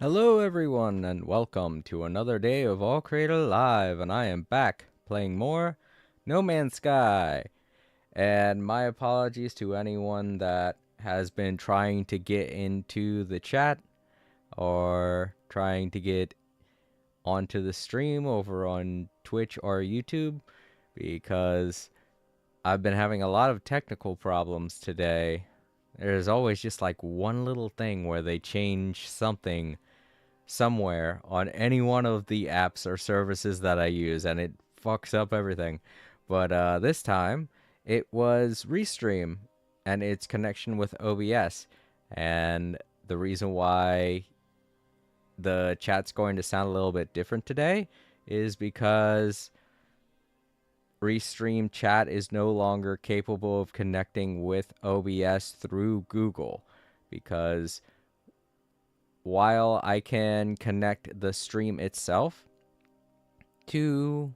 Hello everyone and welcome to another day of All Creator Live, and I am back playing more No Man's Sky. And my apologies to anyone that has been trying to get into the chat or trying to get onto the stream over on Twitch or YouTube, because I've been having a lot of technical problems today. There's always just like one little thing where they change something somewhere on any one of the apps or services that I use, and it fucks up everything. But this time, it was Restream and its connection with OBS. And the reason why the chat's going to sound a little bit different today is because Restream chat is no longer capable of connecting with OBS through Google, because while I can connect the stream itself to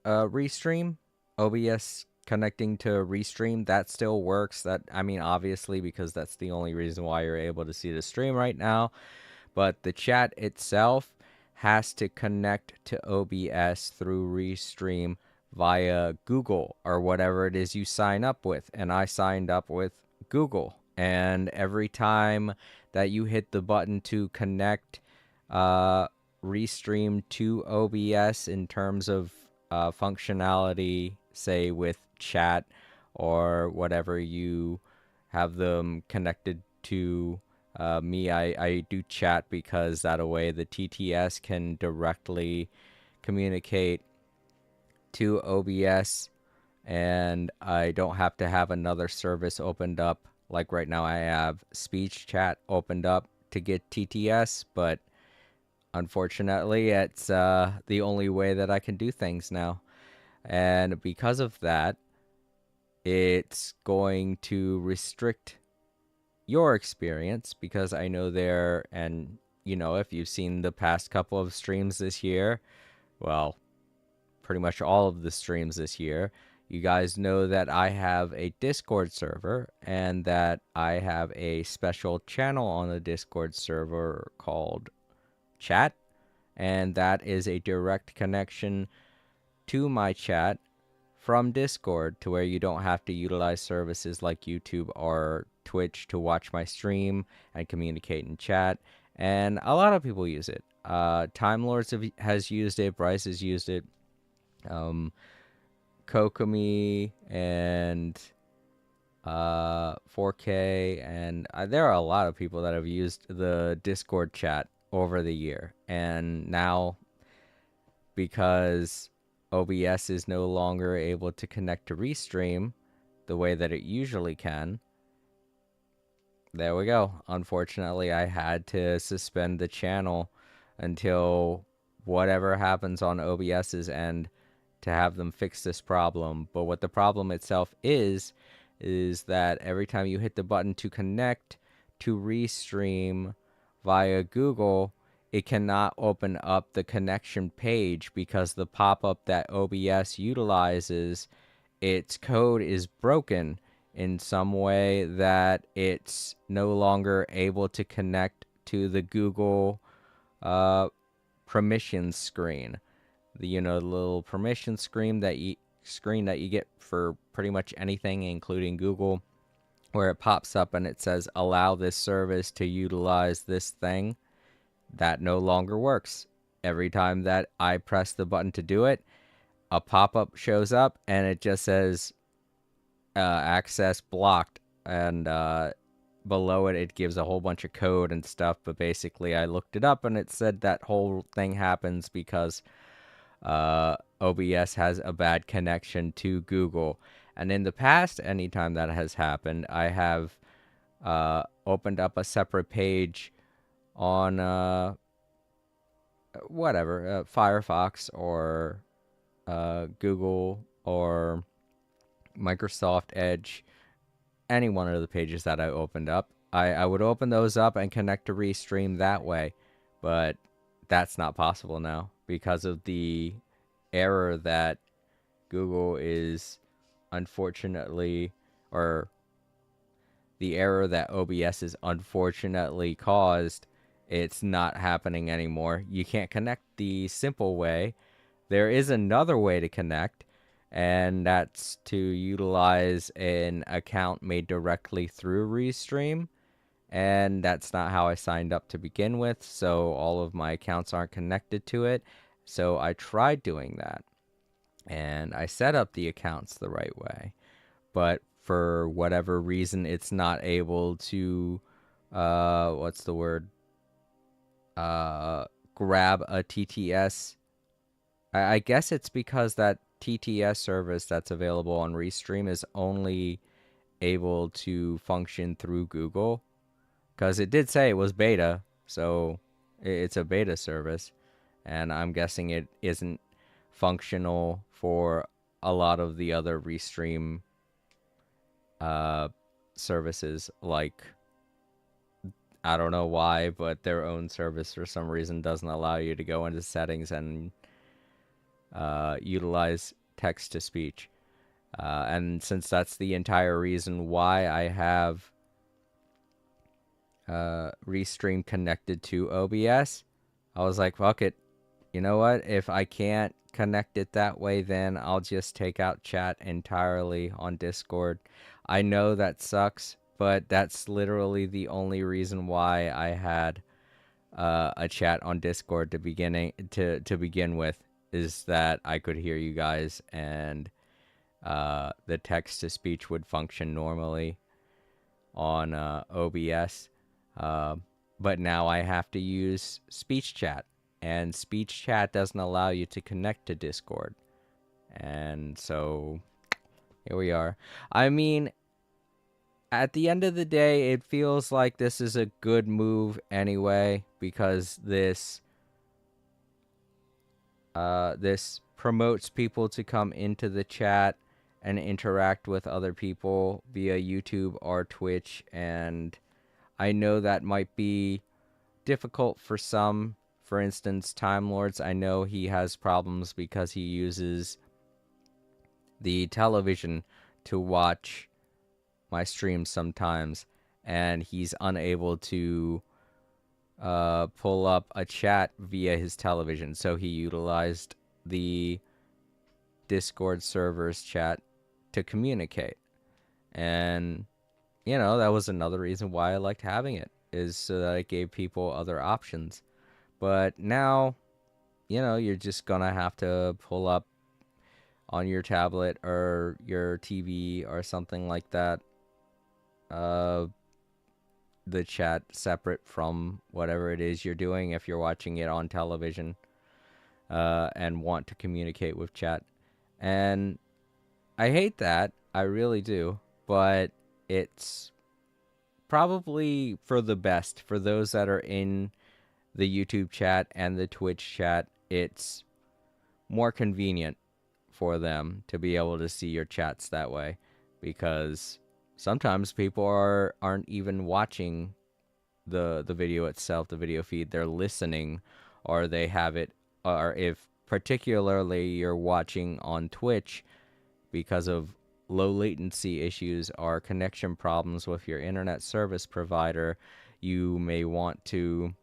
Restream, OBS connecting to Restream, that still works. That, I mean, obviously, because that's the only reason why you're able to see the stream right now. But the chat itself has to connect to OBS through Restream via Google or whatever it is you sign up with. And I signed up with Google. And every time that you hit the button to connect Restream to OBS in terms of functionality, say with chat or whatever you have them connected to, I do chat because that way the TTS can directly communicate to OBS, and I don't have to have another service opened up. Like right now, I have speech chat opened up to get TTS, but unfortunately, it's the only way that I can do things now. And because of that, it's going to restrict your experience, because I know there, and if you've seen the past couple of streams this year, well, pretty much all of the streams this year, you guys know that I have a Discord server and that I have a special channel on the Discord server called Chat, and that is a direct connection to my chat from Discord, to where you don't have to utilize services like YouTube or Twitch to watch my stream and communicate in chat. And a lot of people use it. Time Lords has used it. Bryce has used it. Kokomi and 4K, and there are a lot of people that have used the Discord chat over the year. And now, because OBS is no longer able to connect to Restream the way that it usually can, there we go. Unfortunately, I had to suspend the channel until whatever happens on OBS's end to have them fix this problem. But what the problem itself is that every time you hit the button to connect to Restream via Google, it cannot open up the connection page, because the pop-up that OBS utilizes, its code is broken in some way that it's no longer able to connect to the Google permissions screen. The little permission screen that you get for pretty much anything, including Google, where it pops up and it says allow this service to utilize this thing. That no longer works. Every time that I press the button to do it, a pop-up shows up and it just says access blocked, and below it, it gives a whole bunch of code and stuff. But basically, I looked it up and it said that whole thing happens because OBS has a bad connection to Google. And in the past, anytime that has happened, I have opened up a separate page on Firefox or Google or Microsoft Edge, any one of the pages that I opened up. I would open those up and connect to Restream that way, but that's not possible now because of the error that Google is unfortunately, or the error that OBS is unfortunately caused. it's not happening anymore. You can't connect the simple way. There is another way to connect, and that's to utilize an account made directly through Restream. And that's not how I signed up to begin with, so all of my accounts aren't connected to it. So I tried doing that, and I set up the accounts the right way. But for whatever reason, it's not able to, what's the word? Grab a TTS. I guess it's because that TTS service that's available on Restream is only able to function through Google, because it did say it was beta, so it's a beta service, and I'm guessing it isn't functional for a lot of the other Restream services. Like, I don't know why, but their own service for some reason doesn't allow you to go into settings and utilize text to speech. And since that's the entire reason why I have Restream connected to OBS, I was like, fuck it. You know what? If I can't connect it that way, then I'll just take out chat entirely on Discord. I know that sucks, but that's literally the only reason why I had a chat on Discord to begin with, is that I could hear you guys, and the text to speech would function normally on OBS. But now I have to use speech chat, and speech chat doesn't allow you to connect to Discord. And so here we are. I mean, at the end of the day, it feels like this is a good move anyway, because this promotes people to come into the chat and interact with other people via YouTube or Twitch. And I know that might be difficult for some. For instance, Time Lords, I know he has problems because he uses the television to watch my streams sometimes, and he's unable to pull up a chat via his television. So he utilized the Discord server's chat to communicate. And, you know, that was another reason why I liked having it, is so that it gave people other options. But now, you know, you're just gonna have to pull up on your tablet or your TV or something like that the chat separate from whatever it is you're doing if you're watching it on television and want to communicate with chat. And I hate that. I really do. But it's probably for the best for those that are in the YouTube chat and the Twitch chat. It's more convenient for them to be able to see your chats that way, because sometimes people aren't even watching the video itself, the video feed. They're listening, or they have it, or if particularly you're watching on Twitch, because of low latency issues or connection problems with your internet service provider, you may want to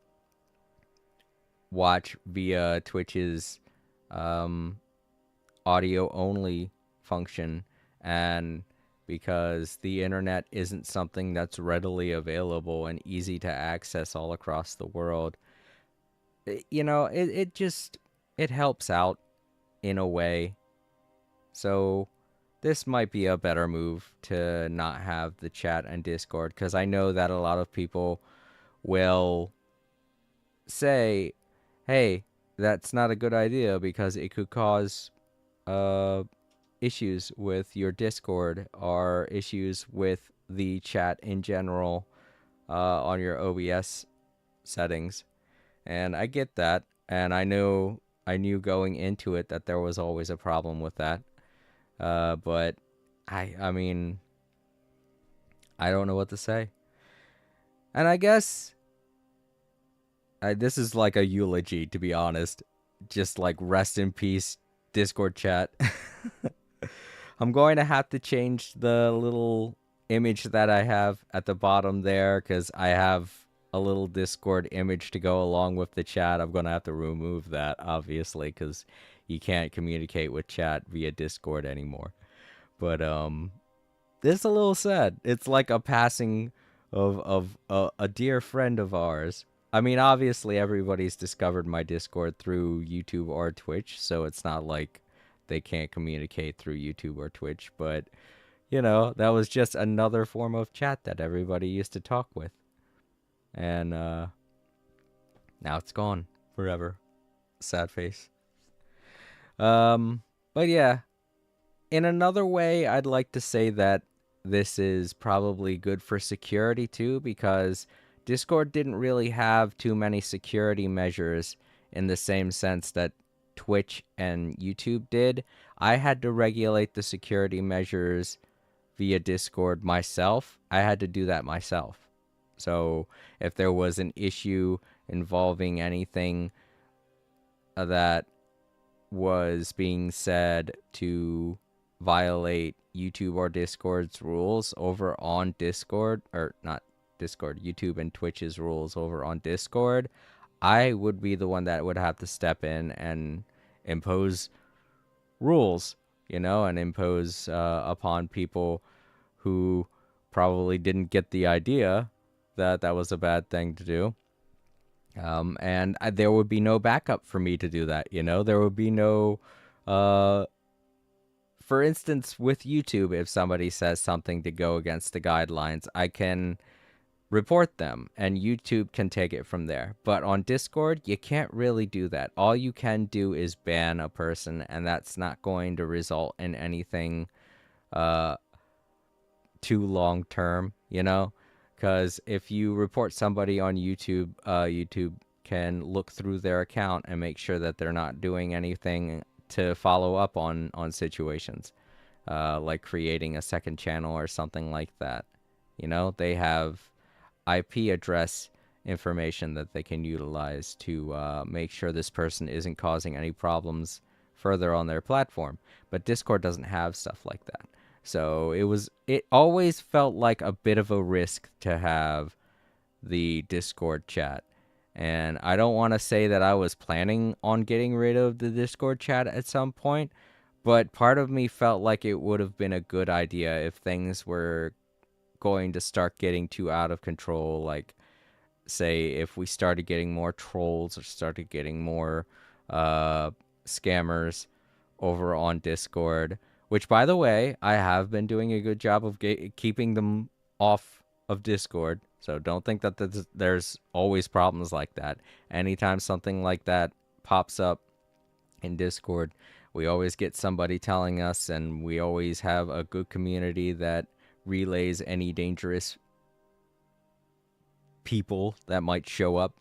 watch via Twitch's audio only function. And because the internet isn't something that's readily available and easy to access all across the world, you know, it helps out in a way. So this might be a better move to not have the chat and Discord, because I know that a lot of people will say, hey, that's not a good idea because it could cause issues with your Discord or issues with the chat in general on your OBS settings. And I get that, and I knew going into it that there was always a problem with that. But I mean, I don't know what to say. And I guess this is like a eulogy, to be honest. Just like, rest in peace, Discord chat. I'm going to have to change the little image that I have at the bottom there, because I have a little Discord image to go along with the chat, I'm gonna have to remove that, obviously, because you can't communicate with chat via Discord anymore. But it's a little sad. It's like a passing of a dear friend of ours. I mean, obviously, everybody's discovered my Discord through YouTube or Twitch, so it's not like they can't communicate through YouTube or Twitch. But that was just another form of chat that everybody used to talk with, and now it's gone forever. Sad face. But yeah, in another way, I'd like to say that this is probably good for security too, because Discord didn't really have too many security measures in the same sense that Twitch and YouTube did. I had to regulate the security measures via Discord myself. I had to do that myself. So if there was an issue involving anything that was being said to violate YouTube or Discord's rules over on Discord, or not Discord, YouTube and Twitch's rules over on Discord, I would be the one that would have to step in and impose rules, and impose upon people who probably didn't get the idea that that was a bad thing to do. And there would be no backup for me to do that. There would be no, for instance, with YouTube, if somebody says something to go against the guidelines, I can report them and YouTube can take it from there. But on Discord, you can't really do that. All you can do is ban a person, and that's not going to result in anything too long term, because if you report somebody on YouTube, YouTube can look through their account and make sure that they're not doing anything to follow up on situations, like creating a second channel or something like that. They have IP address information that they can utilize to make sure this person isn't causing any problems further on their platform. But Discord doesn't have stuff like that. So it always felt like a bit of a risk to have the Discord chat. And I don't want to say that I was planning on getting rid of the Discord chat at some point, but part of me felt like it would have been a good idea if things were going to start getting too out of control. Like, say, if we started getting more trolls or started getting more scammers over on Discord. Which, by the way, I have been doing a good job of keeping them off of Discord. So don't think that there's always problems like that. Anytime something like that pops up in Discord, we always get somebody telling us, and we always have a good community that relays any dangerous people that might show up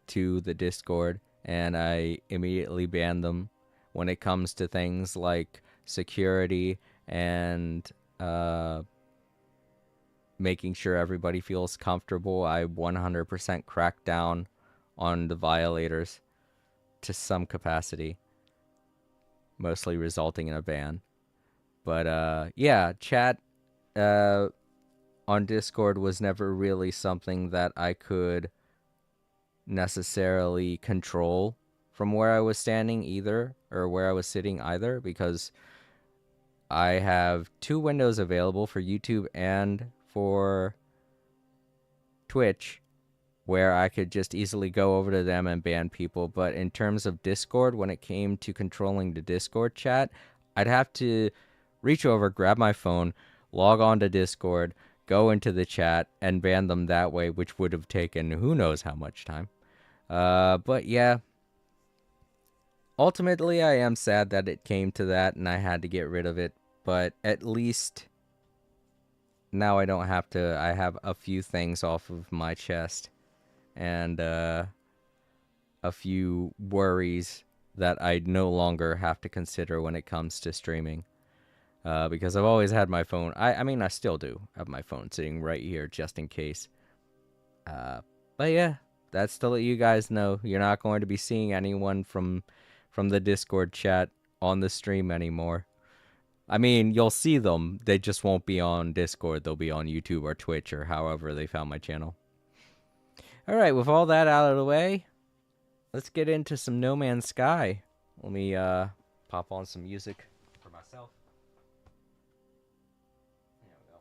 to the Discord, and I immediately ban them when it comes to things like security and making sure everybody feels comfortable. I 100% crack down on the violators to some capacity, mostly resulting in a ban. But yeah, chat on Discord was never really something that I could necessarily control from where I was standing either, or where I was sitting either, because I have two windows available for YouTube and for Twitch where I could just easily go over to them and ban people. But in terms of Discord, when it came to controlling the Discord chat, I'd have to reach over, grab my phone, log on to Discord, go into the chat, and ban them that way, which would have taken who knows how much time. But yeah, ultimately I am sad that it came to that and I had to get rid of it. But at least now I don't have to. I have a few things off of my chest, and a few worries that I no longer have to consider when it comes to streaming. Because I've always had my phone. I mean, I still do have my phone sitting right here just in case. But yeah, that's to let you guys know. You're not going to be seeing anyone from the Discord chat on the stream anymore. I mean, you'll see them. They just won't be on Discord. They'll be on YouTube or Twitch or however they found my channel. All right, with all that out of the way, let's get into some No Man's Sky. Let me pop on some music for myself. There we go.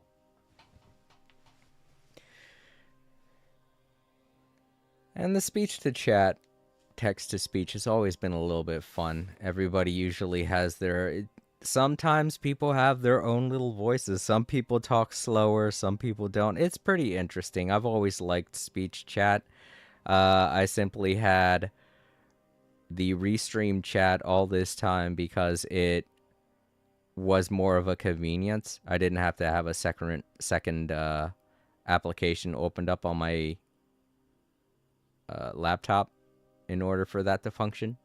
And the speech to chat, text to speech has always been a little bit fun. Everybody usually has their. Sometimes people have their own little voices. Some people talk slower, some people don't. It's pretty interesting. I've always liked speech chat. I simply had the restream chat all this time because it was more of a convenience. I didn't have to have a second application opened up on my laptop in order for that to function.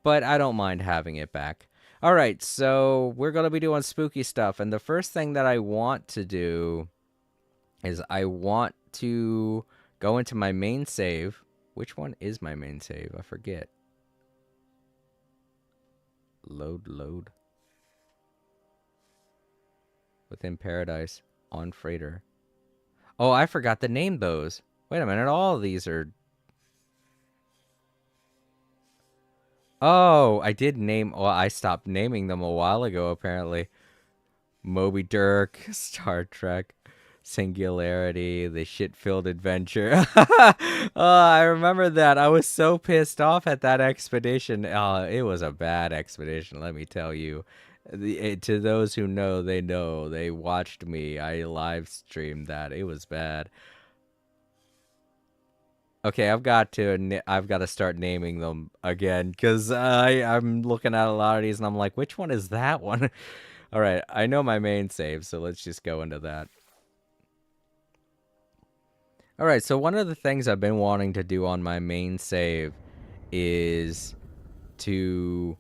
But I don't mind having it back. All right, so we're going to be doing spooky stuff. And the first thing that I want to do is I want to go into my main save. Which one is my main save? I forget. Load. Within Paradise. On Freighter. Oh, I forgot to name those. Wait a minute, all of these are... Oh, I did name... Well, I stopped naming them a while ago, apparently. Moby Dirk, Star Trek, Singularity, The Shit-Filled Adventure. I remember that. I was so pissed off at that expedition. It was a bad expedition, let me tell you. To those who know, they know. They watched me. I live streamed that. It was bad. Okay, I've got to start naming them again because I'm looking at a lot of these and I'm like, which one is that one? All right, I know my main save, so let's just go into that. All right, so one of the things I've been wanting to do on my main save is to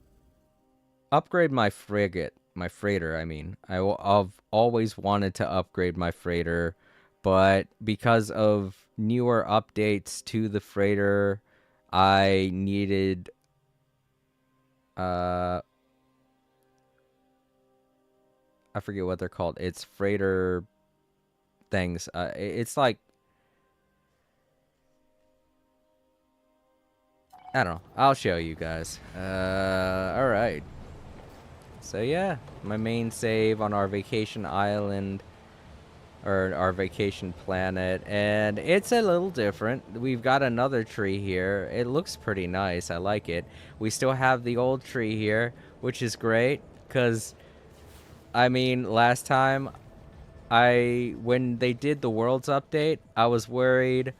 upgrade my freighter. I mean, I've always wanted to upgrade my freighter, but because of newer updates to the freighter, I needed I forget what they're called. It's freighter things. It's like, I don't know. I'll show you guys. All right. So yeah, my main save on our vacation island, or our vacation planet, and it's a little different. We've got another tree here. It looks pretty nice. I like it. We still have the old tree here, which is great, because, I mean, last time, when they did the Worlds update, I was worried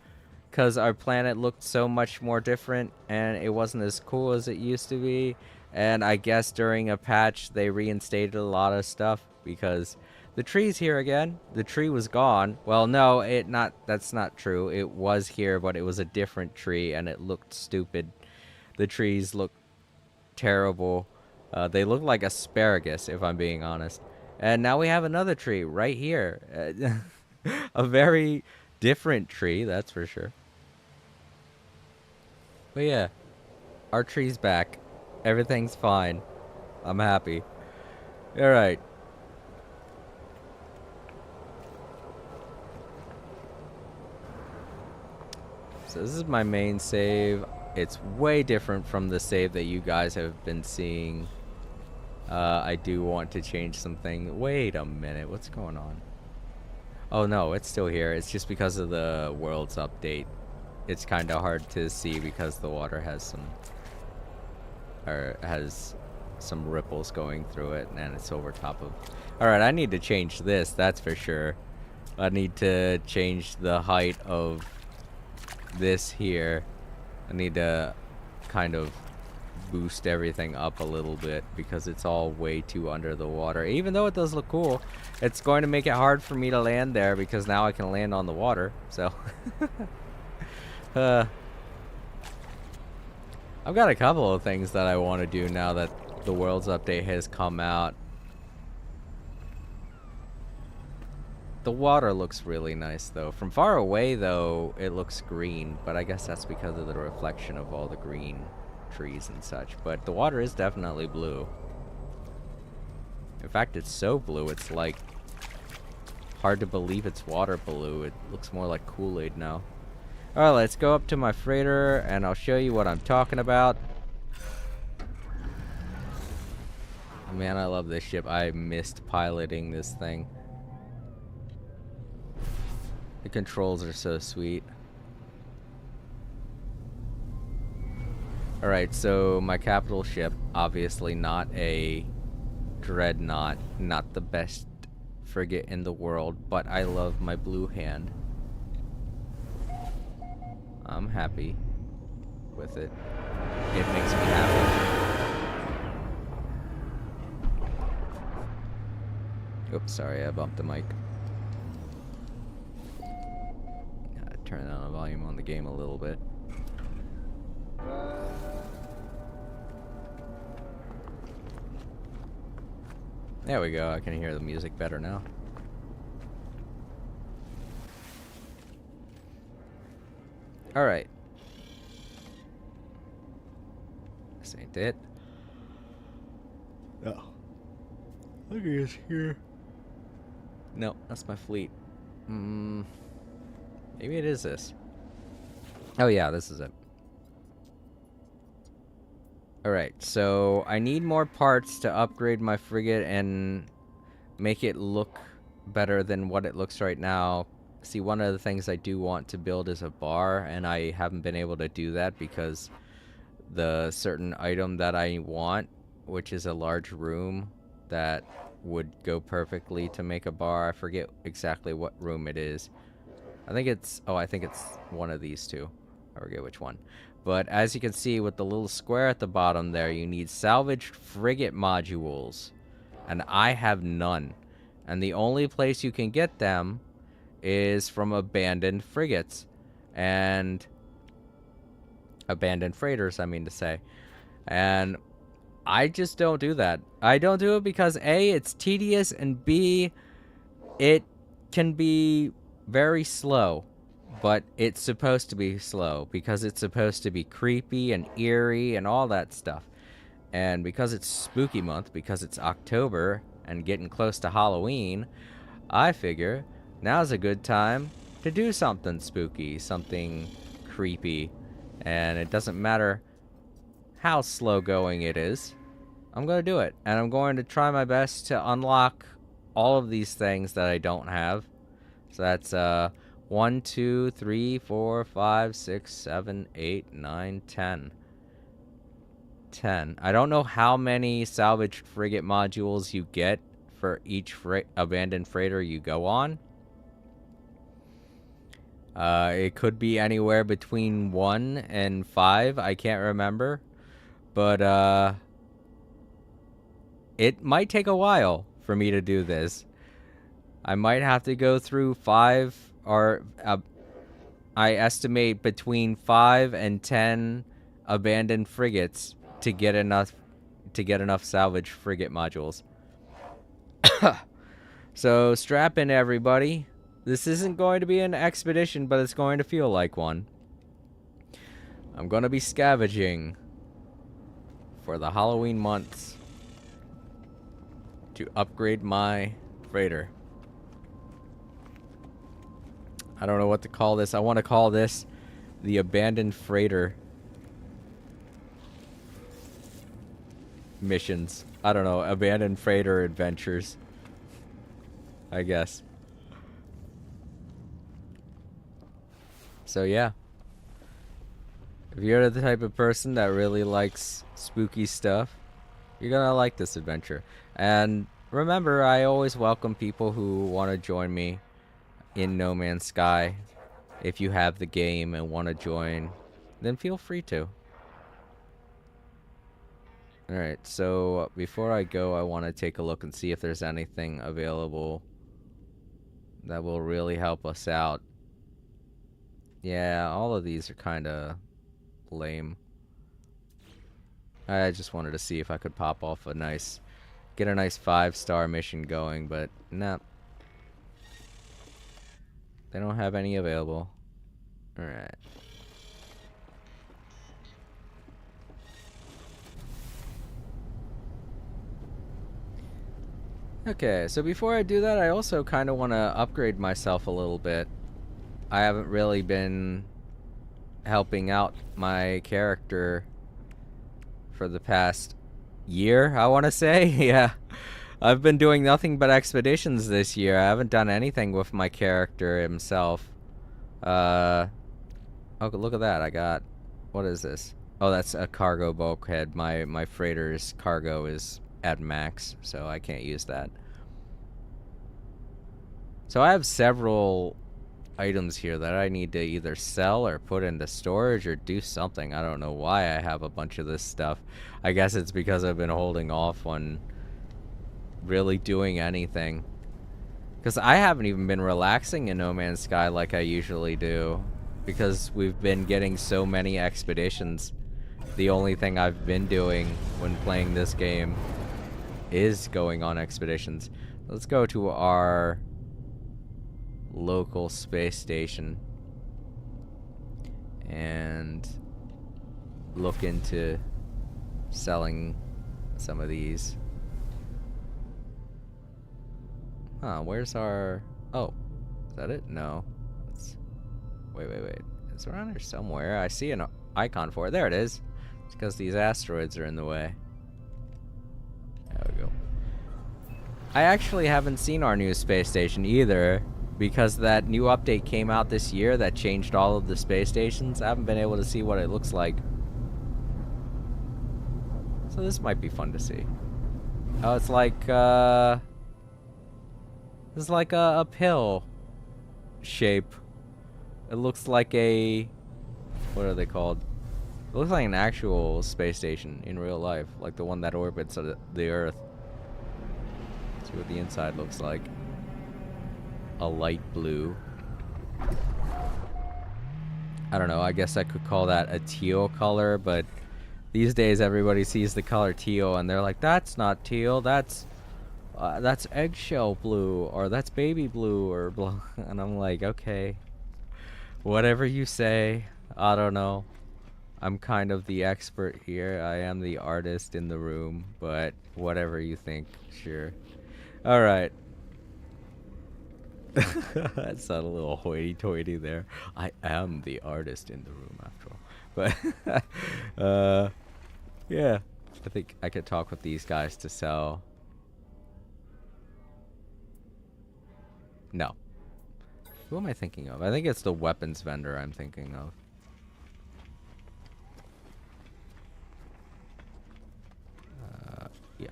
because our planet looked so much more different, and it wasn't as cool as it used to be, and I guess during a patch, they reinstated a lot of stuff, because... The tree's here again. The tree was gone. Well, no, that's not true. It was here, but it was a different tree, and it looked stupid. The trees look terrible. They look like asparagus, if I'm being honest. And now we have another tree right here. A very different tree, that's for sure. But yeah, our tree's back. Everything's fine. I'm happy. All right. So this is my main save. It's way different from the save that you guys have been seeing. I do want to change something. Wait a minute, what's going on? Oh no, it's still here. It's just because of the Worlds update. It's kind of hard to see because the water has some ripples going through it, and it's over top of... Alright, I need to change this, that's for sure. I need to change the height of this here. I need to kind of boost everything up a little bit because it's all way too under the water. Even though it does look cool, it's going to make it hard for me to land there because now I can land on the water. So I've got a couple of things that I want to do now that the Worlds update has come out. The water looks really nice, though. From far away, though, it looks green, but I guess that's because of the reflection of all the green trees and such. But the water is definitely blue. In fact, it's so blue, it's like hard to believe it's water blue. It looks more like Kool-Aid now. Alright, let's go up to my freighter and I'll show you what I'm talking about. Man, I love this ship. I missed piloting this thing. The controls are so sweet. Alright, so my capital ship, obviously not a dreadnought, not the best frigate in the world, but I love my blue hand. I'm happy with it. It makes me happy. Oops, sorry, I bumped the mic. Gotta turn down the volume on the game a little bit. There we go, I can hear the music better now. Alright. This ain't it. Oh. Look at this here. No, that's my fleet. Maybe it is this. Oh yeah, this is it. Alright, so I need more parts to upgrade my frigate and make it look better than what it looks right now. See, one of the things I do want to build is a bar, and I haven't been able to do that because the certain item that I want, which is a large room that would go perfectly to make a bar. I forget exactly what room it is. I think it's one of these two. I forget which one. But as you can see with the little square at the bottom there, you need salvaged frigate modules. And I have none. And the only place you can get them is from abandoned frigates. And abandoned freighters, I mean to say. And I just don't do that. I don't do it because A, it's tedious, and B, it can be very slow. But it's supposed to be slow because it's supposed to be creepy and eerie and all that stuff. And because it's spooky month, because it's October and getting close to Halloween, I figure now's a good time to do something spooky, something creepy. And it doesn't matter how slow going it is. I'm going to do it. And I'm going to try my best to unlock all of these things that I don't have. So that's 1, 2, 3, 4, 5, 6, 7, 8, 9, 10. 10. I don't know how many salvaged frigate modules you get for each abandoned freighter you go on. It could be anywhere between 1 and 5. I can't remember. But, it might take a while for me to do this. I might have to go through 5 or I estimate between 5 and 10 abandoned frigates to get enough salvage frigate modules. So strap in, everybody. This isn't going to be an expedition, but it's going to feel like one. I'm going to be scavenging for the Halloween months to upgrade my freighter. I don't know what to call this. I want to call this the abandoned freighter missions. I don't know. Abandoned freighter adventures, I guess. So yeah. If you're the type of person that really likes spooky stuff, you're gonna like this adventure. And remember, I always welcome people who want to join me in No Man's Sky. If you have the game and want to join, then feel free to. Alright, so before I go, I want to take a look and see if there's anything available that will really help us out. Yeah, all of these are kind of lame. I just wanted to see if I could pop off a nice, get a nice 5-star mission going, but nah. They don't have any available. Alright. Okay, so before I do that, I also kind of want to upgrade myself a little bit. I haven't really been helping out my character for the past year, I want to say. Yeah. I've been doing nothing but expeditions this year. I haven't done anything with my character himself. Oh, look at that. I got... What is this? Oh, that's a cargo bulkhead. My freighter's cargo is at max, so I can't use that. So I have several items here that I need to either sell or put into storage or do something. I don't know why I have a bunch of this stuff. I guess it's because I've been holding off on really doing anything. Because I haven't even been relaxing in No Man's Sky like I usually do. Because we've been getting so many expeditions. The only thing I've been doing when playing this game is going on expeditions. Let's go to our local space station and look into selling some of these. Huh, where's our... Oh, is that it? No. Wait. It's around here somewhere. I see an icon for it. There it is. It's because these asteroids are in the way. There we go. I actually haven't seen our new space station either, because that new update came out this year that changed all of the space stations. I haven't been able to see what it looks like. So this might be fun to see. Oh, it's like, it's like a pill shape. It looks like a... What are they called? It looks like an actual space station in real life. Like the one that orbits the Earth. Let's see what the inside looks like. A light blue. I don't know, I guess I could call that a teal color, but these days everybody sees the color teal and they're like, that's not teal, that's eggshell blue, or that's baby blue, or blah. And I'm like, okay, whatever you say. I don't know. I'm kind of the expert here. I am the artist in the room, but whatever you think, sure. Alright. That sounded a little hoity-toity there. I am the artist in the room, after all. But, yeah. I think I could talk with these guys to sell. No. Who am I thinking of? I think it's the weapons vendor I'm thinking of. Yeah.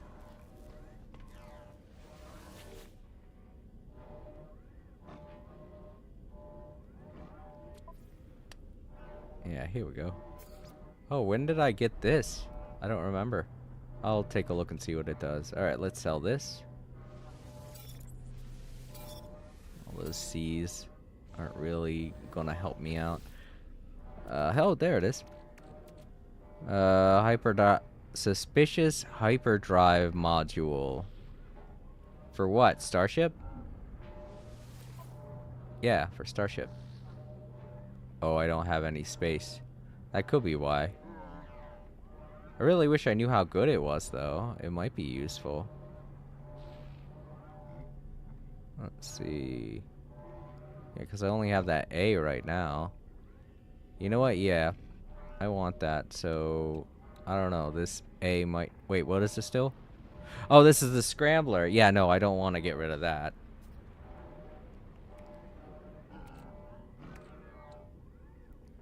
Yeah, here we go. Oh, when did I get this? I don't remember. I'll take a look and see what it does. Alright, let's sell this. All those C's aren't really gonna help me out. Hell, there it is. Suspicious hyperdrive module. For what? Starship? Yeah, for Starship. Oh, I don't have any space. That could be why. I really wish I knew how good it was, though. It might be useful. Let's see. Yeah, because I only have that A right now. You know what? Yeah. I want that, so... I don't know. This A might... Wait, what is this still? Oh, this is the Scrambler. Yeah, no, I don't want to get rid of that.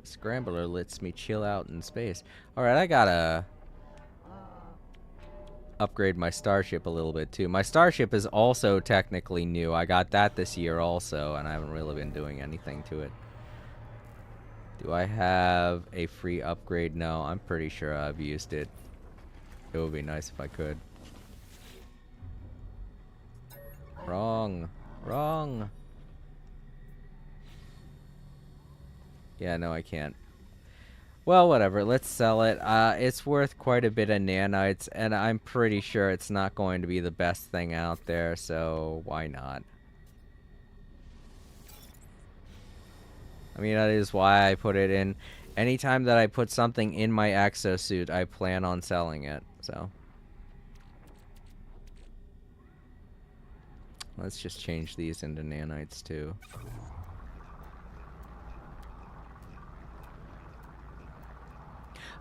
Scrambler lets me chill out in space. Alright, I gotta... upgrade my Starship a little bit, too. My Starship is also technically new. I got that this year also, and I haven't really been doing anything to it. Do I have a free upgrade? No, I'm pretty sure I've used it. It would be nice if I could. Wrong. Wrong. Yeah, no, I can't. Well, whatever. Let's sell it. It's worth quite a bit of nanites, and I'm pretty sure it's not going to be the best thing out there, so why not? I mean, that is why I put it in. Anytime that I put something in my exosuit, I plan on selling it, so. Let's just change these into nanites, too.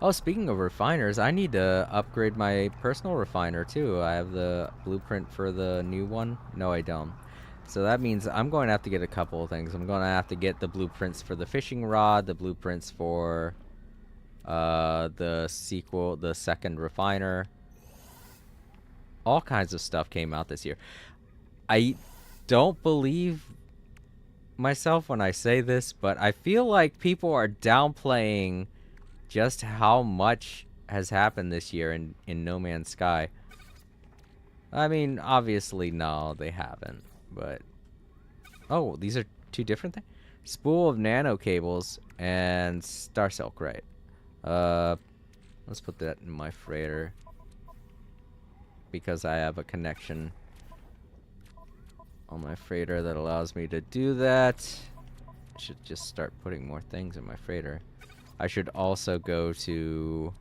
Oh, speaking of refiners, I need to upgrade my personal refiner too. I have the blueprint for the new one. No, I don't. So that means I'm going to have to get a couple of things. I'm going to have to get the blueprints for the fishing rod, the blueprints for the sequel, the second refiner. All kinds of stuff came out this year. I don't believe myself when I say this, but I feel like people are downplaying just how much has happened this year in No Man's Sky. I mean, obviously, no, they haven't. But oh, these are two different things. Spool of nano cables and star silk, right? Let's put that in my freighter because I have a connection on my freighter that allows me to do that. I should just start putting more things in my freighter. I should also go to...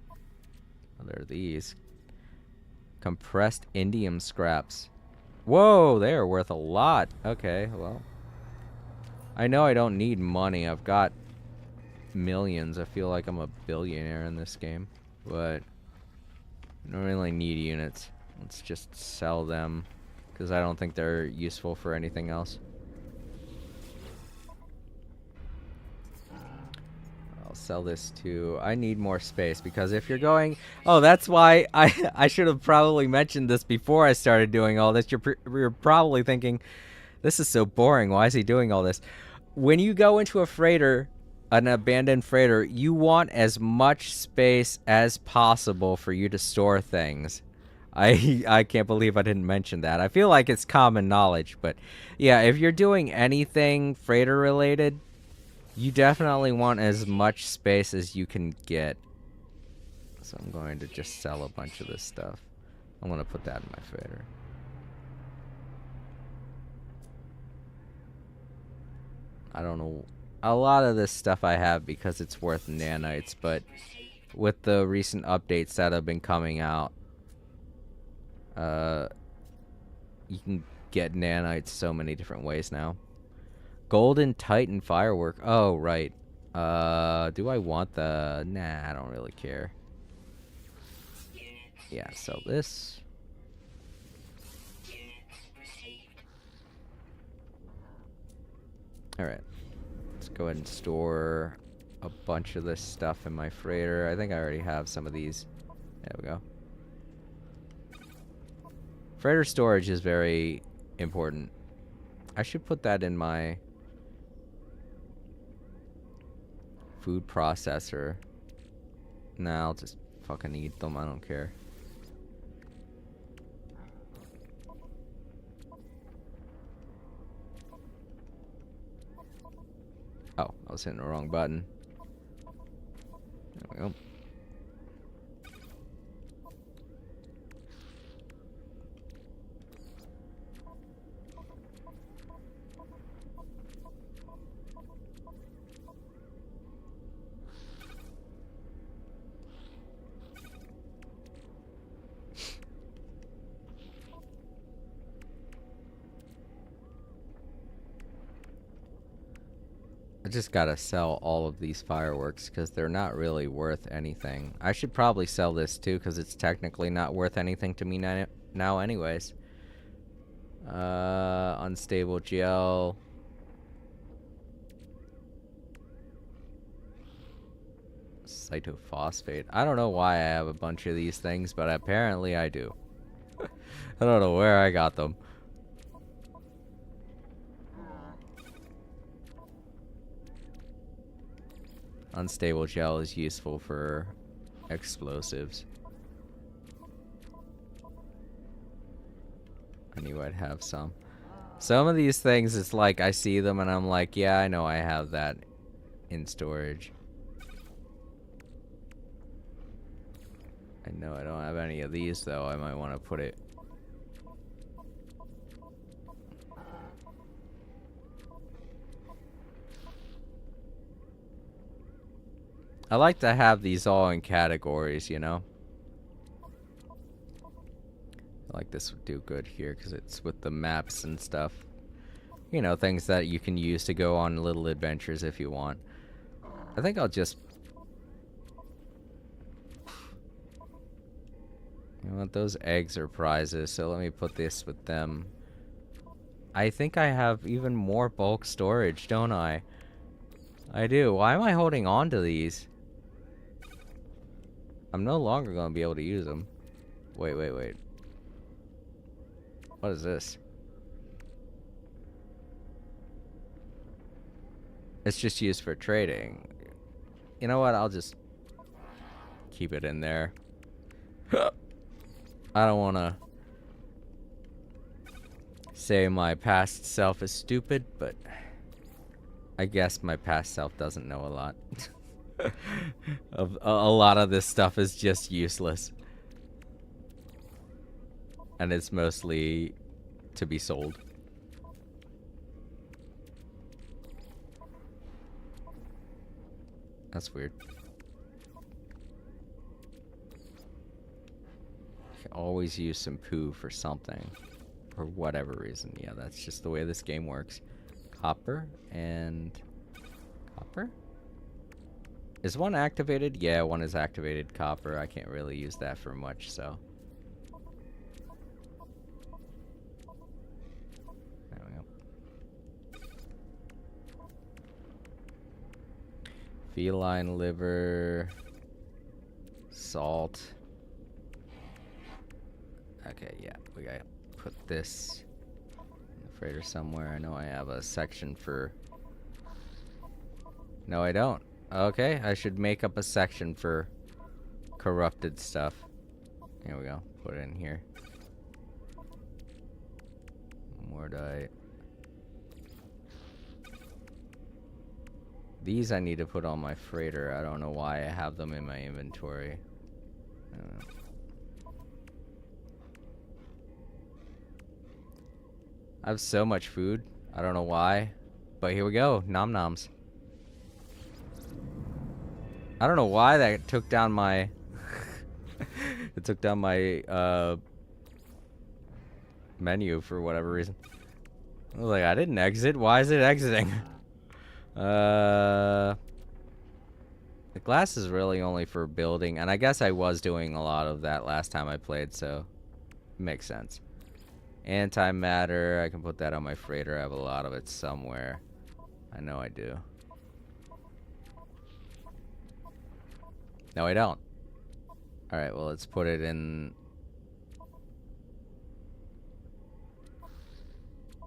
Oh, there are these. Compressed indium scraps. Whoa, they are worth a lot. Okay, well. I know I don't need money. I've got millions. I feel like I'm a billionaire in this game. But I don't really need units. Let's just sell them, because I don't think they're useful for anything else. I'll sell this too. I need more space, because if you're going... Oh, that's why I should have probably mentioned this before I started doing all this. You're probably thinking, this is so boring. Why is he doing all this? When you go into a freighter, an abandoned freighter, you want as much space as possible for you to store things. I can't believe I didn't mention that. I feel like it's common knowledge, but yeah, if you're doing anything freighter related, you definitely want as much space as you can get. So I'm going to just sell a bunch of this stuff. I'm going to put that in my freighter. I don't know. A lot of this stuff I have because it's worth nanites, but with the recent updates that have been coming out, you can get nanites so many different ways now. Golden Titan firework. Oh, right. Do I want the... Nah, I don't really care. Yeah, sell this. Alright. Let's go ahead and store a bunch of this stuff in my freighter. I think I already have some of these. There we go. Freighter storage is very important. I should put that in my food processor. Nah, I'll just fucking eat them. I don't care. Oh, I was hitting the wrong button. There we go. I just gotta sell all of these fireworks because they're not really worth anything. I should probably sell this too because it's technically not worth anything to me now anyways. Unstable gel. Cytophosphate. I don't know why I have a bunch of these things, but apparently I do. I don't know where I got them. Unstable gel is useful for explosives. I knew I'd have some. Some of these things, it's like I see them and I'm like, yeah, I know I have that in storage. I know I don't have any of these though. I might want to put it. I like to have these all in categories, you know? I like this would do good here because it's with the maps and stuff. You know, things that you can use to go on little adventures if you want. I think I'll just You know what? Those eggs are prizes, so let me put this with them. I think I have even more bulk storage, don't I? I do. Why am I holding on to these? I'm no longer going to be able to use them. Wait. What is this? It's just used for trading. You know what? I'll just keep it in there. I don't want to say my past self is stupid, but I guess my past self doesn't know a lot. A lot of this stuff is just useless. And it's mostly to be sold. That's weird. You can always use some poo for something. For whatever reason. Yeah, that's just the way this game works. Copper and... Copper? Is one activated? Yeah, one is activated copper. I can't really use that for much, so... There we go. Feline liver... Salt... Okay, yeah, we gotta put this in the freighter somewhere. I know I have a section for... No, I don't. Okay, I should make up a section for corrupted stuff. Here we go. Put it in here. Mordite. These I need to put on my freighter. I don't know why I have them in my inventory. I don't know. I have so much food. I don't know why. But here we go. Nom noms. I don't know why that took down my... it took down my menu for whatever reason. I was like, I didn't exit. Why is it exiting? The glass is really only for building. And I guess I was doing a lot of that last time I played, so it makes sense. Antimatter, I can put that on my freighter. I have a lot of it somewhere. I know I do. No, I don't. Alright, well, let's put it in...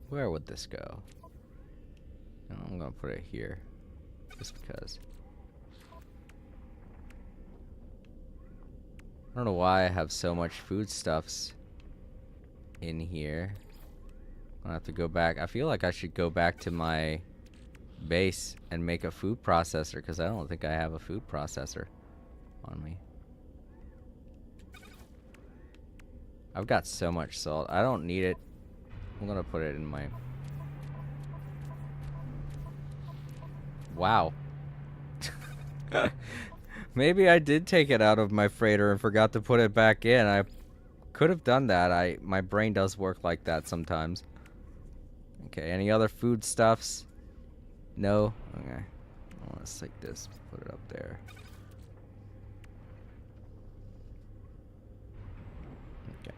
Where would this go? I'm gonna put it here. Just because. I don't know why I have so much foodstuffs in here. I'll have to go back. I feel like I should go back to my base and make a food processor, because I don't think I have a food processor on me. I've got so much salt. I don't need it. I'm gonna put it in my... Wow. Maybe I did take it out of my freighter and forgot to put it back in. I could have done that. My brain does work like that sometimes. Okay, any other foodstuffs? No? Okay. Well, let's take this, put it up there. Okay.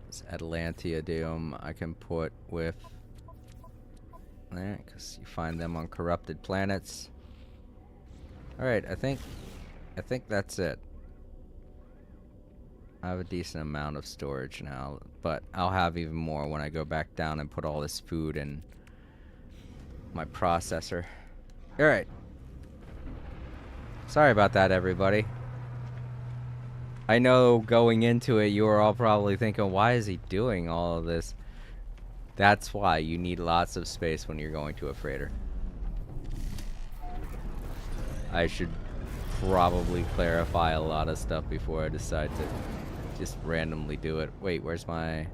This Atlanteodium I can put with there, because you find them on corrupted planets. Alright, I think that's it. I have a decent amount of storage now, but I'll have even more when I go back down and put all this food in my processor. Alright. Sorry about that, everybody. I know going into it, you were all probably thinking, why is he doing all of this? That's why you need lots of space when you're going to a freighter. I should probably clarify a lot of stuff before I decide to just randomly do it. Wait, where's my...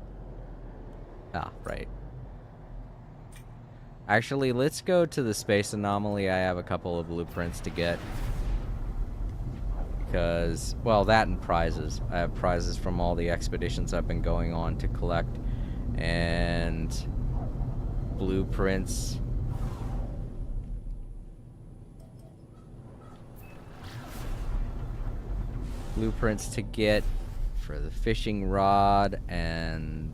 Ah, right. Actually, let's go to the space anomaly. I have a couple of blueprints to get. Because, well, that and prizes. I have prizes from all the expeditions I've been going on to collect. And blueprints. blueprints to get for the fishing rod and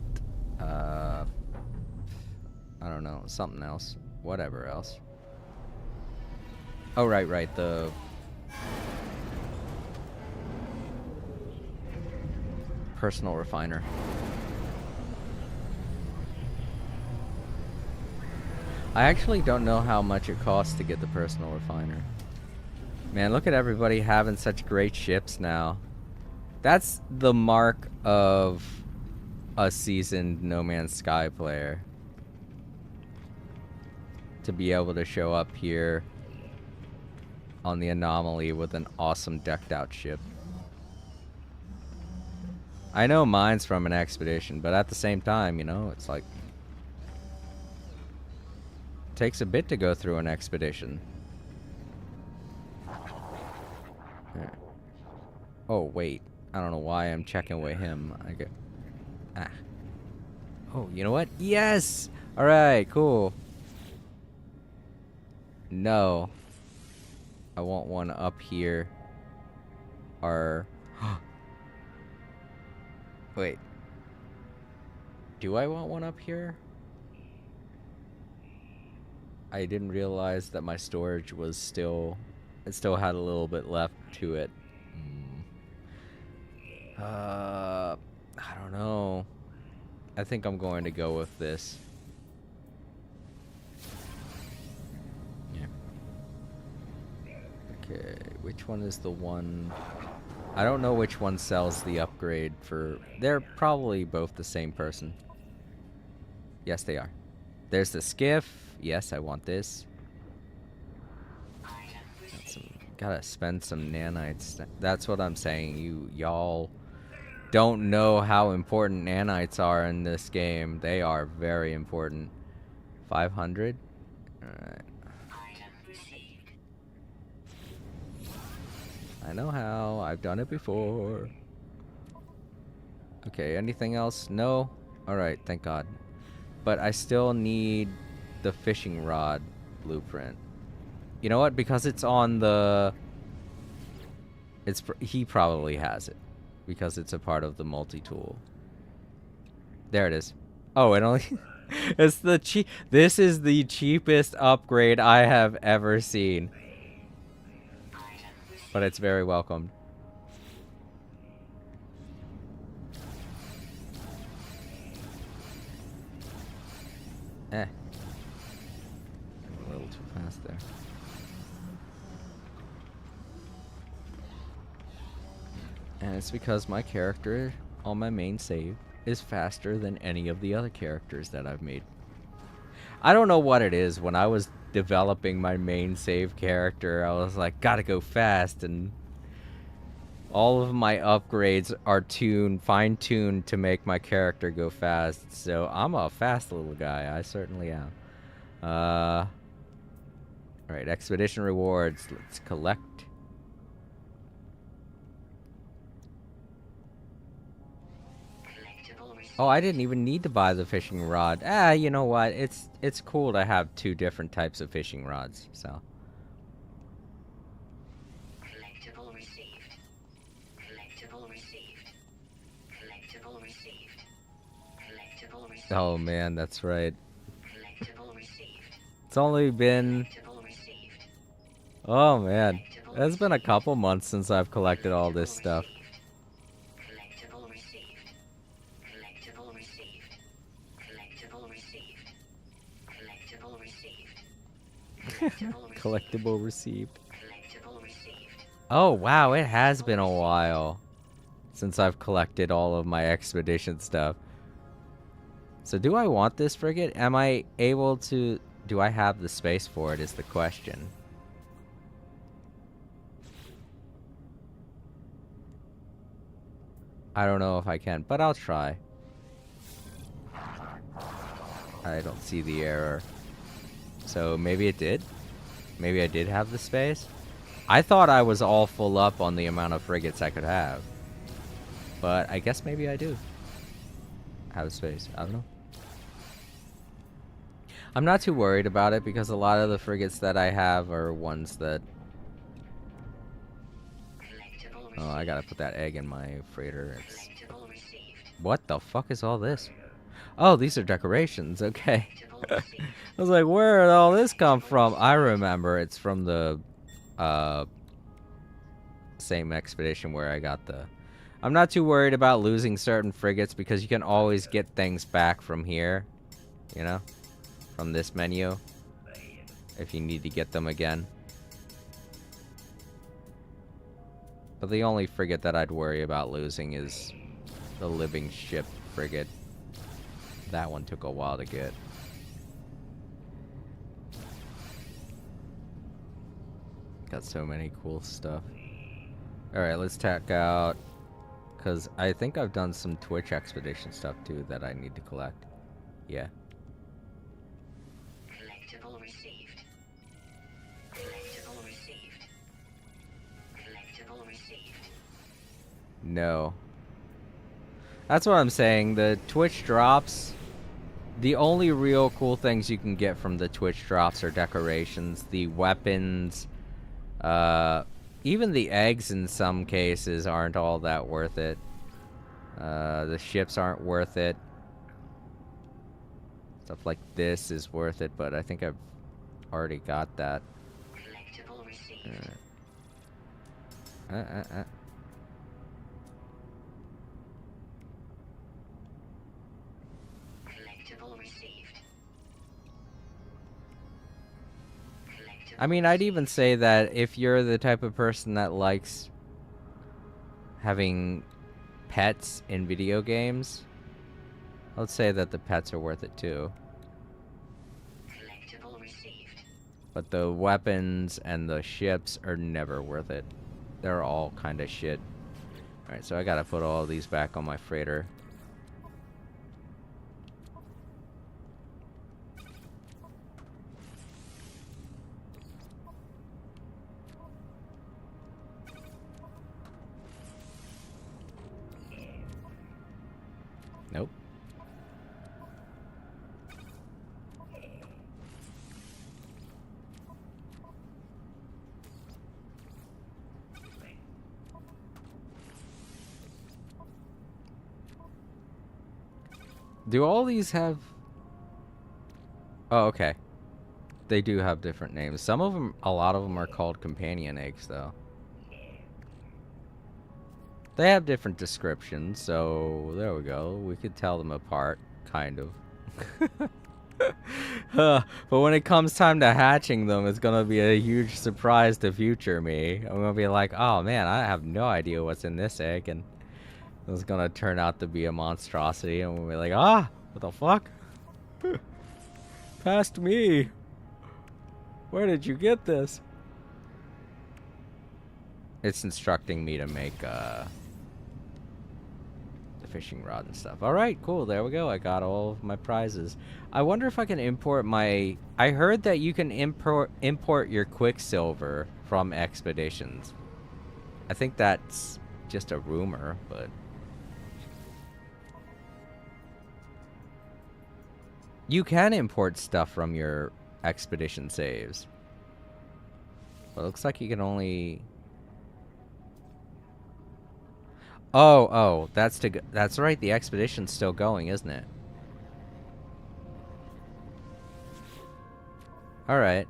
I don't know, something else, whatever else. Oh, right, the personal refiner. I actually don't know how much it costs to get the personal refiner. Man, look at everybody having such great ships now. That's the mark of a seasoned No Man's Sky player. To be able to show up here on the Anomaly with an awesome decked out ship. I know mine's from an expedition, but at the same time, you know, it's like... it takes a bit to go through an expedition. Oh, wait. I don't know why I'm checking with him. I get... ah. Oh, you know what? Yes! Alright, cool. No. I want one up here. Or... wait. Do I want one up here? I didn't realize that my storage was still... it still had a little bit left to it. I don't know. I think I'm going to go with this. Yeah. Okay, which one is the one... I don't know which one sells the upgrade for... they're probably both the same person. Yes, they are. There's the skiff. Yes, I want this. Gotta spend some nanites. That's what I'm saying. Y'all don't know how important nanites are in this game. They are very important. 500? Alright. I know how. I've done it before. Okay, anything else? No? Alright, thank God. But I still need the fishing rod blueprint. You know what? Because it's on the... he probably has it. Because it's a part of the multi-tool. There it is. Oh, it only... it's the cheap... this is the cheapest upgrade I have ever seen. But it's very welcomed. A little too fast there. And it's because my character on my main save is faster than any of the other characters that I've made. I don't know what it is. When I was developing my main save character, I was like, gotta go fast, and all of my upgrades are fine-tuned to make my character go fast. So I'm a fast little guy. I certainly am. Alright, expedition rewards. Let's collect. Oh, I didn't even need to buy the fishing rod. You know what? It's cool to have two different types of fishing rods, so. Collectible received. Collectible received. Collectible received. Collectible received. Oh man, that's right. Collectible received. It's only been... Collectible received. oh man. It's been a couple months since I've collected all this stuff. Collectible received. Collectible received. Collectible received. Collectible received. Collectible received. Collectible received. Oh wow, it has been a while since I've collected all of my expedition stuff. So do I want this frigate? Am I able to... do I have the space for it is the question. I don't know if I can, but I'll try. I don't see the error. So maybe it did? Maybe I did have the space? I thought I was all full up on the amount of frigates I could have. But I guess maybe I do have space. I don't know. I'm not too worried about it because a lot of the frigates that I have are ones that Oh, I gotta put that egg in my freighter. Collectible received. What the fuck is all this? Oh, these are decorations. Okay. Collectible received. I was like, where did all this come from? I remember it's from the uh, same expedition where I got the... I'm not too worried about losing certain frigates because you can always get things back from here. You know? From this menu. If you need to get them again. But the only frigate that I'd worry about losing is the living ship frigate. That one took a while to get. Got so many cool stuff. Alright, let's tack out. Because I think I've done some Twitch expedition stuff too that I need to collect. Yeah. Collectible received. Collectible received. Collectible received. No. That's what I'm saying. The Twitch drops. The only real cool things you can get from the Twitch drops are decorations, the weapons, even the eggs in some cases aren't all that worth it. The ships aren't worth it. Stuff like this is worth it, but I think I've already got that. Collectible received. Collectible received. Collectible I mean, I'd even say that if you're the type of person that likes having pets in video games, let's say that the pets are worth it too. Collectible received. But the weapons and the ships are never worth it. They're all kind of shit. Alright, so I gotta put all these back on my freighter. Nope. Do all these have... Oh, okay. They do have different names. Some of them, a lot of them are called companion eggs, though. They have different descriptions, so there we go. We could tell them apart, kind of. But when it comes time to hatching them, it's gonna be a huge surprise to future me. I'm gonna be like, oh man, I have no idea what's in this egg, and it's gonna turn out to be a monstrosity, and we'll be like, ah, what the fuck? Past me. Where did you get this? It's instructing me to make the fishing rod and stuff. Alright, cool, there we go. I got all of my prizes. I wonder if I can import my... I heard that you can import your Quicksilver from expeditions. I think that's just a rumor, but... You can import stuff from your expedition saves. But it looks like you can only... Oh, that's right, the expedition's still going, isn't it? Alright.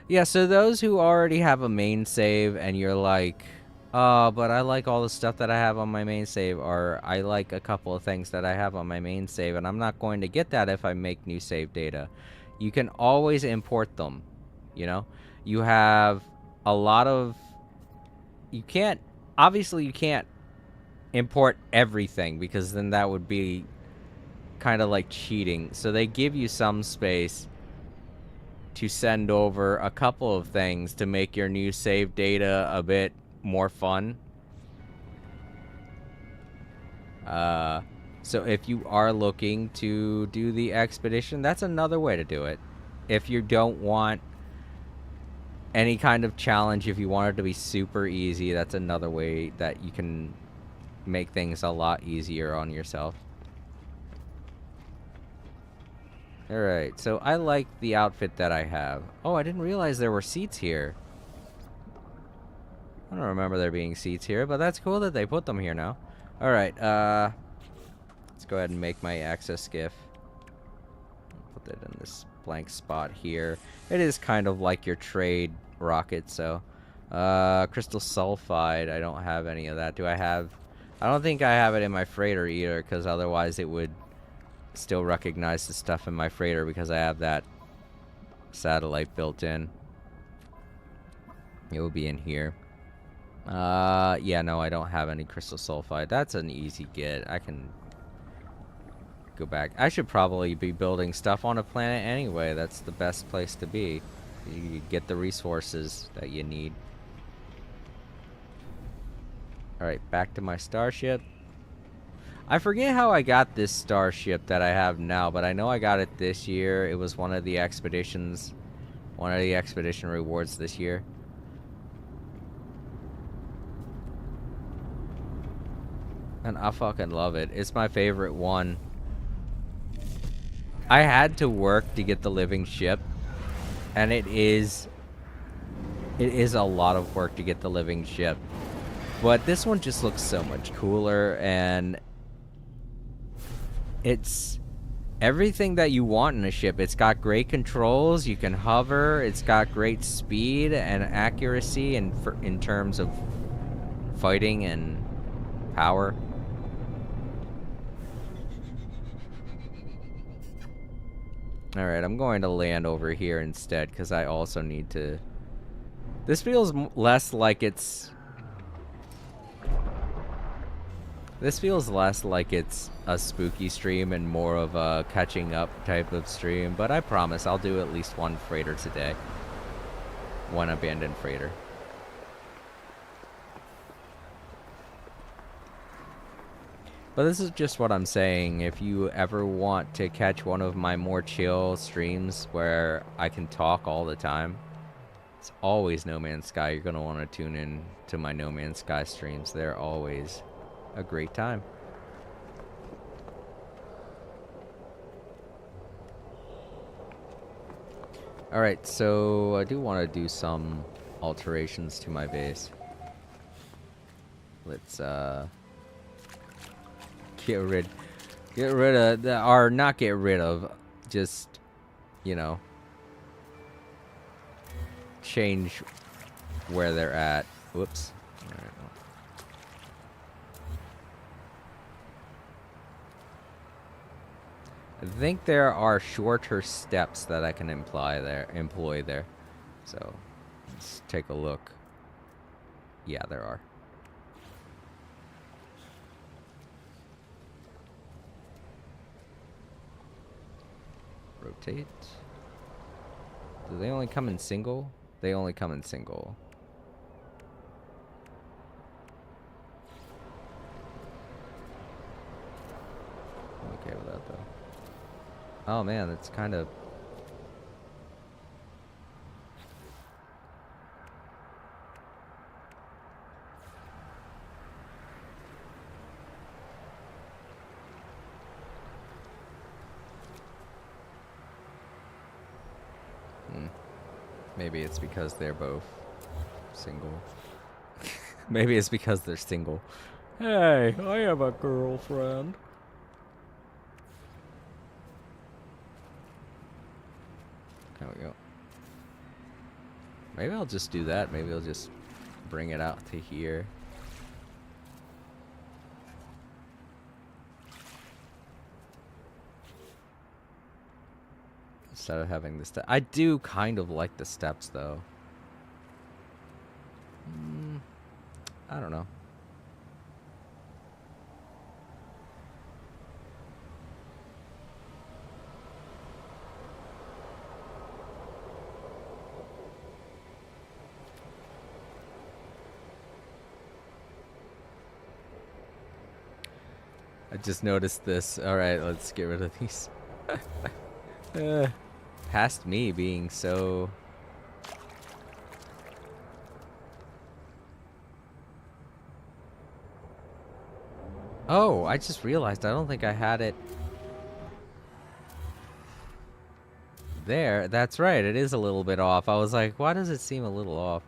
Yeah, so those who already have a main save and you're like, oh, but I like all the stuff that I have on my main save, or I like a couple of things that I have on my main save, and I'm not going to get that if I make new save data. You can always import them, you know? You have a lot of... You can't... Obviously, you can't import everything, because then that would be kind of like cheating. So they give you some space to send over a couple of things to make your new save data a bit more fun. So if you are looking to do the expedition, that's another way to do it. If you don't want any kind of challenge, if you want it to be super easy, that's another way that you can make things a lot easier on yourself. Alright, so I like the outfit that I have. Oh, I didn't realize there were seats here. I don't remember there being seats here, but that's cool that they put them here now. Alright, let's go ahead and make my access skiff. Put that in this blank spot here. It is kind of like your trade rocket, so. Crystal sulfide, I don't have any of that. Do I have... I don't think I have it in my freighter either, because otherwise it would still recognize the stuff in my freighter because I have that satellite built in. It will be in here. Yeah, no, I don't have any crystal sulfide. That's an easy get. I can go back. I should probably be building stuff on a planet anyway. That's the best place to be. You get the resources that you need. Alright, back to my starship. I forget how I got this starship that I have now, but I know I got it this year. It was one of the expeditions. One of the expedition rewards this year. And I fucking love it. It's my favorite one. I had to work to get the living ship. And it is a lot of work to get the living ship. But this one just looks so much cooler, and it's everything that you want in a ship. It's got great controls, you can hover, it's got great speed and accuracy in terms of fighting and power. Alright, I'm going to land over here instead because I also need to... This feels less like it's... This feels less like it's a spooky stream and more of a catching up type of stream, but I promise I'll do at least one freighter today. One abandoned freighter. But this is just what I'm saying. If you ever want to catch one of my more chill streams where I can talk all the time, it's always No Man's Sky. You're going to want to tune in to my No Man's Sky streams. They're always a great time. Alright, so I do want to do some alterations to my base. Let's get rid of or not get rid of, just, you know, change where they're at. Whoops. All right. I think there are shorter steps that I can employ there. So let's take a look. Yeah, there are. Rotate. Do they only come in single? They only come in single. I'm okay with that though. Oh man, it's kind of... Maybe it's because they're both single. Maybe it's because they're single. Hey, I have a girlfriend. There we go. Maybe I'll just do that. Maybe I'll just bring it out to here. Instead of having the step. I do kind of like the steps though. I don't know. I just noticed this. Alright, let's get rid of these. Past me being so... Oh, I just realized I don't think I had it there. That's right, it is a little bit off. I was like, why does it seem a little off?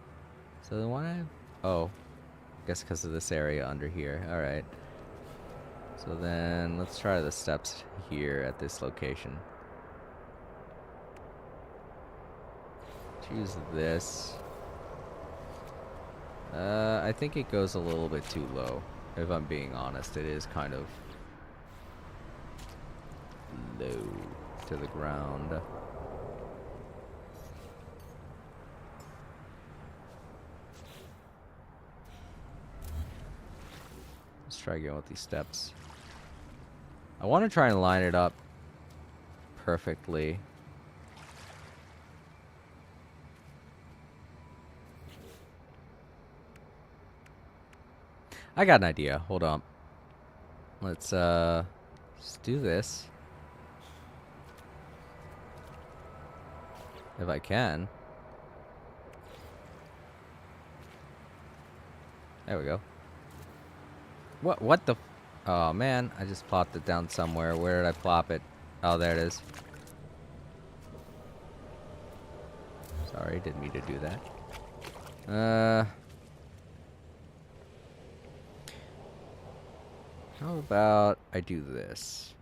So then why... Oh, guess because of this area under here. All right. So then let's try the steps here at this location. Choose this. I think it goes a little bit too low. If I'm being honest, it is kind of low to the ground. Let's try again with these steps. I want to try and line it up perfectly. I got an idea. Hold on. Let's do this. If I can. There we go. What the? Oh man, I just plopped it down somewhere. Where did I plop it? Oh, there it is. Sorry, didn't mean to do that. How about I do this?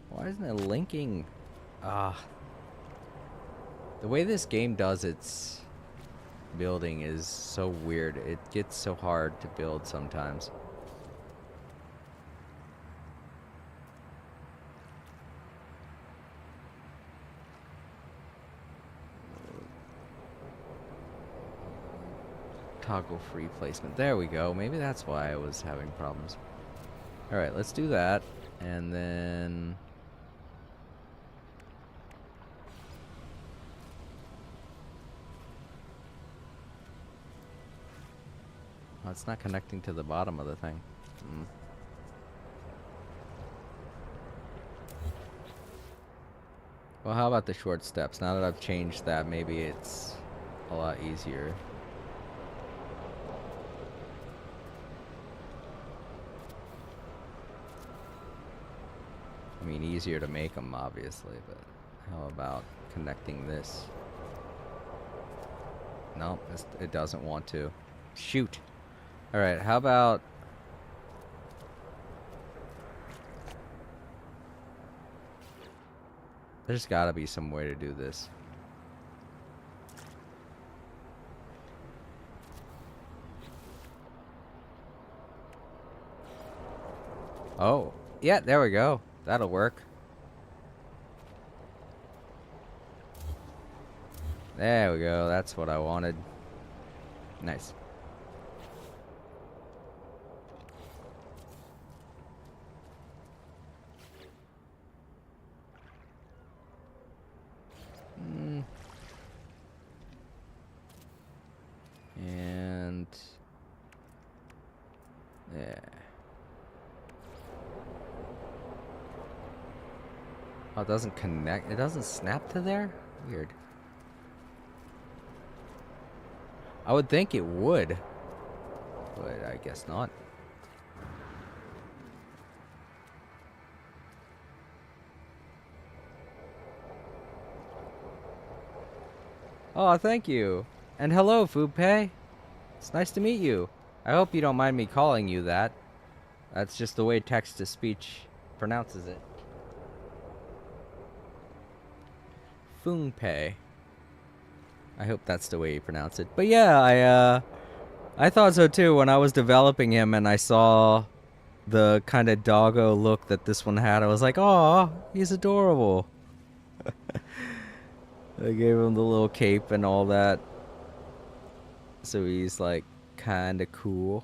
Why isn't it linking? Ah. The way this game does its building is so weird. It gets so hard to build sometimes. Toggle free placement. There we go. Maybe that's why I was having problems. Alright, let's do that. And then... oh, it's not connecting to the bottom of the thing. Well, how about the short steps? Now that I've changed that, maybe it's a lot easier. I mean, easier to make them, obviously, but how about connecting this? No, it doesn't want to. Shoot. Alright, how about... there's gotta be some way to do this. Oh, yeah, there we go. That'll work. There we go. That's what I wanted. Nice. And... yeah. Oh, it doesn't connect. It doesn't snap to there? Weird. I would think it would, but I guess not. Oh, thank you. And hello, Foodpay. It's nice to meet you. I hope you don't mind me calling you that. That's just the way text-to-speech pronounces it. Foodpay. I hope that's the way you pronounce it. But yeah, I thought so too when I was developing him and I saw the kind of doggo look that this one had. I was like, "Aw, he's adorable." I gave him the little cape and all that. So he's like kind of cool.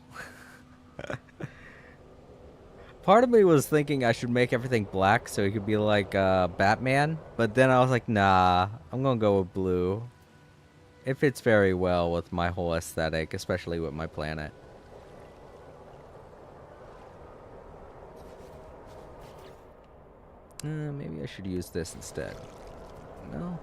Part of me was thinking I should make everything black so he could be like Batman, but then I was like, nah, I'm gonna go with blue. It fits very well with my whole aesthetic, especially with my planet. Maybe I should use this instead. No?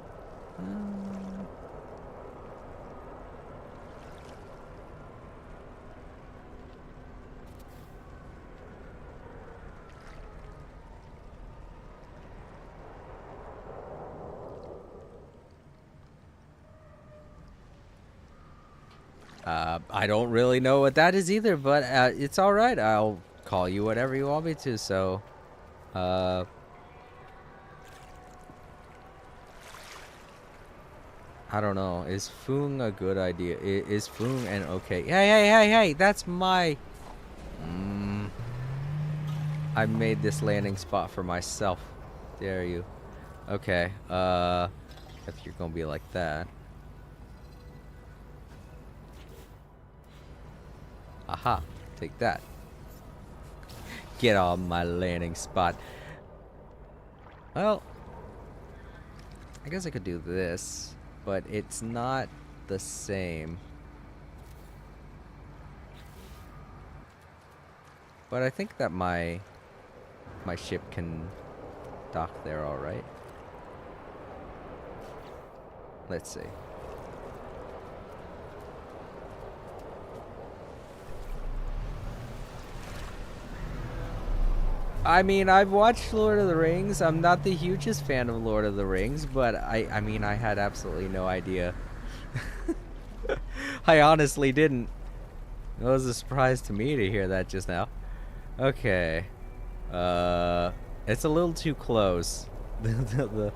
I don't really know what that is either, but it's all right. I'll call you whatever you want me to. So, uh, I don't know. Is Foong a good idea? Is Foong an okay? Hey! That's my. Mm, I made this landing spot for myself. Dare you? Okay. If you're gonna be like that. Aha! Take that. Get on my landing spot. Well, I guess I could do this, but it's not the same. But I think that my ship can dock there all right. Let's see. I mean, I've watched Lord of the Rings. I'm not the hugest fan of Lord of the Rings, but I mean, I had absolutely no idea. I honestly didn't. It was a surprise to me to hear that just now. Okay. It's a little too close. The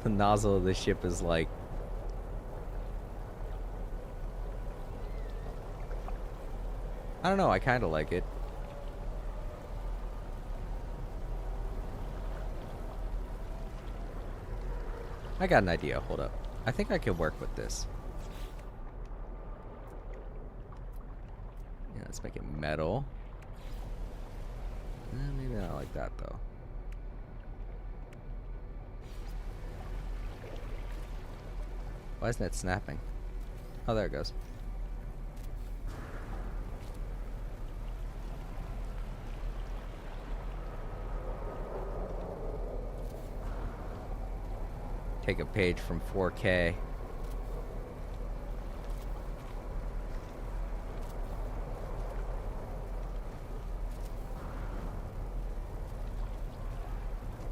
nozzle of the ship is like... I don't know, I kind of like it. I got an idea, hold up. I think I could work with this. Yeah, let's make it metal. Maybe not like that though. Why isn't it snapping? Oh, there it goes. Take a page from 4K.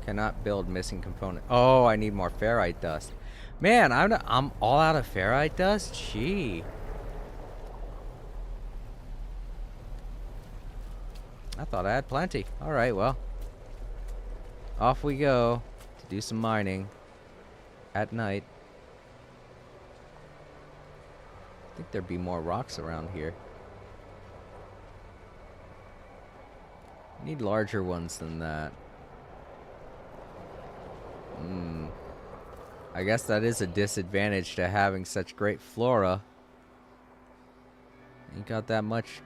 Cannot build missing component. Oh, I need more ferrite dust. Man, I'm all out of ferrite dust? Gee. I thought I had plenty. Alright, well. Off we go to do some mining at night. I think there'd be more rocks around here. Need larger ones than that. I guess that is a disadvantage to having such great flora. Ain't got that much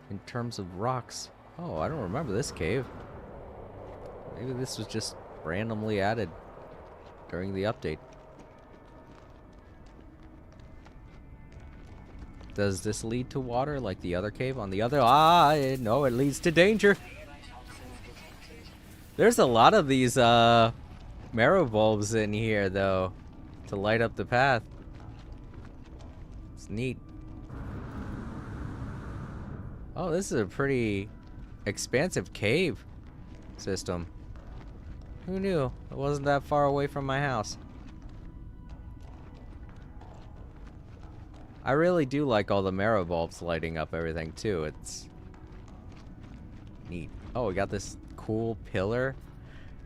in terms of rocks. Oh, I don't remember this cave. Maybe this was just randomly added during the update. Does this lead to water like the other cave on the other? No, it leads to danger. There's a lot of these marrow bulbs in here though to light up the path. It's neat. Oh, this is a pretty expansive cave system. Who knew? It wasn't that far away from my house. I really do like all the marrow bulbs lighting up everything too. It's neat. Oh, we got this cool pillar.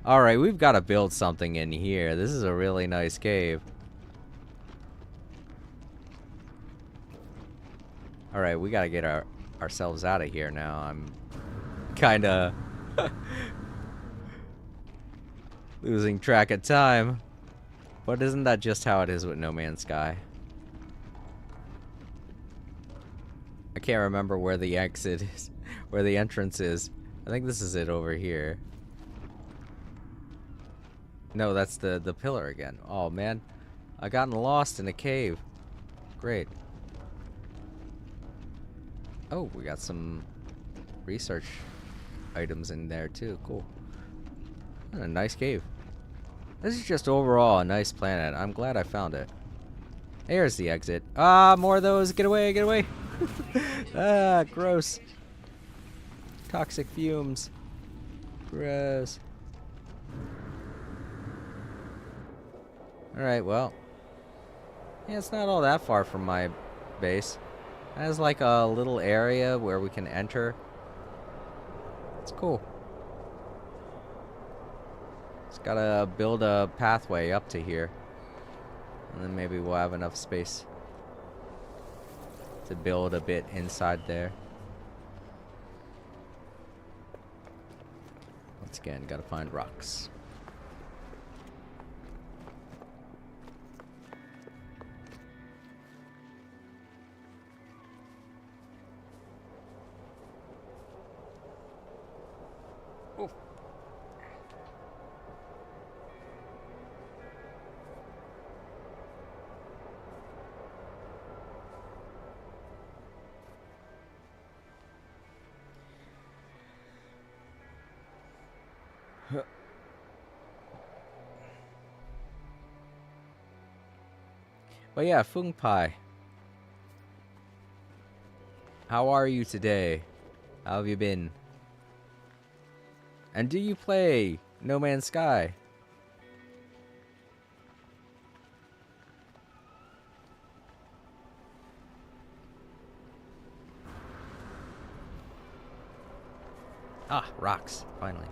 Alright, we've got to build something in here. This is a really nice cave. Alright, we got to get ourselves out of here now. I'm kind of losing track of time. But isn't that just how it is with No Man's Sky? I can't remember where the exit is, where the entrance is. I think this is it over here. No, that's the pillar again. Oh man, I gotten lost in a cave. Great. Oh, we got some research items in there too. Cool. A nice cave. This is just overall a nice planet. I'm glad I found it. Here's the exit. Ah, more of those. Get away, get away. Ah, gross. Toxic fumes. Gross. Alright, well. Yeah, it's not all that far from my base. It has like a little area where we can enter. It's cool. Just gotta build a pathway up to here. And then maybe we'll have enough space to build a bit inside there. Once again, gotta find rocks. Oof. But yeah, Fung Pai. How are you today? How have you been? And do you play No Man's Sky? Ah, rocks, finally.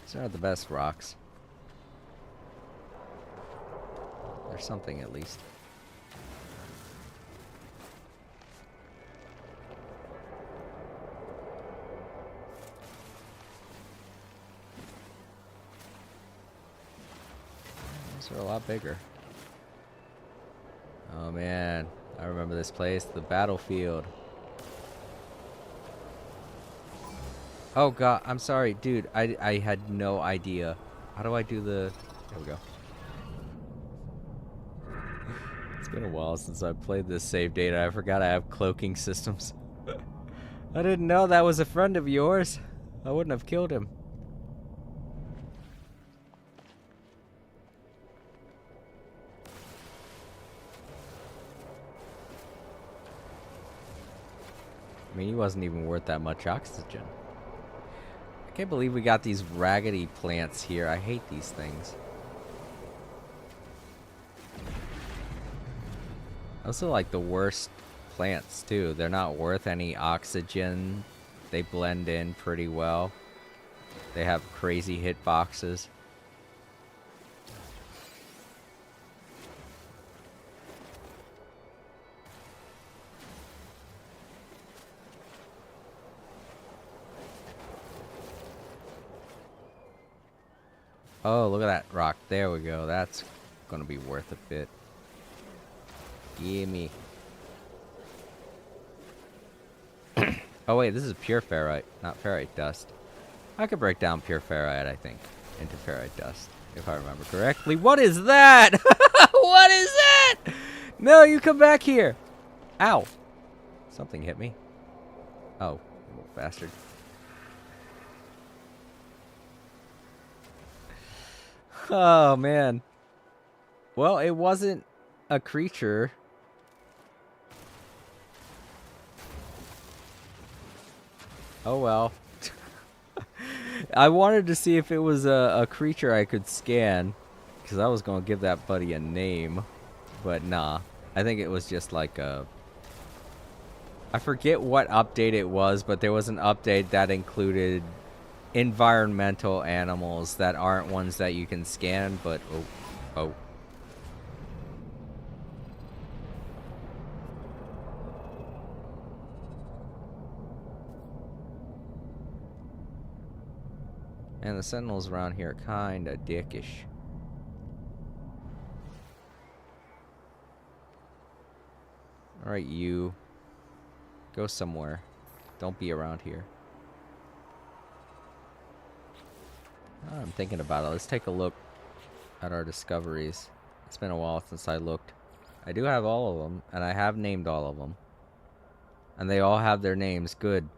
These are the best rocks. There's something at least. These are a lot bigger. Oh man, I remember this place, the battlefield. Oh god, I'm sorry, dude. I had no idea. How do I do the... There we go. It's been a while since I played this save data. I forgot I have cloaking systems. I didn't know that was a friend of yours. I wouldn't have killed him. I mean, he wasn't even worth that much oxygen. I can't believe we got these raggedy plants here. I hate these things. Also, like the worst plants too. They're not worth any oxygen. They blend in pretty well. They have crazy hitboxes. Oh, look at that rock. There we go. That's gonna be worth a bit. Gimme. Oh wait, this is pure ferrite, not ferrite dust. I could break down pure ferrite, I think, into ferrite dust, if I remember correctly. What is that? What is that? No, you come back here. Ow. Something hit me. Oh, little bastard. Oh, man. Well, it wasn't a creature. Oh, well. I wanted to see if it was a creature I could scan, because I was going to give that buddy a name. But nah. I think it was just like a... I forget what update it was, but there was an update that included environmental animals that aren't ones that you can scan, but... Oh. And the sentinels around here are kinda dickish. Alright, you. Go somewhere. Don't be around here. Oh, I'm thinking about it. Let's take a look at our discoveries. It's been a while since I looked. I do have all of them, and I have named all of them. And they all have their names. Good.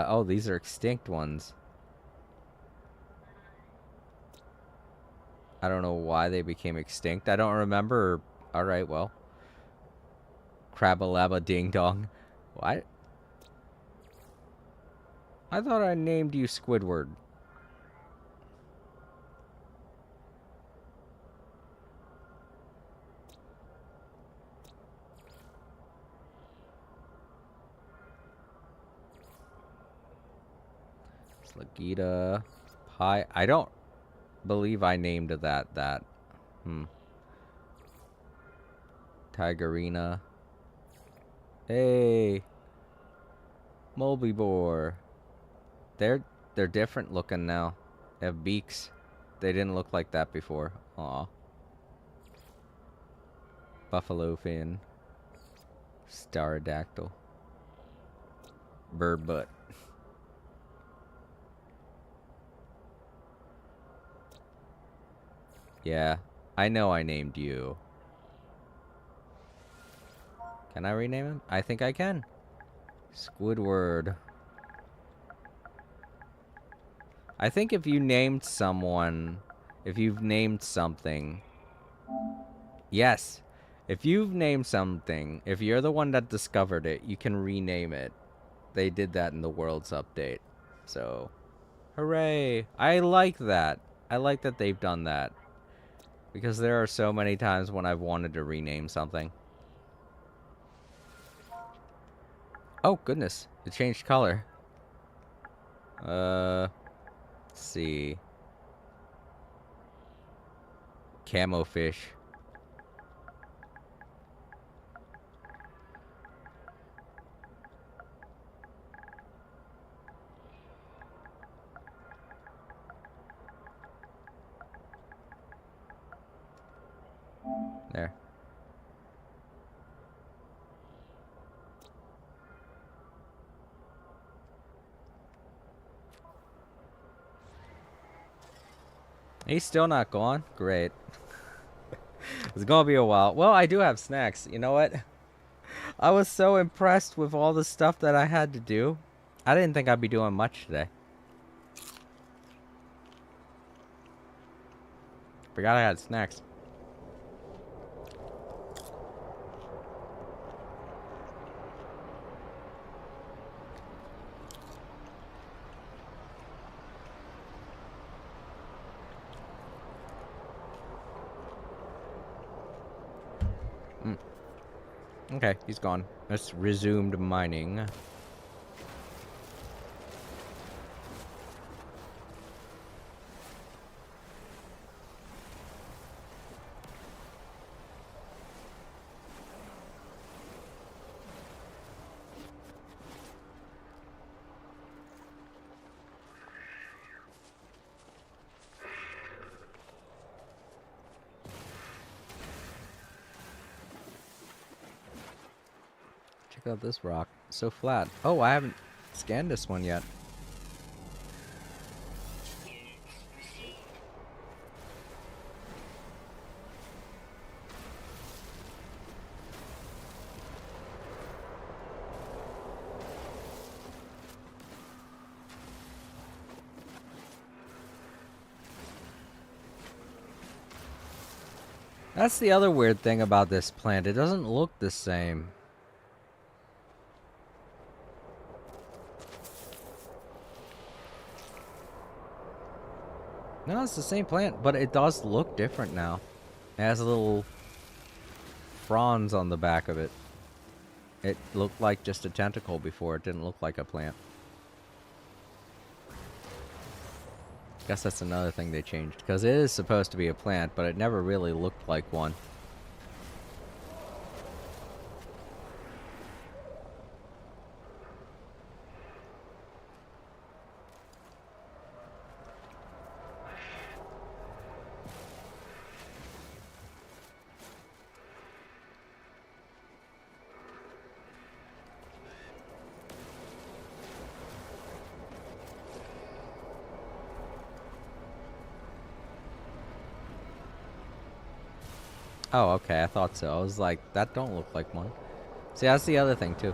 Oh, these are extinct ones. I don't know why they became extinct. I don't remember. Alright, well. Crabba-labba ding-dong. What? I thought I named you Squidward. Slagita. Pie. I don't believe I named that. Tigerina. Hey. Mulbibor. They're different looking now. They have beaks. They didn't look like that before. Aw. Buffalo fin. Starodactyl. Bird butt. Yeah, I know I named you. Can I rename him? I think I can. Squidward. I think if you named someone, if you've named something, yes. If you've named something, if you're the one that discovered it, you can rename it. They did that in the Worlds update. So, hooray. I like that. I like that they've done that. Because there are so many times when I've wanted to rename something. Oh, goodness. It changed color. Let's see. Camo fish. There. He's still not gone? Great. It's gonna be a while. Well, I do have snacks. You know what? I was so impressed with all the stuff that I had to do. I didn't think I'd be doing much today. Forgot I had snacks. Okay, he's gone. Let's resumed mining. Check out this rock. So flat. Oh, I haven't scanned this one yet. Units received. That's the other weird thing about this plant. It doesn't look the same. No, it's the same plant, but it does look different now. It has little fronds on the back of it. It looked like just a tentacle before. It didn't look like a plant. Guess that's another thing they changed. Because it is supposed to be a plant, but it never really looked like one. Oh, okay, I thought so. I was like, that don't look like one. See, that's the other thing, too.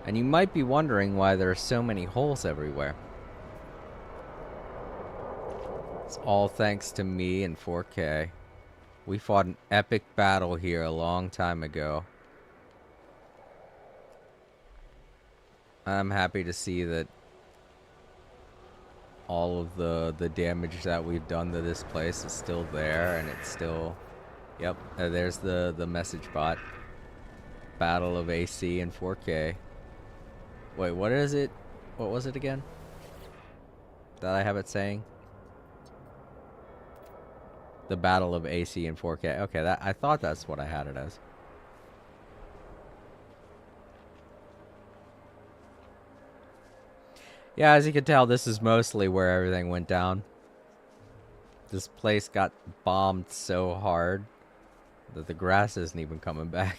And you might be wondering why there are so many holes everywhere. It's all thanks to me and 4K. We fought an epic battle here a long time ago. I'm happy to see that all of the damage that we've done to this place is still there, and it's still. Yep, there's the message bot. Battle of AC and 4K. Wait, what is it? What was it again? That I have it saying? The Battle of AC and 4K. Okay, that I thought that's what I had it as. Yeah, as you can tell, this is mostly where everything went down. This place got bombed so hard that the grass isn't even coming back.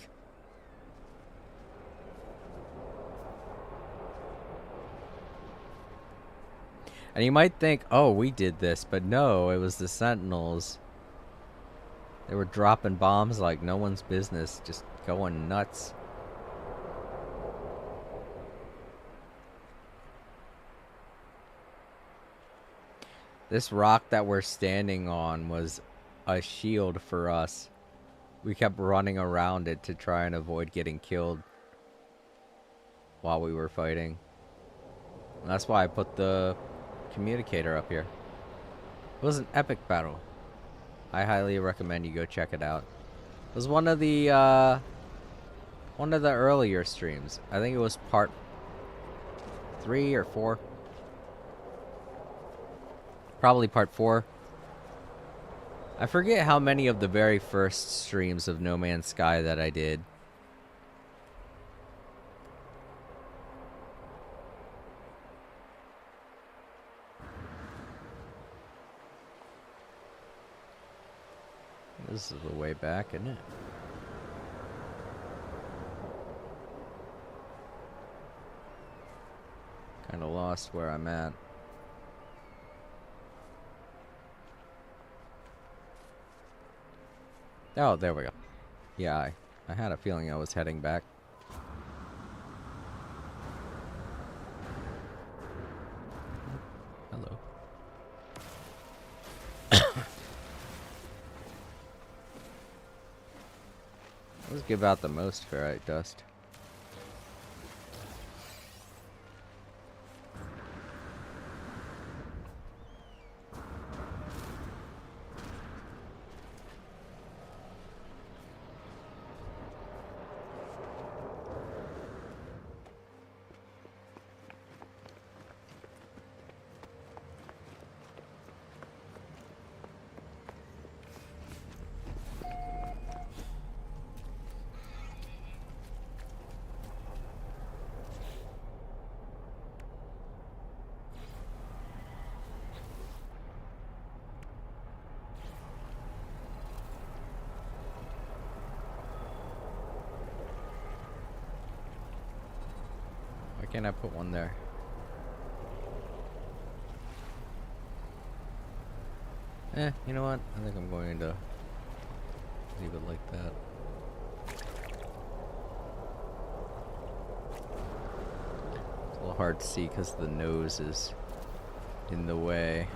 And you might think, oh, we did this, but no, it was the Sentinels. They were dropping bombs like no one's business, just going nuts. This rock that we're standing on was a shield for us. We kept running around it to try and avoid getting killed while we were fighting. And that's why I put the communicator up here. It was an epic battle. I highly recommend you go check it out. It was one of the earlier streams. I think it was part 3 or 4. Probably part 4. I forget how many of the very first streams of No Man's Sky that I did. This is the way back, isn't it? Kind of lost where I'm at. Oh, there we go. Yeah, I had a feeling I was heading back. Hello. Let's give out the most ferrite dust. Why can't I put one there? You know what? I think I'm going to leave it like that. It's a little hard to see because the nose is in the way.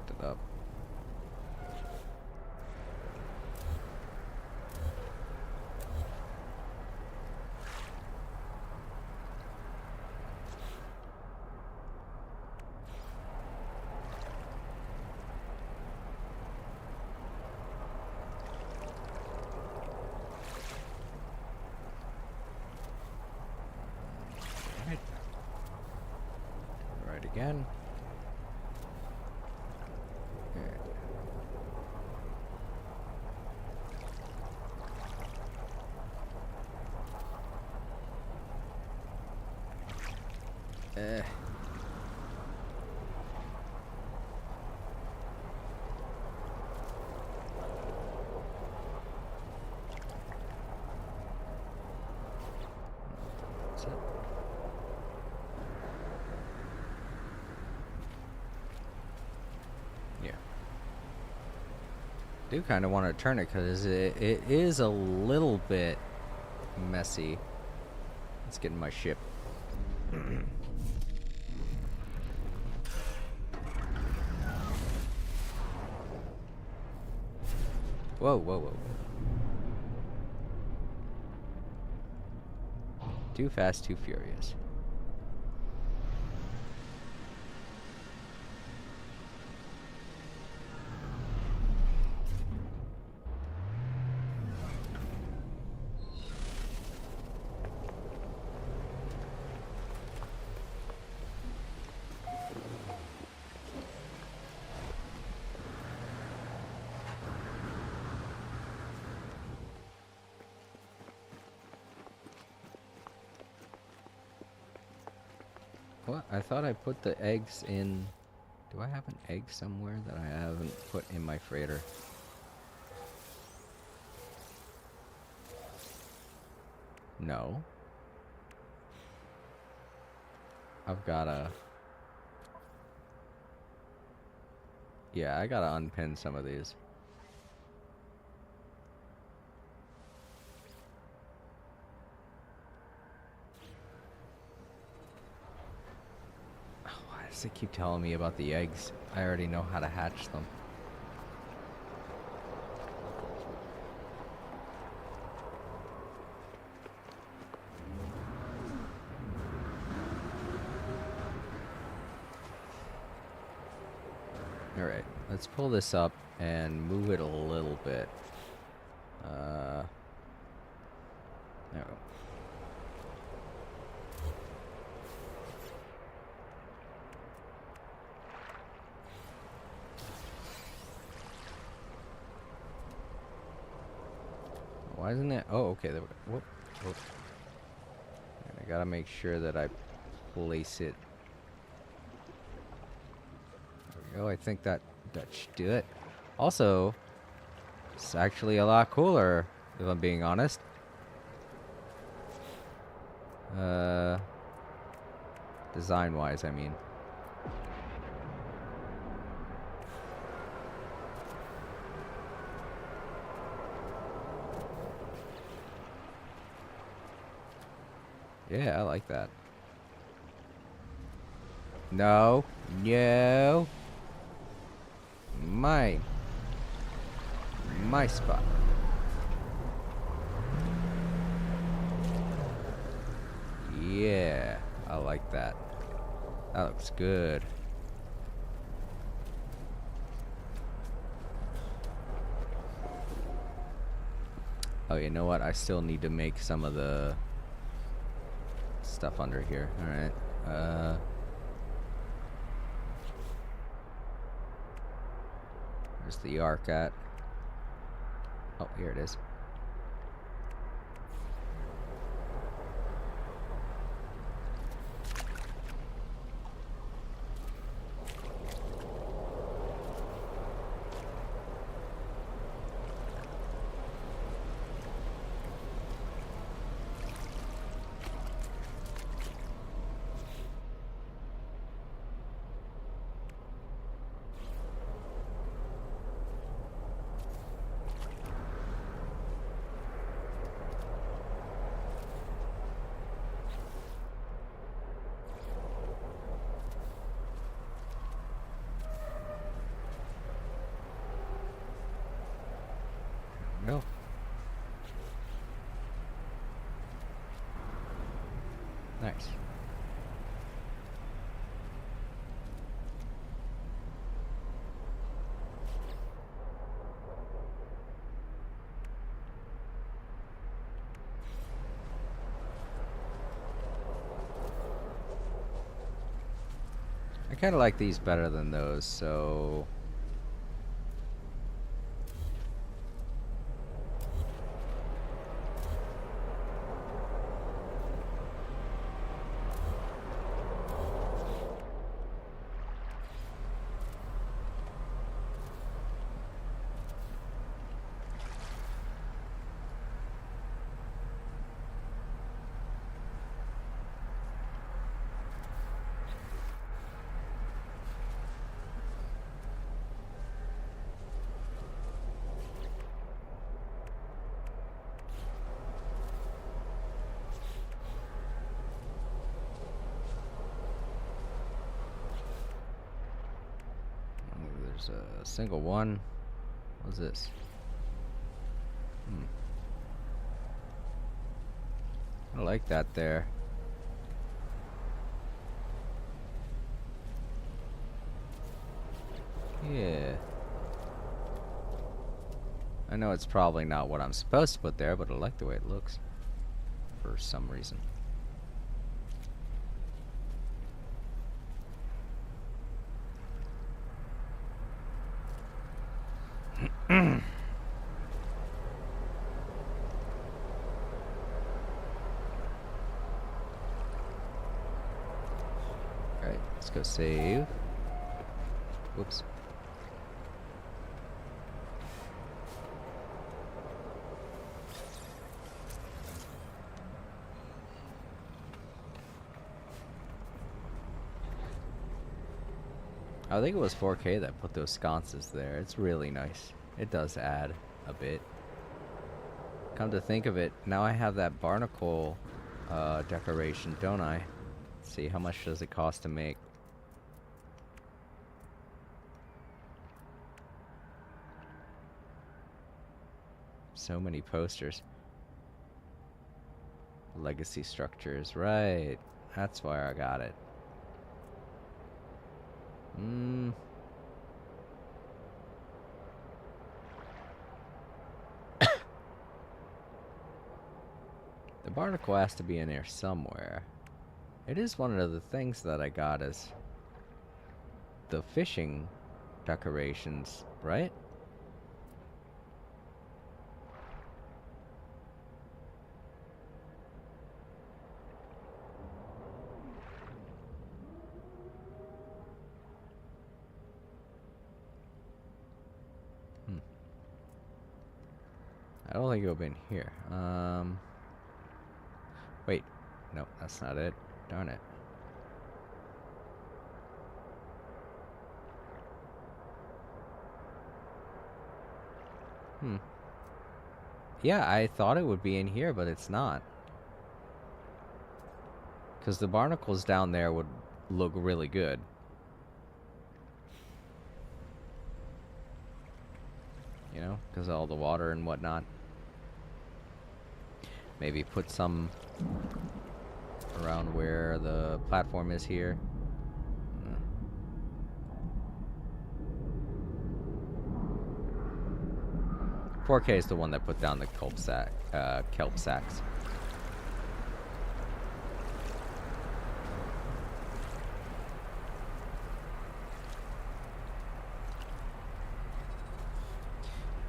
It up. Right again. That's it. do kind of want to turn it because it is a little bit messy. Let's get in my ship. Whoa, whoa, whoa. Too fast, too furious. What? I thought I put the eggs in... Do I have an egg somewhere that I haven't put in my freighter? No. I've gotta... Yeah, I gotta unpin some of these. Why does it keep telling me about the eggs? I already know how to hatch them. Alright, let's pull this up and move it a little bit. There we go. Why isn't it? Oh, okay. There we go. Whoop, whoop. And I gotta make sure that I place it. There we go. I think that should do it. Also, it's actually a lot cooler, if I'm being honest. Design-wise, I mean. Yeah, I like that. No. No. My spot. Yeah, I like that. That looks good. Oh, you know what? I still need to make some of the stuff under here. Alright. Where's the arc at? Oh, here it is. No. Nice. I kind of like these better than those, so... There's a single one. What's this? I like that there. Yeah. I know it's probably not what I'm supposed to put there, but I like the way it looks. For some reason. Alright, let's go save. Whoops. I think it was 4K that put those sconces there. It's really nice. It does add a bit. Come to think of it, now I have that barnacle decoration, don't I? Let's see, how much does it cost to make? So many posters. Legacy structures, right. That's why I got it. The barnacle has to be in here somewhere. It is one of the things that I got as the fishing decorations, right? I don't think it'll be in here. Wait. No, that's not it. Darn it. Yeah, I thought it would be in here, but it's not. Because the barnacles down there would look really good. You know, because of all the water and whatnot. Maybe put some around where the platform is here. 4K is the one that put down the kelp sacks.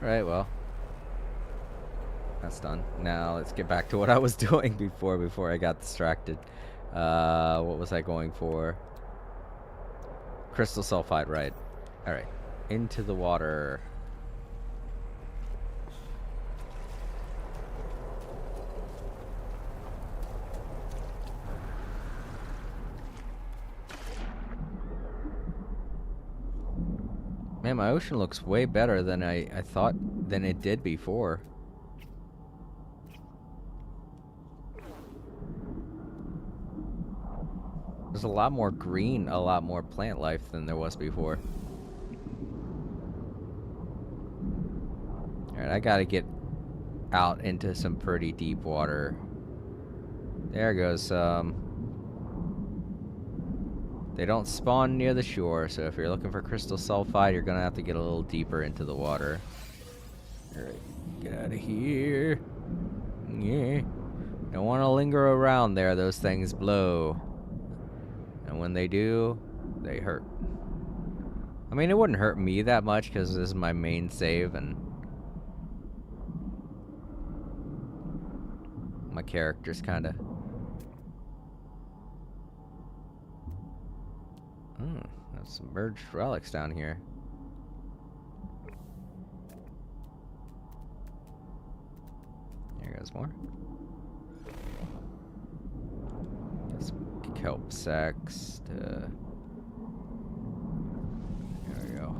Alright, well. That's done. Now let's get back to what I was doing before I got distracted. What was I going for? Crystal sulfide, right. Alright. Into the water. Man, my ocean looks way better than I thought than it did before. There's a lot more green, a lot more plant life than there was before. Alright, I gotta get out into some pretty deep water. There goes they don't spawn near the shore, so if you're looking for crystal sulfide, you're gonna have to get a little deeper into the water. Alright, get out of here. Yeah. Don't want to linger around there, those things blow. And when they do, they hurt. I mean, it wouldn't hurt me that much because this is my main save and my character's kind of... there's submerged relics down here. There goes more. Get some kelp sacks to... There we go.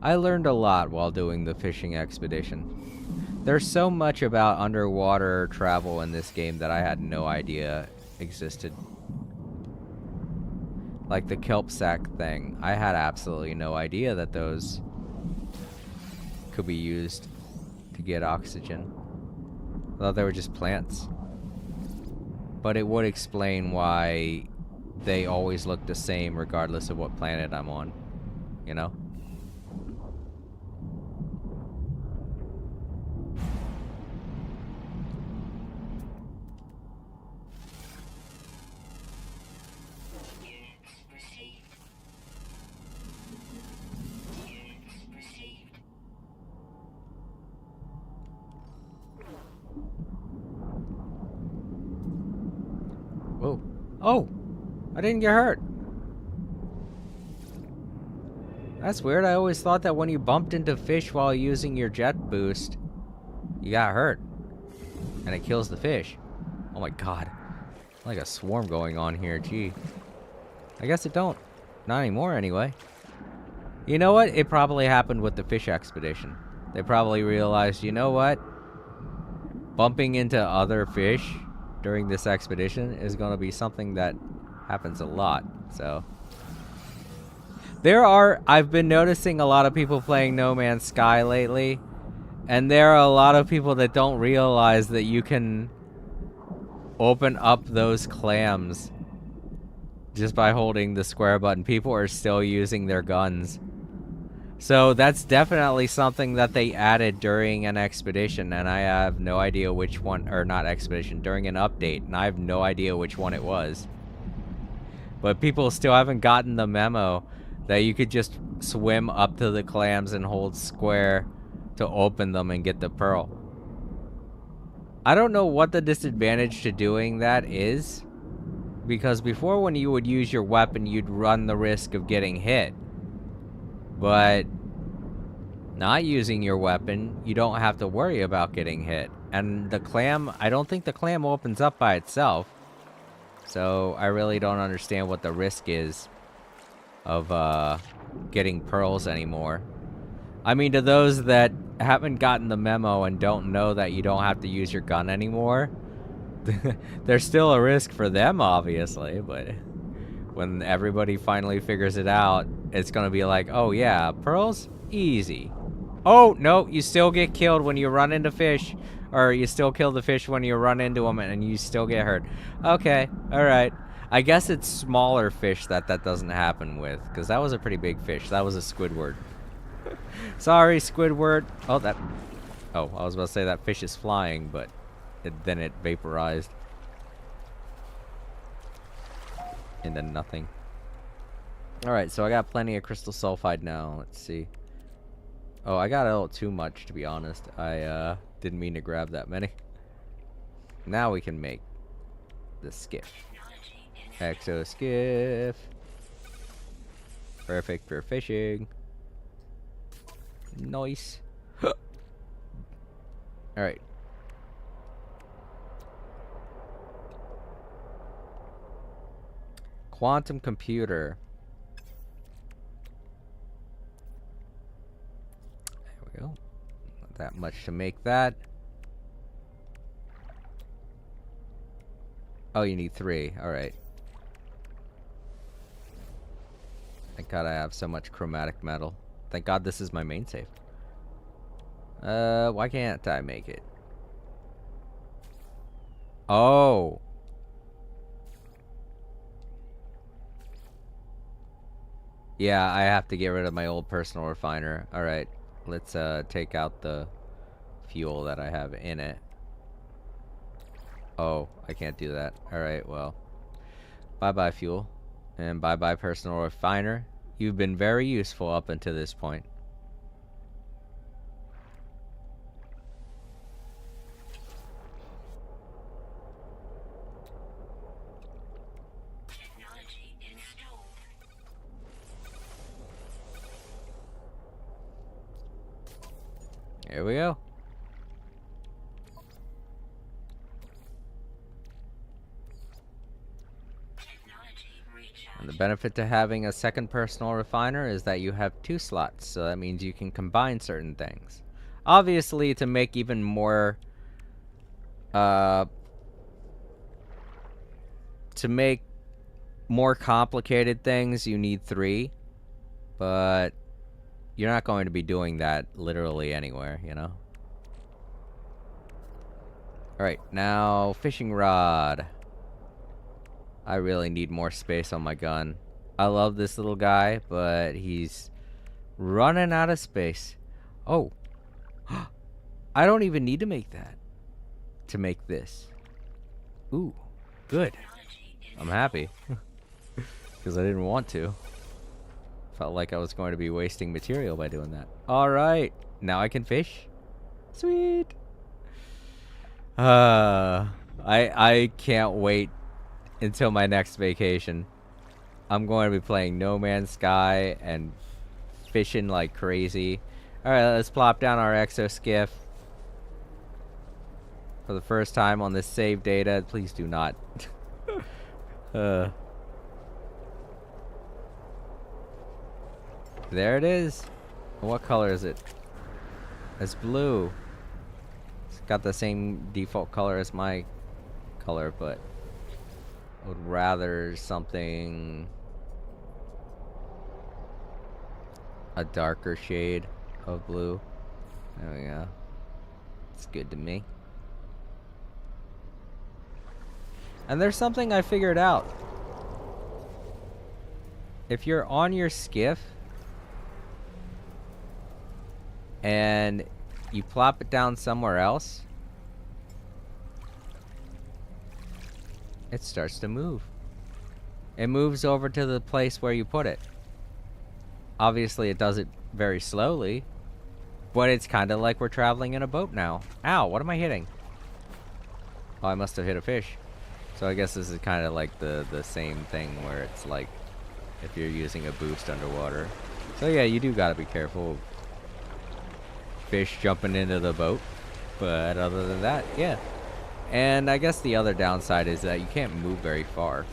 I learned a lot while doing the fishing expedition. There's so much about underwater travel in this game that I had no idea existed. like the kelp sack thing. I had absolutely no idea that those could be used to get oxygen. I thought they were just plants. But it would explain why they always look the same regardless of what planet I'm on. You know? Units received. Units received. Whoa. Oh! I didn't get hurt. That's weird. I always thought that when you bumped into fish while using your jet boost, you got hurt. And it kills the fish. Oh my god. Like a swarm going on here, gee. I guess it don't. Not anymore, anyway. You know what? It probably happened with the fish expedition. They probably realized, you know what? Bumping into other fish during this expedition is going to be something that happens a lot, so... I've been noticing a lot of people playing No Man's Sky lately, and there are a lot of people that don't realize that you can open up those clams just by holding the square button. People are still using their guns. So that's definitely something that they added during an expedition, and I have no idea which one, or not expedition, during an update, and I have no idea which one it was. But people still haven't gotten the memo that you could just swim up to the clams and hold square to open them and get the pearl. I don't know what the disadvantage to doing that is, because before when you would use your weapon, you'd run the risk of getting hit. But not using your weapon, you don't have to worry about getting hit. And the clam, I don't think the clam opens up by itself. So I really don't understand what the risk is of getting pearls anymore. I mean, to those that haven't gotten the memo and don't know that you don't have to use your gun anymore, there's still a risk for them, obviously, but when everybody finally figures it out, it's gonna be like, oh yeah, pearls? Easy. Oh, no, you still get killed when you run into fish, or you still kill the fish when you run into them and you still get hurt. Okay, alright. I guess it's smaller fish that doesn't happen with, because that was a pretty big fish. That was a Squidward. Sorry, Squidward. Oh, that... Oh, I was about to say that fish is flying, but then it vaporized into nothing. Alright, so I got plenty of crystal sulfide now. Let's see. Oh, I got a little too much, to be honest. I didn't mean to grab that many. Now we can make the skiff. Exo skiff. Perfect for fishing. Nice. Alright. Quantum computer. There we go. Not that much to make that. Oh, you need 3. Alright. Thank God I have so much chromatic metal. Thank God this is my main save. Why can't I make it? Oh. Yeah, I have to get rid of my old personal refiner. Alright, let's take out the fuel that I have in it. Oh, I can't do that. Alright, well. Bye-bye fuel. And bye-bye personal refiner. You've been very useful up until this point. Technology installed. Here we go. And the benefit to having a second personal refiner is that you have 2 slots, so that means you can combine certain things. Obviously, to make even more, to make more complicated things, you need 3, but you're not going to be doing that literally anywhere, you know? Alright, now fishing rod. I really need more space on my gun. I love this little guy, but he's running out of space. Oh. I don't even need to make that to make this. Ooh, good. I'm happy. Because I didn't want to. Felt like I was going to be wasting material by doing that. Alright, now I can fish. Sweet. I can't wait until my next vacation. I'm going to be playing No Man's Sky and fishing like crazy. Alright, let's plop down our exo skiff. For the first time on this save data. Please do not. There it is. What color is it? It's blue. It's got the same default color as my color, but I would rather something a darker shade of blue. There we go. It's good to me. And there's something I figured out. If you're on your skiff and you plop it down somewhere else, it starts to move. It moves over to the place where you put it. Obviously, it does it very slowly, but it's kind of like we're traveling in a boat now. Ow, what am I hitting? Oh, I must have hit a fish. So I guess this is kind of like the same thing where it's like if you're using a boost underwater. So yeah, you do gotta be careful. Fish jumping into the boat. But other than that, yeah. And I guess the other downside is that you can't move very far.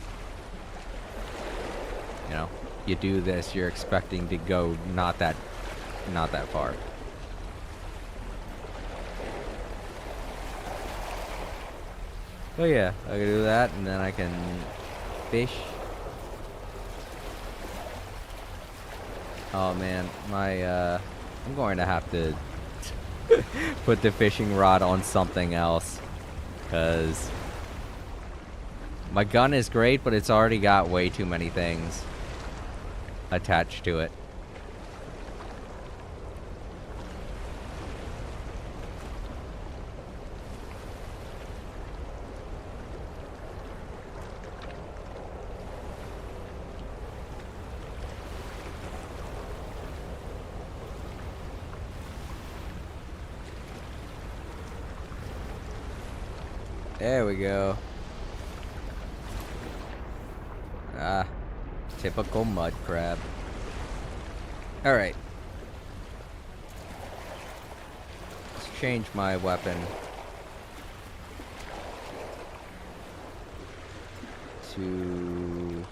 You know, you do this, you're expecting to go not that far. But yeah, I can do that, and then I can fish. Oh man, I'm going to have to put the fishing rod on something else, because my gun is great, but it's already got way too many things attached to it. There we go. Ah, typical mud crab. Alright. Let's change my weapon to...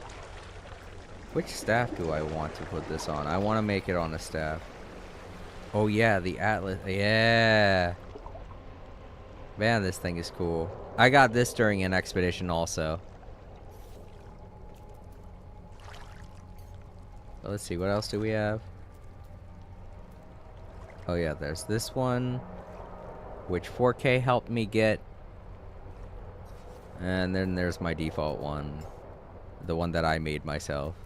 Which staff do I want to put this on? I want to make it on a staff. Oh yeah, the Atlas. Yeah. Man, this thing is cool. I got this during an expedition also. Let's see, what else do we have? Oh yeah, there's this one, which 4K helped me get. And then there's my default one. The one that I made myself.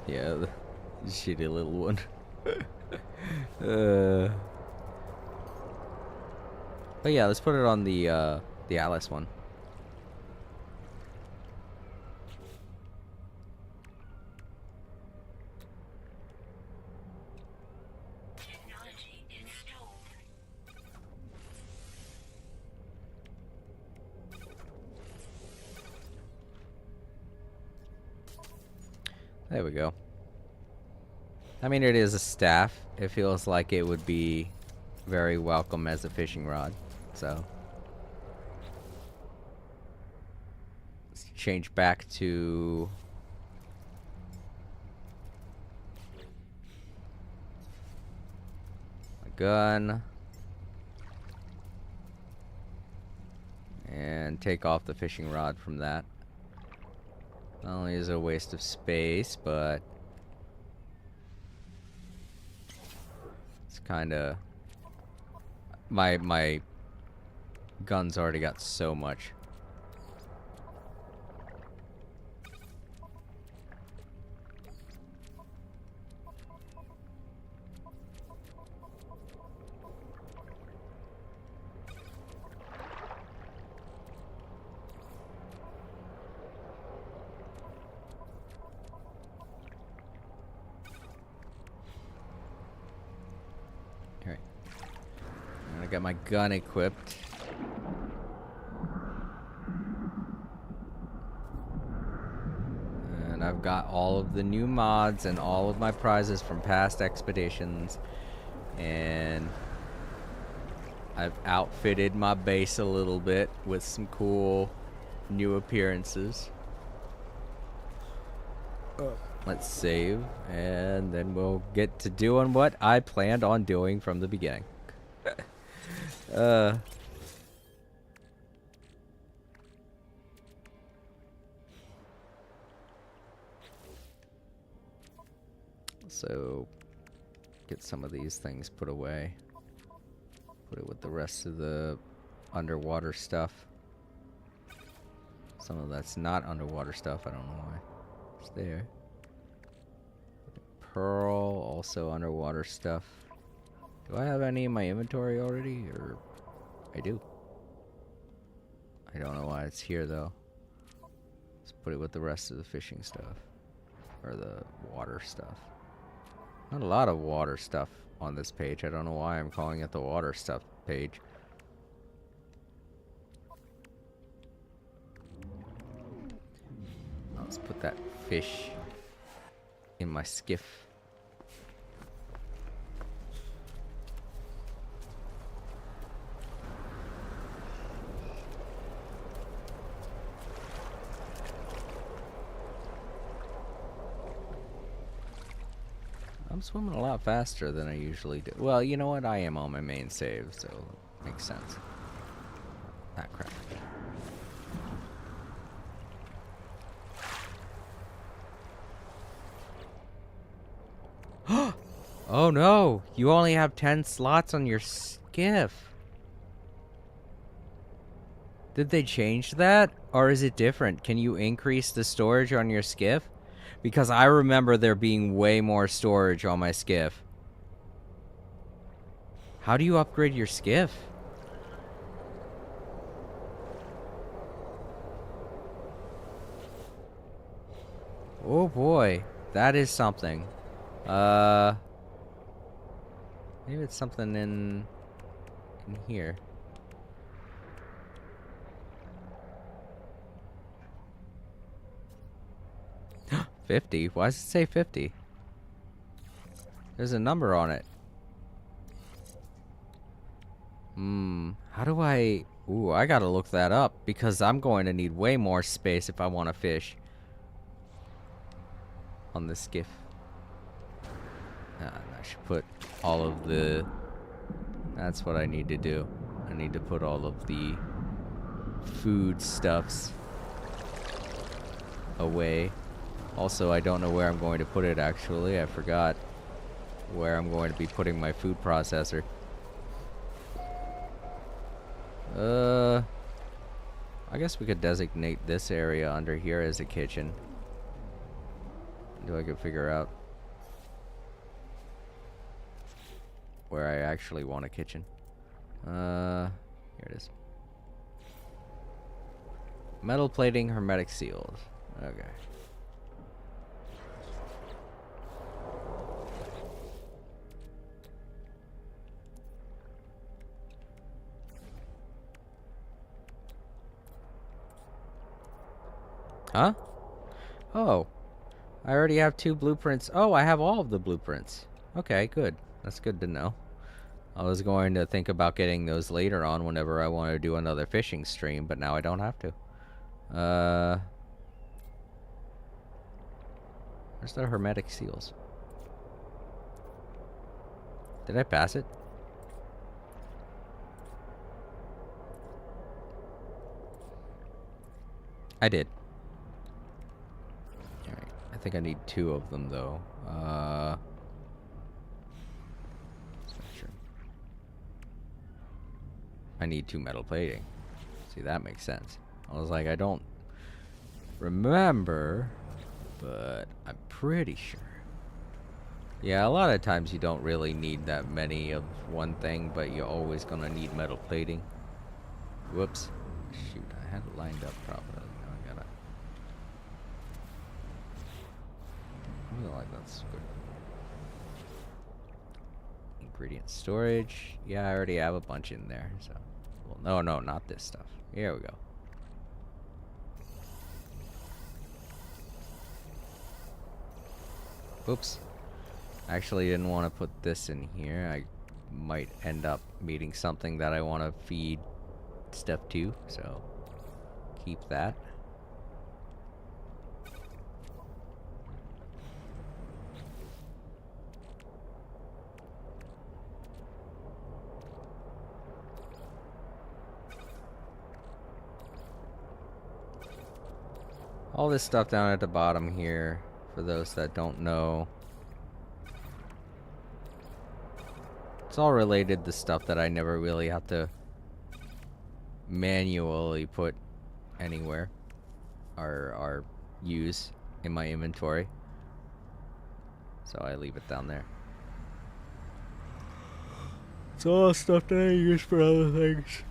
Yeah, the shitty little one. But yeah, let's put it on the Atlas one. Technology installed. There we go. I mean, it is a staff. It feels like it would be very welcome as a fishing rod. So let's change back to my gun. And take off the fishing rod from that. Not only is it a waste of space, but it's kind of... My gun's already got so much. Alright. I got my gun equipped. And I've got all of the new mods and all of my prizes from past expeditions. And I've outfitted my base a little bit with some cool new appearances. Let's save, and then we'll get to doing what I planned on doing from the beginning. So, get some of these things put away. Put it with the rest of the underwater stuff. Some of that's not underwater stuff, I don't know why. It's there. Pearl, also underwater stuff. Do I have any in my inventory already? Or I do. I don't know why it's here though. Let's put it with the rest of the fishing stuff. Or the water stuff. Not a lot of water stuff on this page. I don't know why I'm calling it the water stuff page. Let's put that fish in my skiff. I'm swimming a lot faster than I usually do. Well, you know what? I am on my main save, so it makes sense. Ah, crap. Oh no! You only have 10 slots on your skiff. Did they change that? Or is it different? Can you increase the storage on your skiff? Because I remember there being way more storage on my skiff. How do you upgrade your skiff? Oh boy, that is something. Maybe it's something in here. $50? Why does it say 50? There's a number on it. How do I... Ooh, I gotta look that up because I'm going to need way more space if I want to fish on this skiff. I should put all of the... That's what I need to do. I need to put all of the food stuffs away. Also, I don't know where I'm going to put it, actually. I forgot where I'm going to be putting my food processor. I guess we could designate this area under here as a kitchen. Until I could figure out where I actually want a kitchen. Here it is. Metal plating, hermetic seals. Okay. Huh? Oh. I already have 2 blueprints. Oh, I have all of the blueprints. Okay, good. That's good to know. I was going to think about getting those later on whenever I want to do another fishing stream, but now I don't have to. Where's the hermetic seals? Did I pass it? I did. Alright. I think I need 2 of them, though. Sure. I need 2 metal plating. See, that makes sense. I was like, I don't remember, but I'm pretty sure. Yeah, a lot of times you don't really need that many of one thing, but you're always gonna need metal plating. Whoops. Shoot, I had it lined up properly. Now I gotta... I feel like that's good. Ingredient storage. Yeah, I already have a bunch in there, so... Well, no, not this stuff. Here we go. Oops. I actually didn't want to put this in here. I might end up meeting something that I want to feed step 2, so keep that. All this stuff down at the bottom here, for those that don't know, it's all related to stuff that I never really have to manually put anywhere or use in my inventory. So I leave it down there. It's all stuff that I use for other things.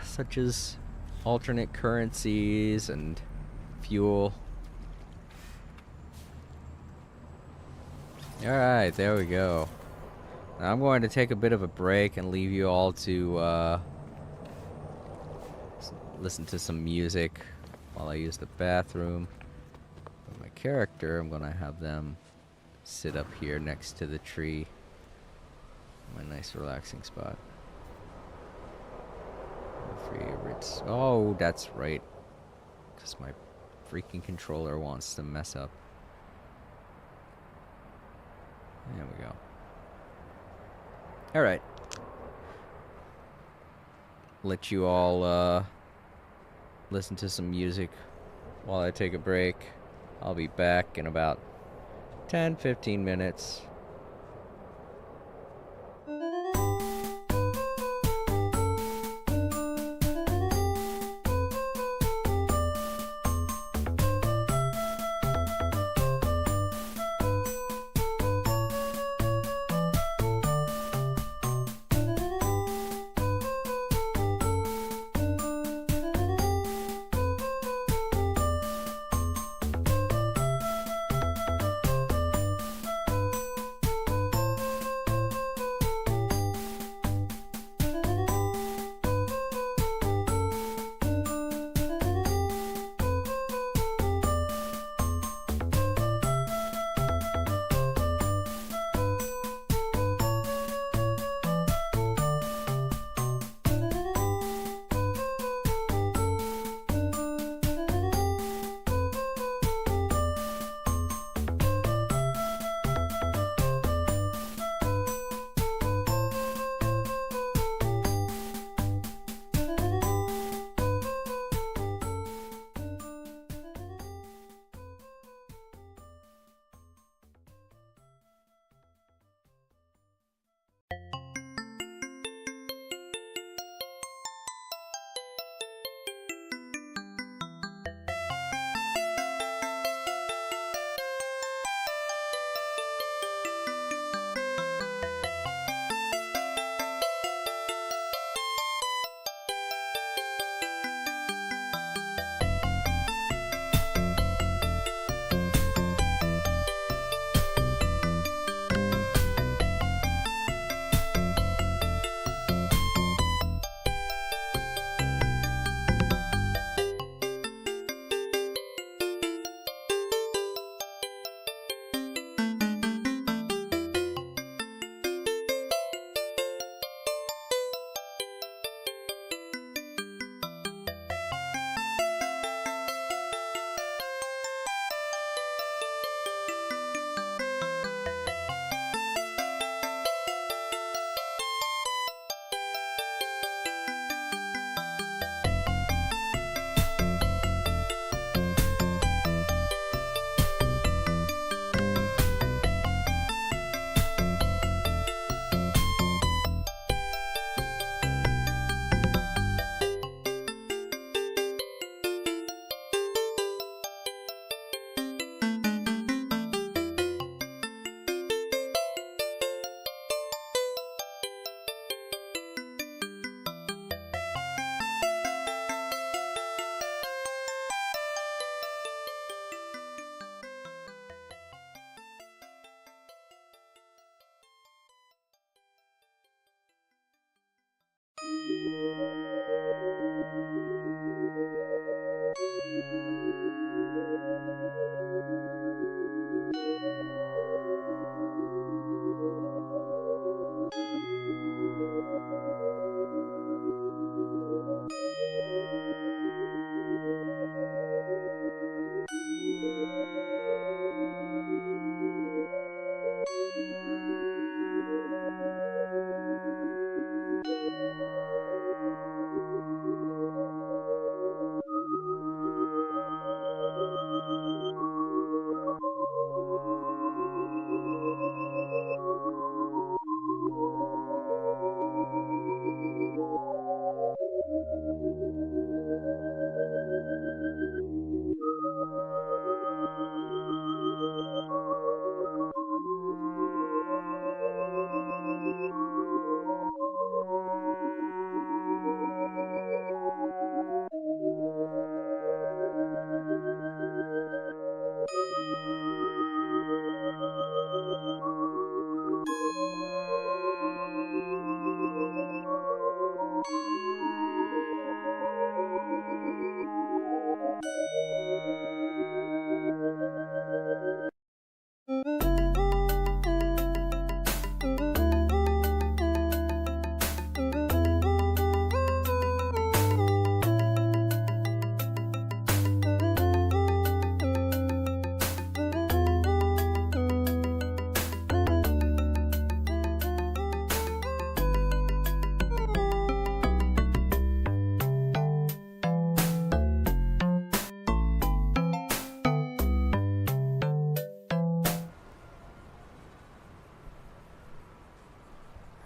Such as alternate currencies and fuel. Alright, there we go. Now I'm going to take a bit of a break and leave you all to listen to some music while I use the bathroom. But my character, I'm going to have them sit up here next to the tree. My nice relaxing spot. My favorites. Oh, that's right. Because my freaking controller wants to mess up. There we go. Alright. Let you all listen to some music while I take a break. I'll be back in about 10-15 minutes.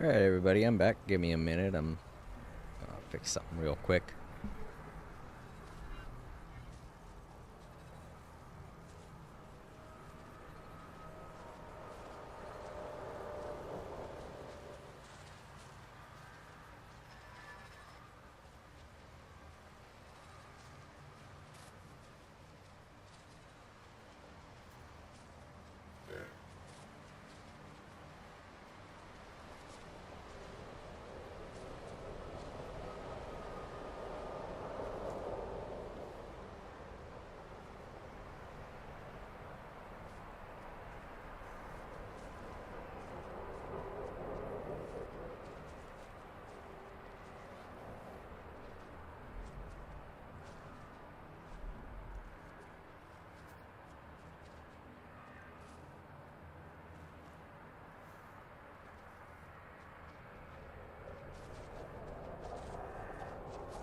Alright, everybody, I'm back. Give me a minute. I'm gonna fix something real quick.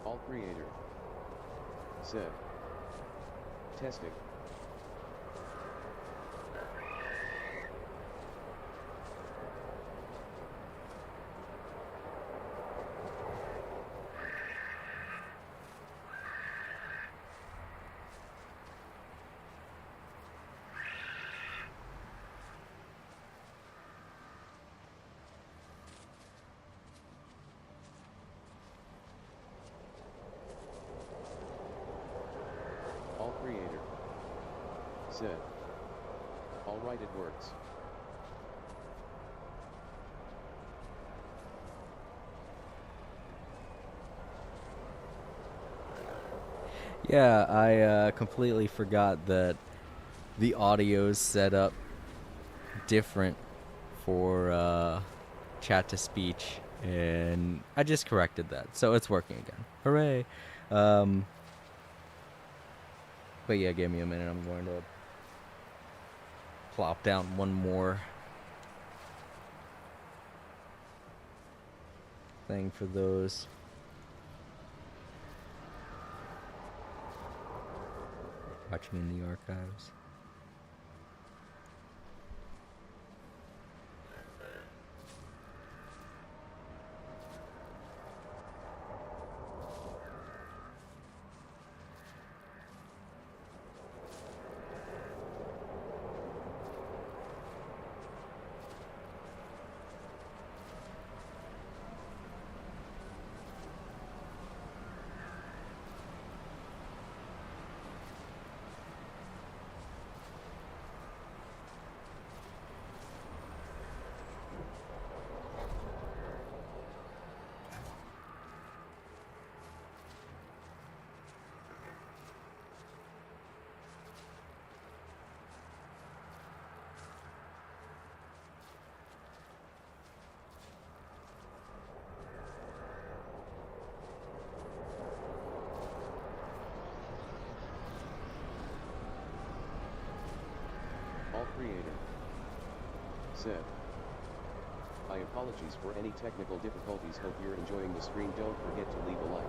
All creator. Said. Testing. All creator. Said. Alright, it works. Yeah, I completely forgot that the audio's set up different for chat to speech, and I just corrected that, so it's working again. Hooray! Um, but yeah, give me a minute. I'm going to plop down one more thing for those. Watching in the archives. All creator. Said. I apologies for any technical difficulties. Hope you're enjoying the stream. Don't forget to leave a like.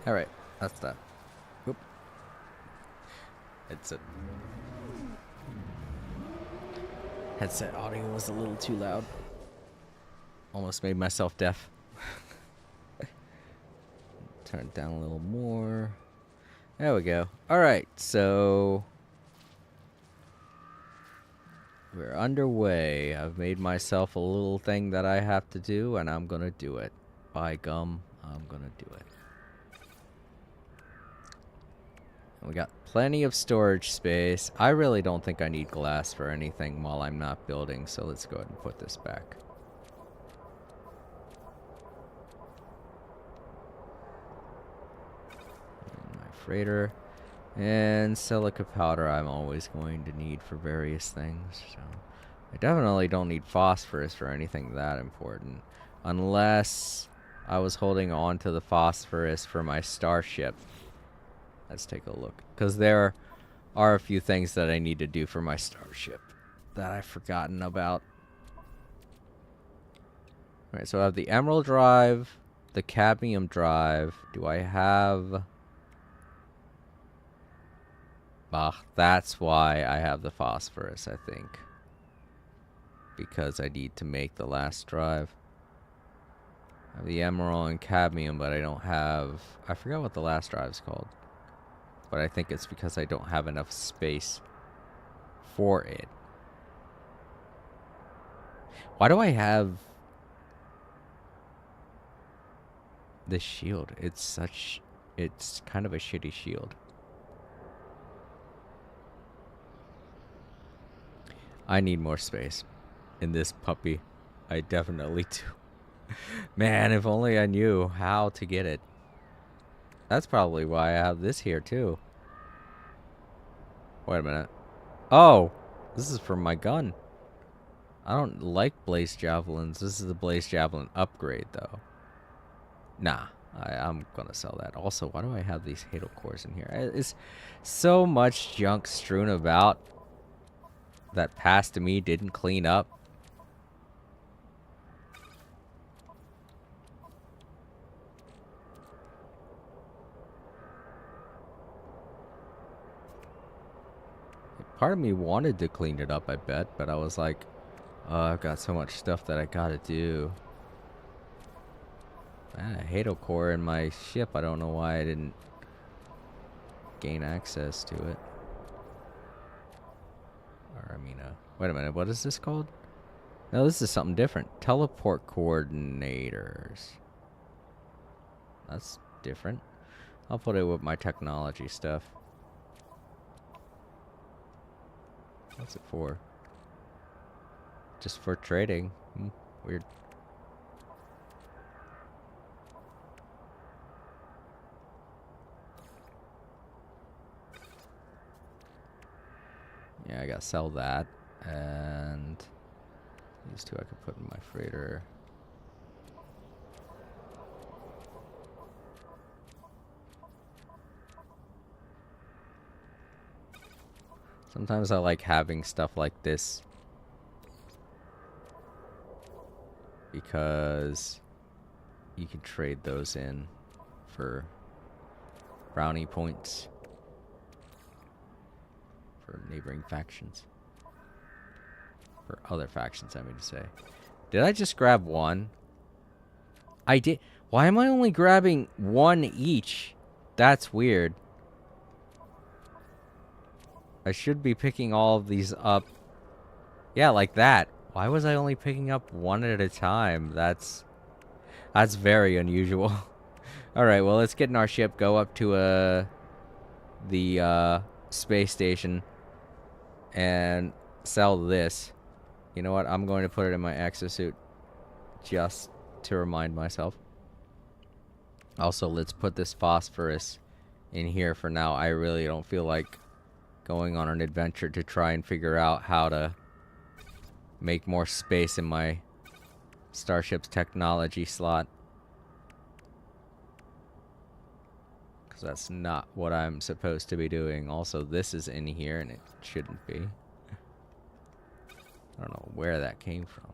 Alright, that's that. Whoop. Headset audio was a little too loud. Almost made myself deaf. Turn it down a little more. There we go. Alright, so we're underway. I've made myself a little thing that I have to do, and I'm gonna do it. By gum, I'm gonna do it. We got plenty of storage space. I really don't think I need glass for anything while I'm not building, so let's go ahead and put this back. And my freighter. And silica powder I'm always going to need for various things. So I definitely don't need phosphorus for anything that important. Unless I was holding on to the phosphorus for my starship. Let's take a look. Because are a few things that I need to do for my starship that I've forgotten about. Alright, so I have the emerald drive, the cadmium drive. Do I have... that's why I have the phosphorus, I think. Because I need to make the last drive. I have the emerald and cadmium, but I don't have... I forgot what the last drive is called. But I think it's because I don't have enough space for it. Why do I have this shield? It's kind of a shitty shield. I need more space in this puppy. I definitely do. Man, if only I knew how to get it. That's probably why I have this here too. Wait a minute. Oh, this is for my gun. I don't like blaze javelins. This is the blaze javelin upgrade though. Nah, I'm gonna sell that. Also, why do I have these Halo cores in here? It's so much junk strewn about that past me didn't clean up. Part of me wanted to clean it up, I bet, but I was like, oh, I've got so much stuff that I gotta do. I had a Halo core in my ship. I don't know why I didn't gain access to it. Or, I mean, wait a minute, what is this called? No, this is something different. Teleport coordinators. That's different. I'll put it with my technology stuff. What's it for? Just for trading. Weird. Yeah, I gotta sell that. And these two I could put in my freighter. Sometimes I like having stuff like this because you can trade those in for brownie points for neighboring factions. For other factions, I mean to say. Did I just grab one? I did. Why am I only grabbing one each? That's weird. I should be picking all of these up. Yeah, like that. Why was I only picking up one at a time? That's very unusual. Alright, well, let's get in our ship, go up to the space station, and sell this. You know what? I'm going to put it in my exosuit just to remind myself. Also, let's put this phosphorus in here for now. I really don't feel like going on an adventure to try and figure out how to make more space in my starship's technology slot. Because that's not what I'm supposed to be doing. Also, this is in here and it shouldn't be. I don't know where that came from.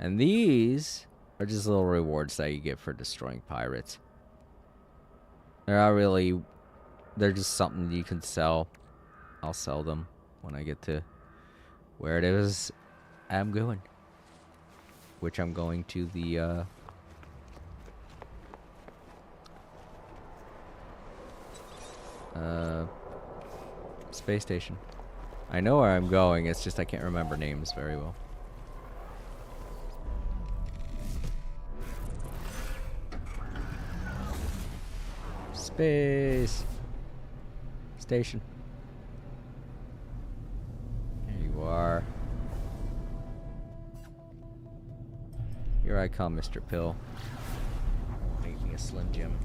And these are just little rewards that you get for destroying pirates. They're not really... They're just something you can sell. I'll sell them when I get to where it is I'm going. Which I'm going to the... space station. I know where I'm going, it's just I can't remember names very well. Space station. There you are. Here I come, Mr. Pill. Make me a Slim Jim.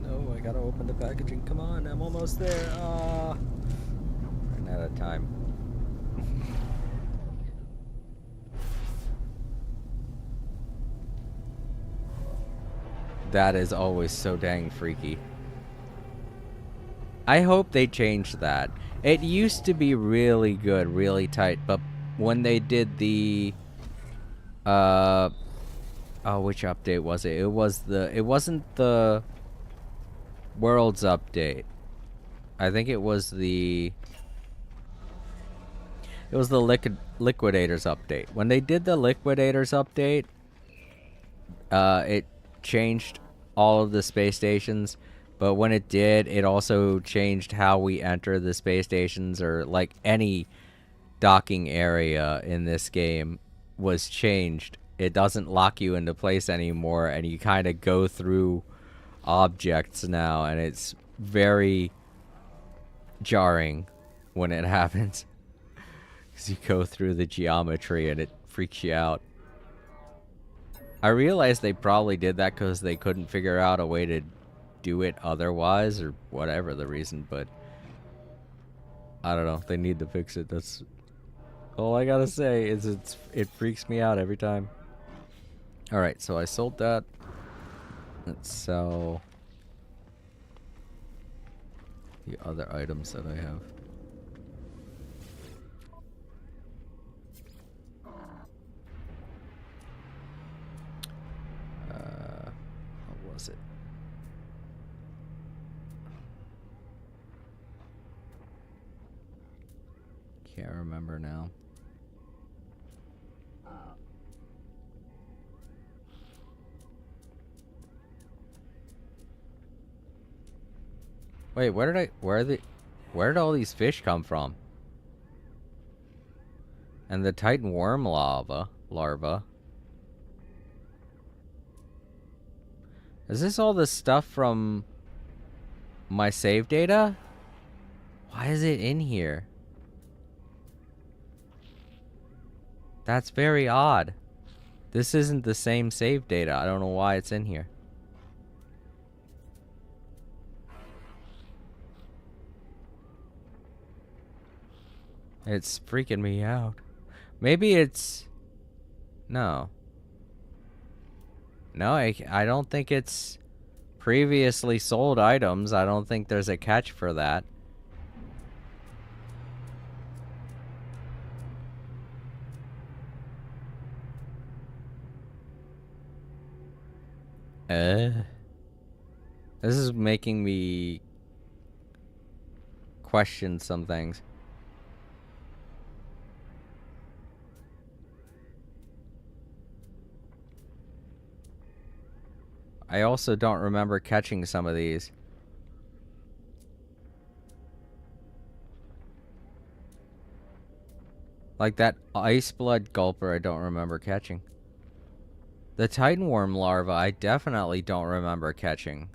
No, I gotta open the packaging. Come on, I'm almost there. Ah, running out of time. That is always so dang freaky. I hope they change that. It used to be really good, really tight, but when they did the oh, which update was it? It wasn't the Worlds update. I think it was the Liquidators update. When they did the Liquidators update, it changed all of the space stations, but when it did, it also changed how we enter the space stations, or like any docking area in this game was changed. It doesn't lock you into place anymore, and you kind of go through objects now, and it's very jarring when it happens, because you go through the geometry and it freaks you out. I realized they probably did that because they couldn't figure out a way to do it otherwise, or whatever the reason, but I don't know. They need to fix it. That's all I gotta say. It freaks me out every time. Alright, so I sold that. Let's sell the other items that I have. What was it? Can't remember now. Wait, where did all these fish come from? And the Titan worm larva. Is this all the stuff from my save data? Why is it in here? That's very odd. This isn't the same save data. I don't know why it's in here. It's freaking me out. Maybe it's... No. No, I don't think it's previously sold items. I don't think there's a catch for that. This is making me question some things. I also don't remember catching some of these. Like that ice blood gulper, I don't remember catching. The Titan worm larva, I definitely don't remember catching.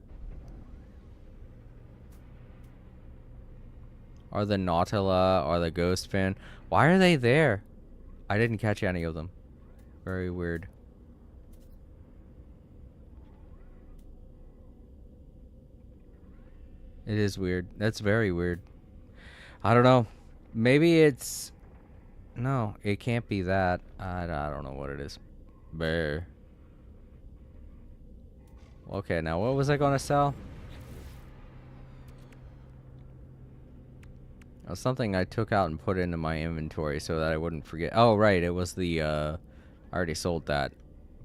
Or the Nautila, or the ghost fin. Why are they there? I didn't catch any of them. Very weird. It is weird. That's very weird. I don't know. Maybe it's... No, it can't be that. I don't know what it is. Bear. Okay, now what was I going to sell? It was something I took out and put into my inventory so that I wouldn't forget. Oh, right. It was the... I already sold that.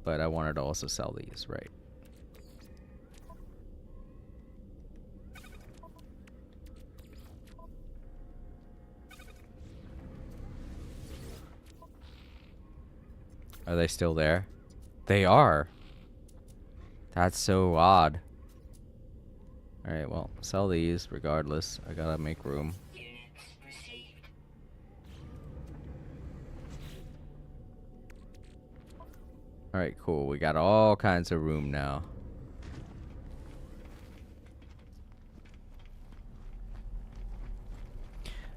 But I wanted to also sell these, right. Are they still there? They are. That's so odd. Alright, well, sell these regardless. I gotta make room. Alright, cool. We got all kinds of room now.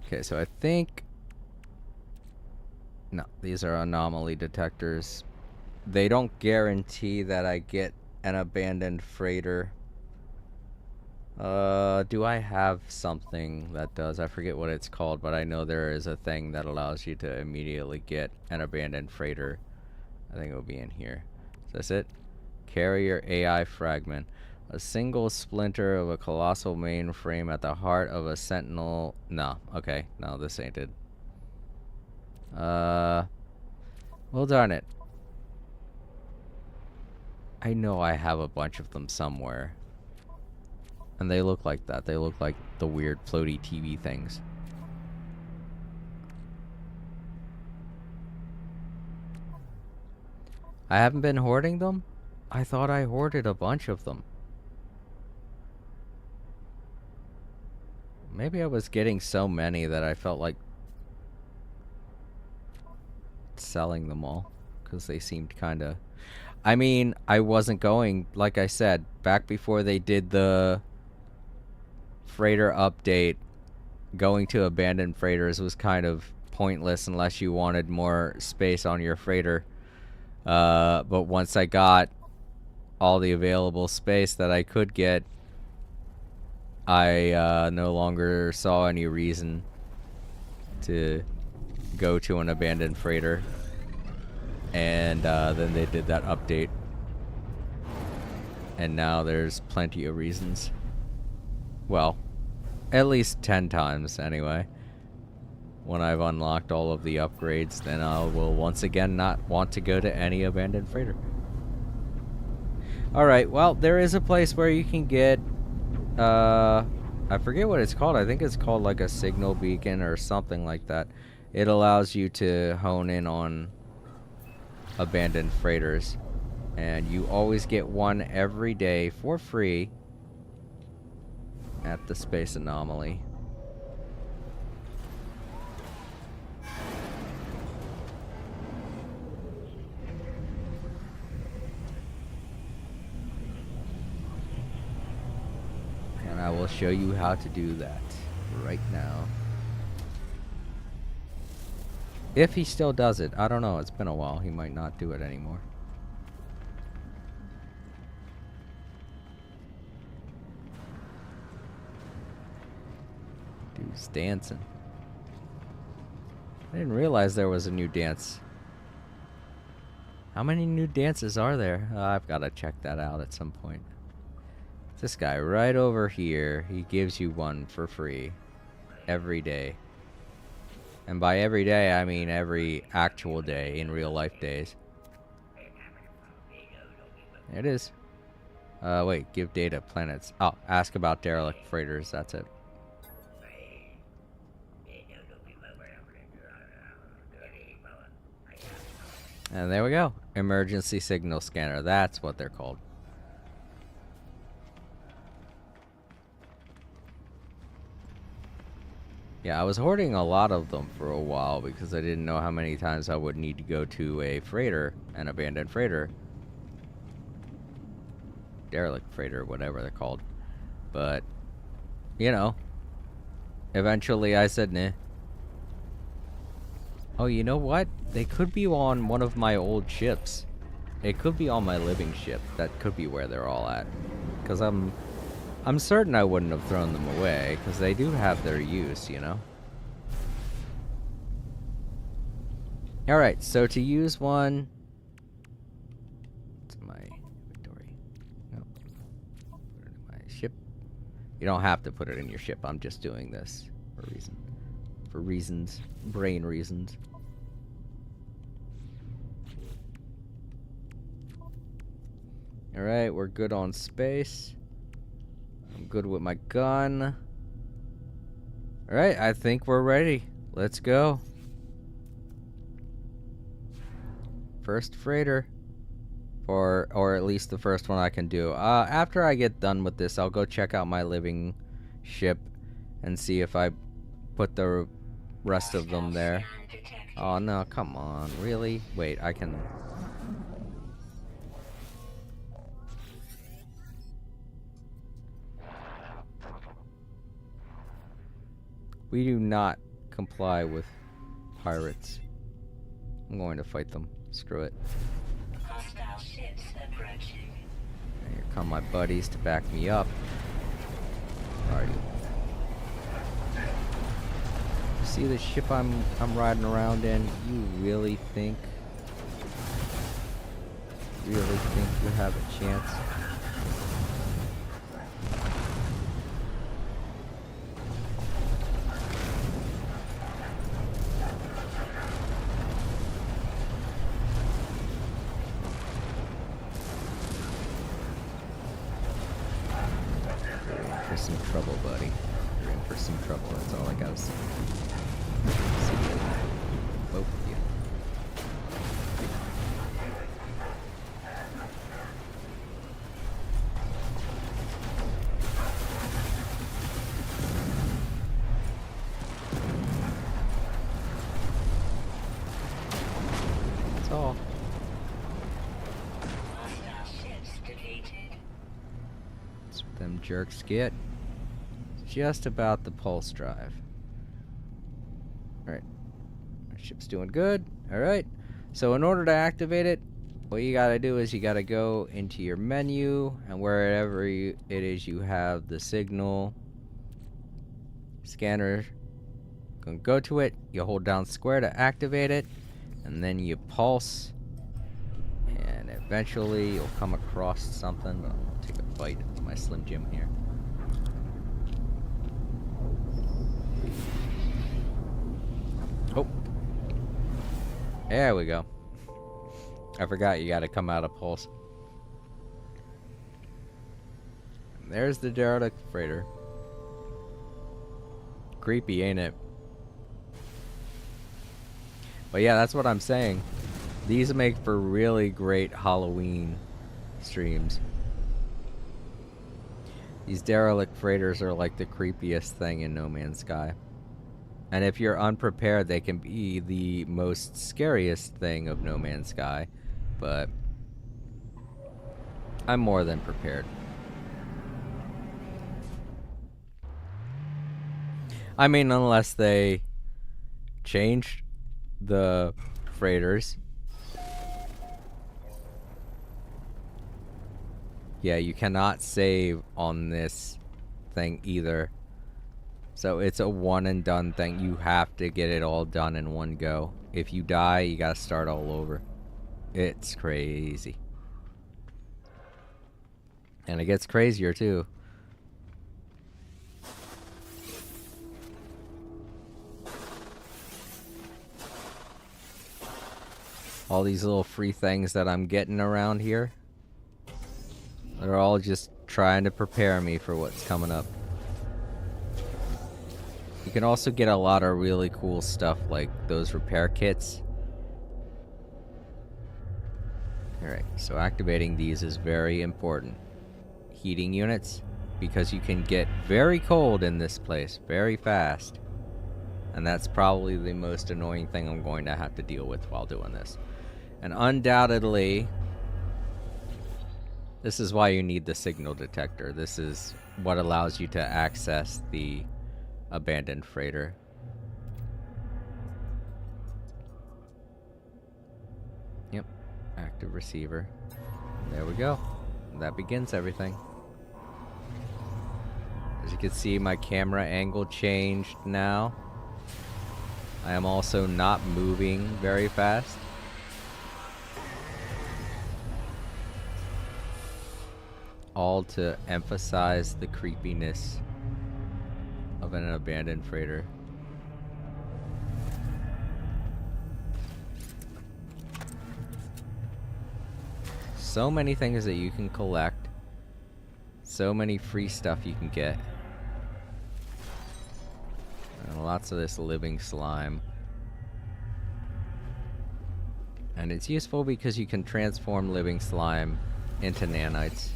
Okay, so I think... No, these are anomaly detectors. They don't guarantee that I get an abandoned freighter. Do I have something that does? I forget what it's called, but I know there is a thing that allows you to immediately get an abandoned freighter. I think it'll be in here. Is this it? Carrier AI fragment. A single splinter of a colossal mainframe at the heart of a sentinel. No, okay. No, this ain't it. Well, darn it. I know I have a bunch of them somewhere. And they look like that. They look like the weird floaty TV things. I haven't been hoarding them? I thought I hoarded a bunch of them. Maybe I was getting so many that I felt like selling them all. Because they seemed kind of... I mean, I wasn't going, like I said, back before they did the freighter update, going to abandoned freighters was kind of pointless unless you wanted more space on your freighter. But once I got all the available space that I could get, I no longer saw any reason to go to an abandoned freighter. And then they did that update. And now there's plenty of reasons. Well, at least 10 times anyway. When I've unlocked all of the upgrades, then I will once again not want to go to any abandoned freighter. Alright, well, there is a place where you can get... I forget what it's called. I think it's called like a signal beacon or something like that. It allows you to hone in on abandoned freighters. And you always get one every day for free at the Space Anomaly. And I will show you how to do that right now. If he still does it. I don't know. It's been a while. He might not do it anymore. Dude's dancing. I didn't realize there was a new dance. How many new dances are there? I've got to check that out at some point. This guy right over here, he gives you one for free every day. And by every day, I mean every actual day in real life days. There it is. Wait, give data, planets. Oh, ask about derelict freighters, that's it. And there we go. Emergency signal scanner. That's what they're called. Yeah, I was hoarding a lot of them for a while because I didn't know how many times I would need to go to a freighter, an abandoned freighter. Derelict freighter, whatever they're called. But, you know, eventually I said, nah. Oh, you know what? They could be on one of my old ships. It could be on my living ship. That could be where they're all at. Because I'm certain I wouldn't have thrown them away, because they do have their use, you know? Alright, so to use one... It's my inventory. No. Put it in my ship. You don't have to put it in your ship. I'm just doing this for a reason. For reasons. Brain reasons. Alright, we're good on space. I'm good with my gun. Alright, I think we're ready. Let's go. First freighter. Or at least the first one I can do. After I get done with this, I'll go check out my living ship and see if I put the rest of them there. Oh no, come on. Really? Wait, I can... We do not comply with pirates. I'm going to fight them. Screw it. Hostile ships approaching. And here come my buddies to back me up. Alrighty. See the ship I'm riding around in? You really think really think you have a chance? You're in for some trouble, buddy. You're in for some trouble. That's all I gotta say. See you. Both of you. That's all. Hostile ships defeated. That's what them jerks get. Just about the pulse drive. Alright. Our ship's doing good. Alright. So in order to activate it, what you gotta do is you gotta go into your menu, and wherever it is you have the signal scanner, go to it, you hold down square to activate it, and then you pulse, and eventually you'll come across something. But I'll take a bite of my Slim Jim here. Oh, there we go. I forgot you gotta come out of pulse. And there's the derelict freighter. Creepy, ain't it? But yeah, that's what I'm saying. These make for really great Halloween streams. These derelict freighters are like the creepiest thing in No Man's Sky. And if you're unprepared, they can be the most scariest thing of No Man's Sky. But I'm more than prepared. I mean, unless they changed the freighters. Yeah, you cannot save on this thing either. So it's a one and done thing. You have to get it all done in one go. If you die, you gotta start all over. It's crazy. And it gets crazier too. All these little free things that I'm getting around here, they're all just trying to prepare me for what's coming up. You can also get a lot of really cool stuff like those repair kits. Alright, so activating these is very important. Heating units, because you can get very cold in this place very fast. And that's probably the most annoying thing I'm going to have to deal with while doing this. And undoubtedly, this is why you need the signal detector. This is what allows you to access the abandoned freighter. Yep, active receiver. There we go. That begins everything. As you can see, my camera angle changed now. I am also not moving very fast. All to emphasize the creepiness of an abandoned freighter. So many things that you can collect. So many free stuff you can get. And lots of this living slime. And it's useful because you can transform living slime into nanites.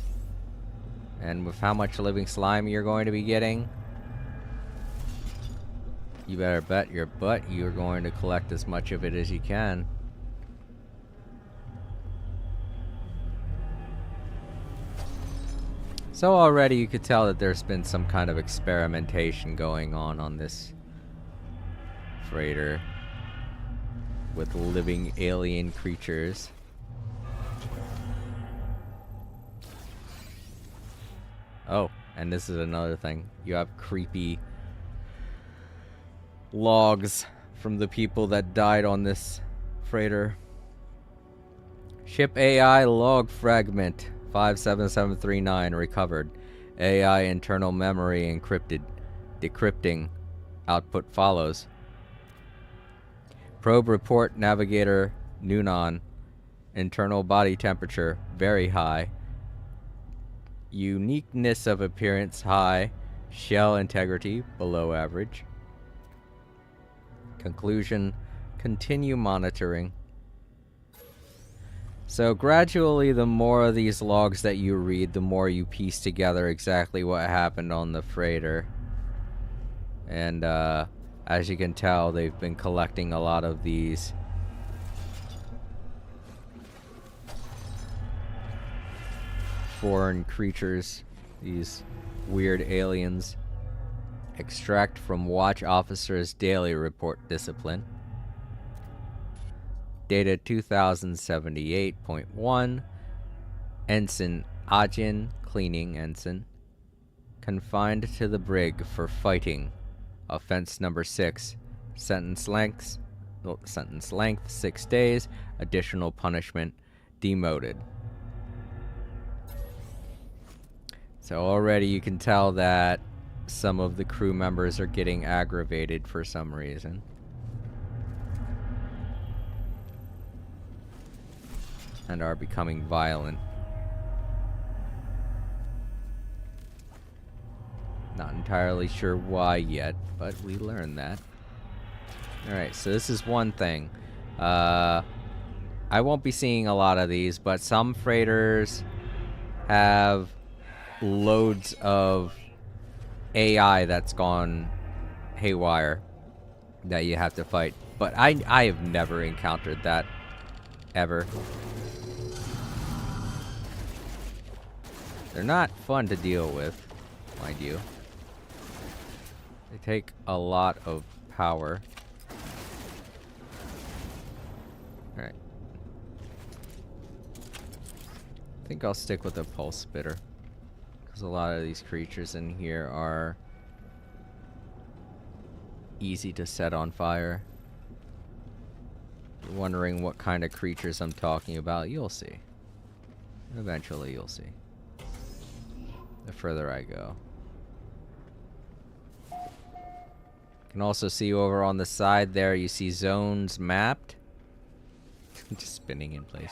And with how much living slime you're going to be getting, you better bet your butt you're going to collect as much of it as you can. So already you could tell that there's been some kind of experimentation going on this freighter with living alien creatures. Oh, and this is another thing. You have creepy logs from the people that died on this freighter. Ship AI log fragment 57739 recovered. AI internal memory encrypted. Decrypting. Output follows. Probe report navigator Nunon. Internal body temperature very high. Uniqueness of appearance high. Shell integrity below average. Conclusion: continue monitoring. So gradually, the more of these logs that you read, the more you piece together exactly what happened on the freighter. And as you can tell, they've been collecting a lot of these foreign creatures, these weird aliens. Extract from watch officer's daily report discipline. Data 2078.1. Ensign Ajin, cleaning ensign. Confined to the brig for fighting. Offense number 6. Sentence length 6 days. Additional punishment, demoted. So already you can tell that some of the crew members are getting aggravated for some reason. And are becoming violent. Not entirely sure why yet, but we learned that. Alright, so this is one thing. I won't be seeing a lot of these, but some freighters have loads of AI that's gone haywire that you have to fight. But I have never encountered that. Ever. They're not fun to deal with, mind you. They take a lot of power. Alright. I think I'll stick with the pulse spitter. Because a lot of these creatures in here are easy to set on fire. If you're wondering what kind of creatures I'm talking about, you'll see. Eventually you'll see. The further I go. You can also see over on the side there, you see zones mapped. Just spinning in place.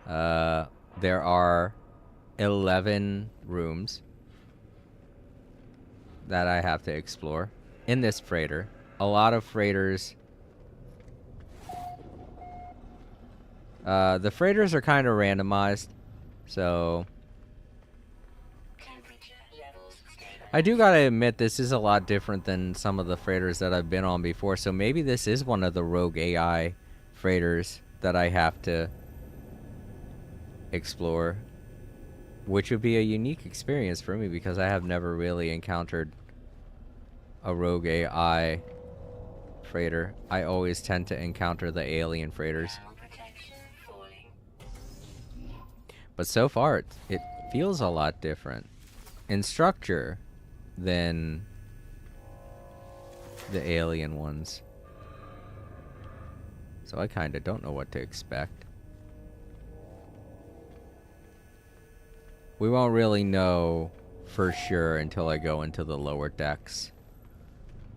There are 11 rooms that I have to explore in this freighter. A lot of freighters. The freighters are kind of randomized, so I do gotta admit this is a lot different than some of the freighters that I've been on before. So maybe this is one of the rogue AI freighters that I have to explore, which would be a unique experience for me because I have never really encountered a rogue AI freighter. I always tend to encounter the alien freighters. But so far, it feels a lot different in structure than the alien ones. So I kind of don't know what to expect. We won't really know for sure until I go into the lower decks.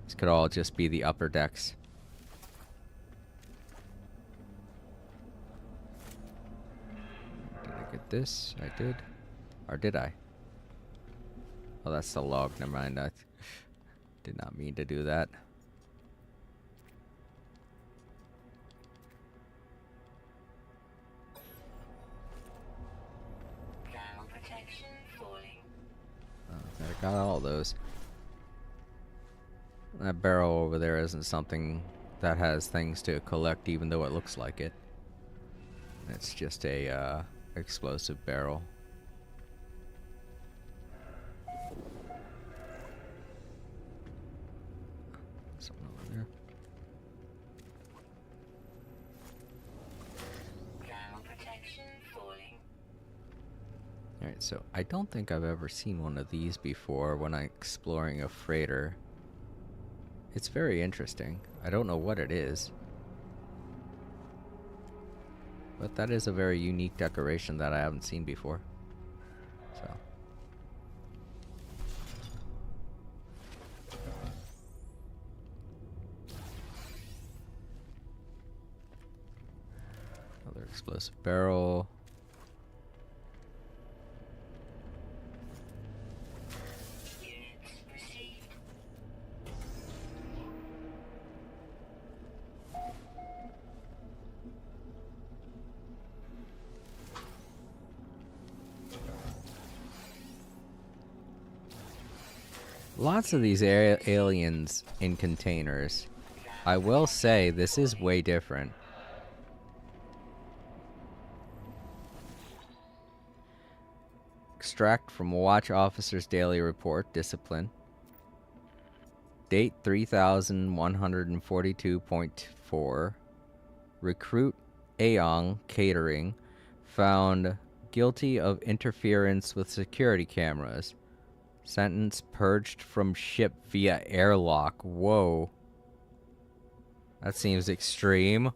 This could all just be the upper decks. Did I get this? I did. Or did I? Oh, that's the log. Never mind. I did not mean to do that. I got all those. That barrel over there isn't something that has things to collect, even though it looks like it. It's just a explosive barrel. Something over there. Alright, so I don't think I've ever seen one of these before when I'm exploring a freighter. It's very interesting. I don't know what it is. But that is a very unique decoration that I haven't seen before. So. Another explosive barrel. Lots of these aliens in containers. I will say this is way different. Extract from Watch Officer's Daily Report, Discipline. Date 3142.4. Recruit Aong Catering found guilty of interference with security cameras. Sentence purged from ship via airlock. Whoa. That seems extreme.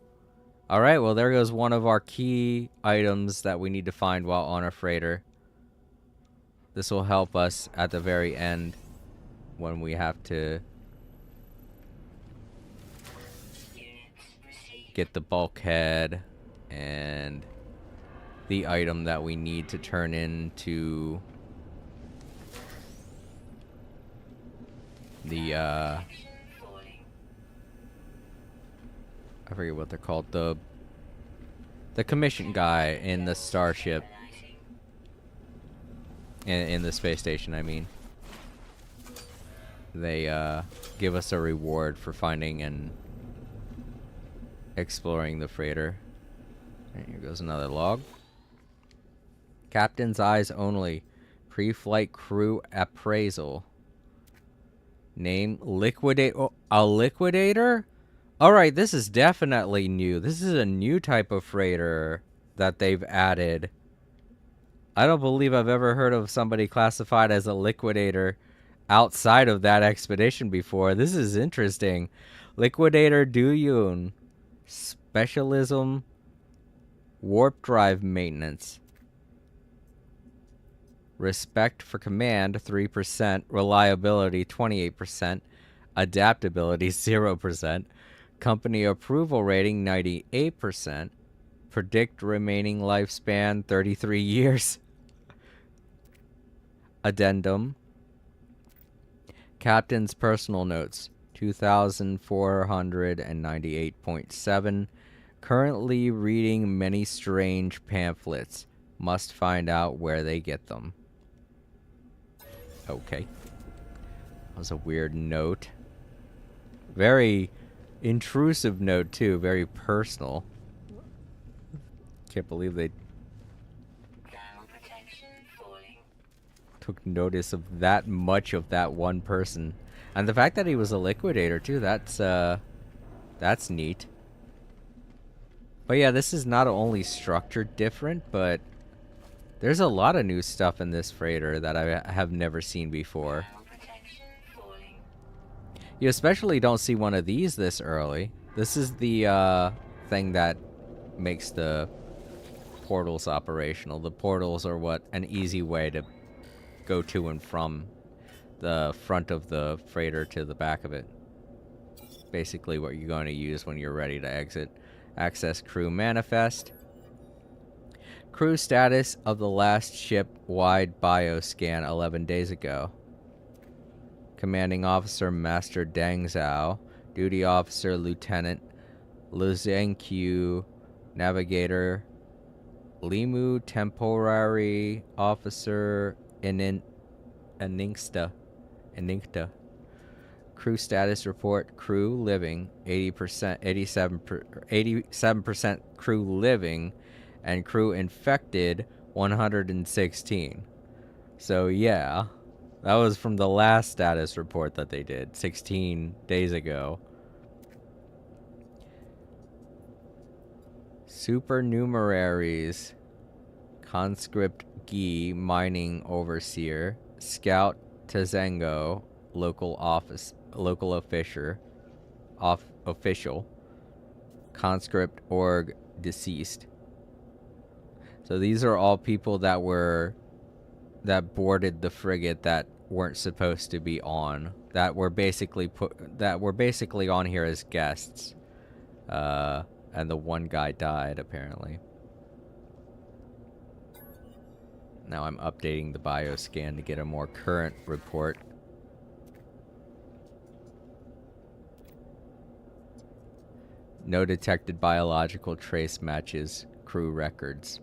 Alright, well there goes one of our key items that we need to find while on a freighter. This will help us at the very end when we have to get the bulkhead and the item that we need to turn into the I forget what they're called, the commission guy in the starship, in the space station, I mean. They give us a reward for finding and exploring the freighter. And here goes another log. Captain's eyes only. Pre-flight crew appraisal. Name liquidate. Oh, a liquidator? Alright, this is definitely new. This is a new type of freighter that they've added. I don't believe I've ever heard of somebody classified as a liquidator outside of that expedition before. This is interesting. Liquidator Duyun. Specialism. Warp drive maintenance. Respect for command, 3%. Reliability, 28%. Adaptability, 0%. Company approval rating, 98%. Predict remaining lifespan, 33 years. Addendum. Captain's personal notes, 2,498.7. Currently reading many strange pamphlets. Must find out where they get them. Okay. That was a weird note. Very intrusive note, too. Very personal. Can't believe they took notice of that much of that one person. And the fact that he was a liquidator, too, that's neat. But yeah, this is not only structured different, but there's a lot of new stuff in this freighter that I have never seen before. You especially don't see one of these this early. This is the thing that makes the portals operational. The portals are an easy way to go to and from the front of the freighter to the back of it. Basically what you're going to use when you're ready to exit. Access crew manifest. Crew status of the last ship-wide bioscan 11 days ago. Commanding Officer Master Deng Zhao. Duty Officer Lieutenant Lu Zhengqiu. Navigator Limu. Temporary Officer Eninkta. Crew status report. Crew living 80%, 87% crew living, and crew infected 116. So yeah, that was from the last status report that they did 16 days ago. Supernumeraries. Conscript Gi, mining overseer. Scout Tazango, local official. Conscript org deceased. So these are all people that boarded the frigate that weren't supposed to be on. That were basically on here as guests. And the one guy died apparently. Now I'm updating the bioscan to get a more current report. No detected biological trace matches. Crew records.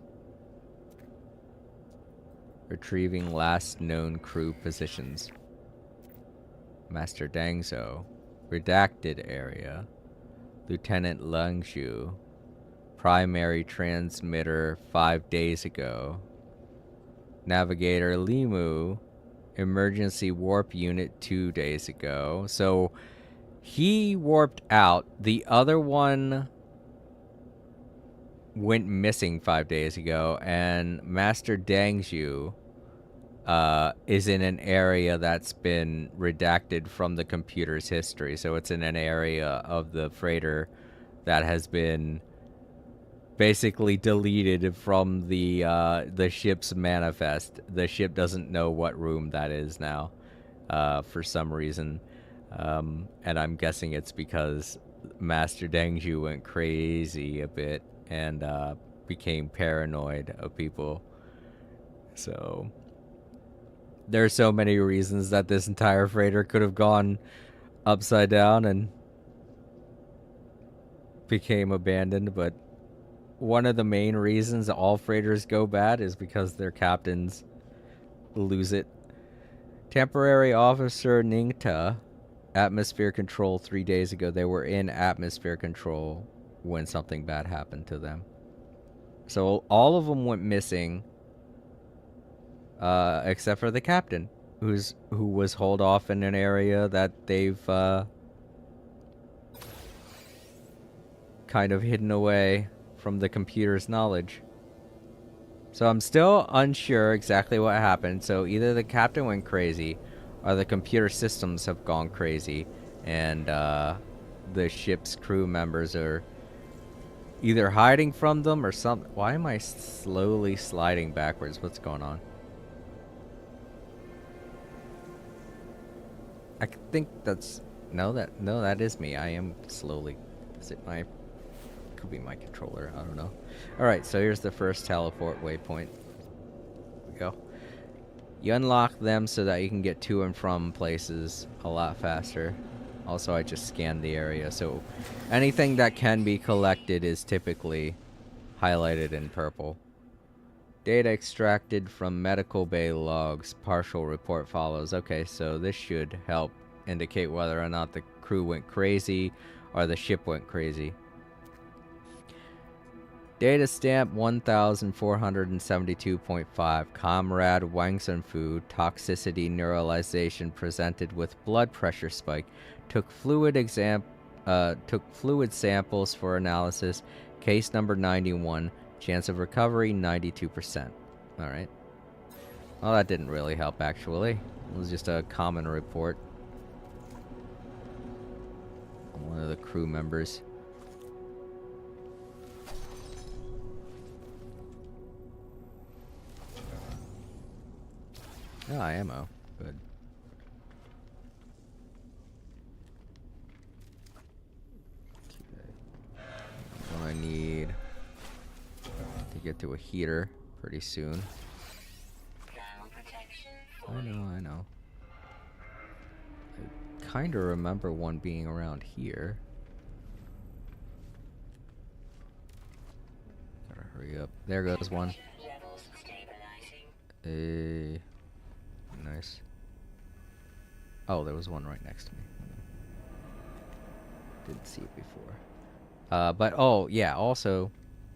Retrieving last known crew positions. Master Dangzhou. Redacted area. Lieutenant Lungshu. Primary transmitter 5 days ago. Navigator Limu. Emergency warp unit 2 days ago. So he warped out. The other one went missing 5 days ago, and Master Dangzhou is in an area that's been redacted from the computer's history. So it's in an area of the freighter that has been basically deleted from the ship's manifest. The ship doesn't know what room that is now, for some reason. And I'm guessing it's because Master Dangzhou went crazy a bit and became paranoid of people. So there are so many reasons that this entire freighter could have gone upside down and became abandoned, but one of the main reasons all freighters go bad is because their captains lose it. Temporary Officer Ningta, atmosphere control 3 days ago. They were in atmosphere control when something bad happened to them. So all of them went missing, except for the captain, who was holed off in an area that they've kind of hidden away from the computer's knowledge. So I'm still unsure exactly what happened. So either the captain went crazy, or the computer systems have gone crazy, and the ship's crew members are either hiding from them or something. Why am I slowly sliding backwards? What's going on? I think that's no, that is me. I am slowly. Is it my? Could be my controller. I don't know. All right, so here's the first teleport waypoint. Here we go. You unlock them so that you can get to and from places a lot faster. Also, I just scanned the area, so anything that can be collected is typically highlighted in purple. Data extracted from medical bay logs. Partial report follows. Okay, so this should help indicate whether or not the crew went crazy or the ship went crazy. Data stamp 1472.5. Comrade Wang Sunfu, toxicity neuralization presented with blood pressure spike. Took fluid samples for analysis. Case number 91. Chance of recovery 92%. All right. Well, that didn't really help actually. It was just a common report. One of the crew members. Oh, ammo. Good. Okay. What I need to get to a heater pretty soon. I know. I kind of remember one being around here. Gotta hurry up. There goes one. Nice. Oh, there was one right next to me. Didn't see it before. But oh yeah, also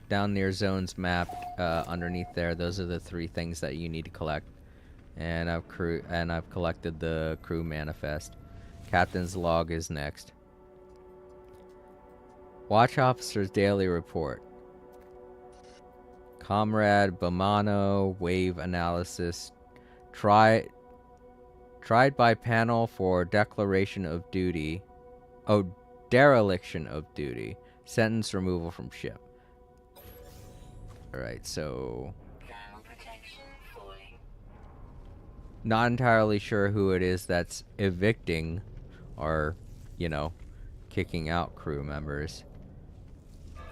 down near zones map, underneath there, those are the 3 things that you need to collect. And I've collected the crew manifest. Captain's log is next. Watch officer's daily report. Comrade Bamano wave analysis. Tried by panel for declaration of duty. Oh, dereliction of duty. Sentence removal from ship. Alright, so Thermal protection falling. not entirely sure who it is that's evicting or, you know, kicking out crew members.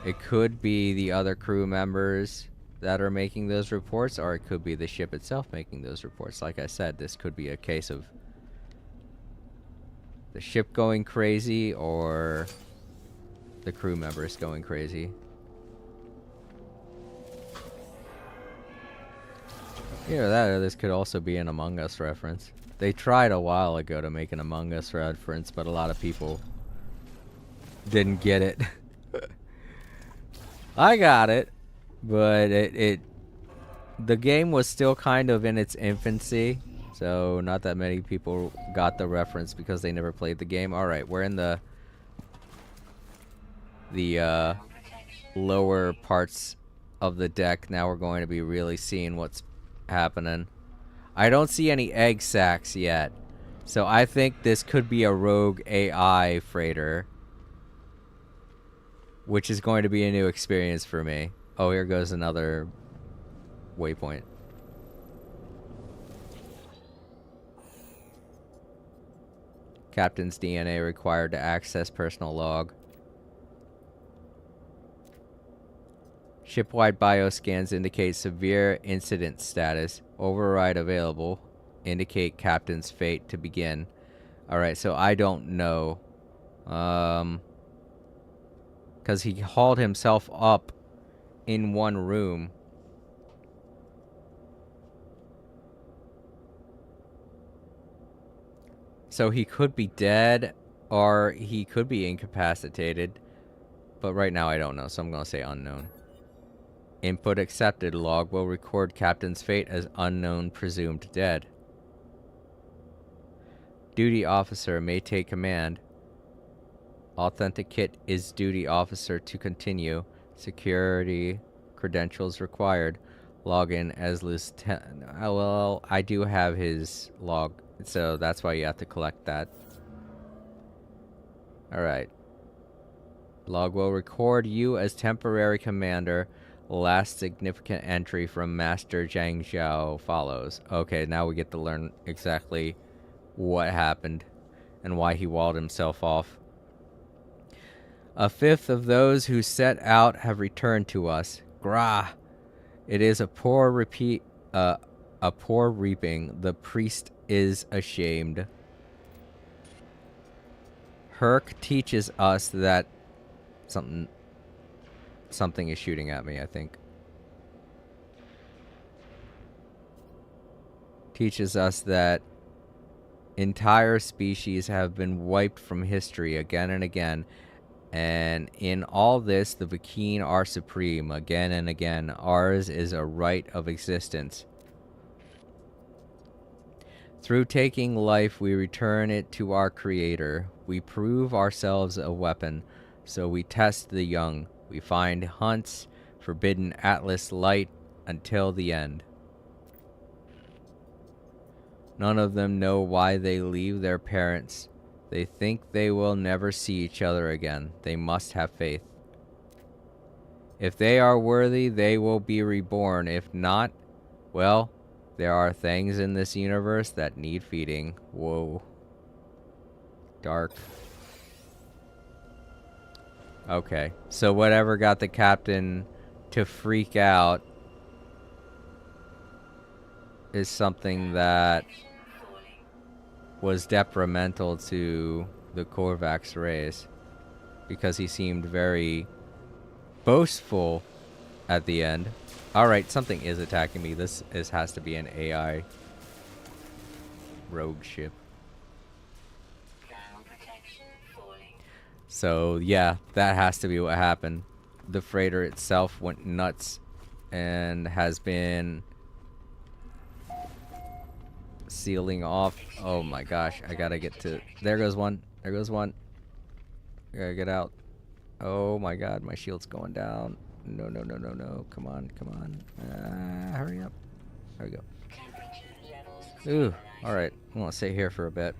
It could be the other crew members that are making those reports, or it could be the ship itself making those reports. Like I said, this could be a case of the ship going crazy or the crew members going crazy. Either that or this could also be an Among Us reference. They tried a while ago to make an Among Us reference, but a lot of people didn't get it. I got it, but the game was still kind of in its infancy, so not that many people got the reference because they never played the game. All right, we're in the lower parts of the deck. Now we're going to be really seeing what's happening. I don't see any egg sacs yet, so I think this could be a rogue AI freighter, which is going to be a new experience for me. Oh, here goes another waypoint. Captain's DNA required to access personal log. Shipwide bioscans indicate severe incident status. Override available. Indicate captain's fate to begin. Alright, so I don't know. Because he hauled himself up in one room. So he could be dead or he could be incapacitated. But right now I don't know, so I'm going to say unknown. Input accepted. Log will record captain's fate as unknown, presumed dead. Duty officer may take command. Authenticate is duty officer to continue. Security credentials required. Login as lieutenant. Well, I do have his log, so that's why you have to collect that. Alright. Log will record you as temporary commander. Last significant entry from Master Zhang Zhao follows. Okay, now we get to learn exactly what happened and why he walled himself off. A fifth of those who set out have returned to us. Grah! It is a poor repeat, a poor reaping. The priest is ashamed. Herc teaches us that something is shooting at me, I think. Teaches us that entire species have been wiped from history again and again. And in all this, the Vy'keen are supreme again and again. Ours is a right of existence. Through taking life, we return it to our Creator. We prove ourselves a weapon, so we test the young. We find hunts, forbidden Atlas light until the end. None of them know why they leave their parents. They think they will never see each other again. They must have faith. If they are worthy, they will be reborn. If not, well, there are things in this universe that need feeding. Whoa. Dark. Okay, so whatever got the captain to freak out is something that was detrimental to the Korvax race, because he seemed very boastful at the end. Alright, something is attacking me. This has to be an AI rogue ship. So yeah, that has to be what happened. The freighter itself went nuts and has been sealing off. Oh my gosh, I gotta get to... There goes one. There goes one. I gotta get out. Oh my god, my shield's going down. No, no, no, no, no. Come on, come on. Hurry up. There we go. Ooh, alright. I'm gonna sit here for a bit.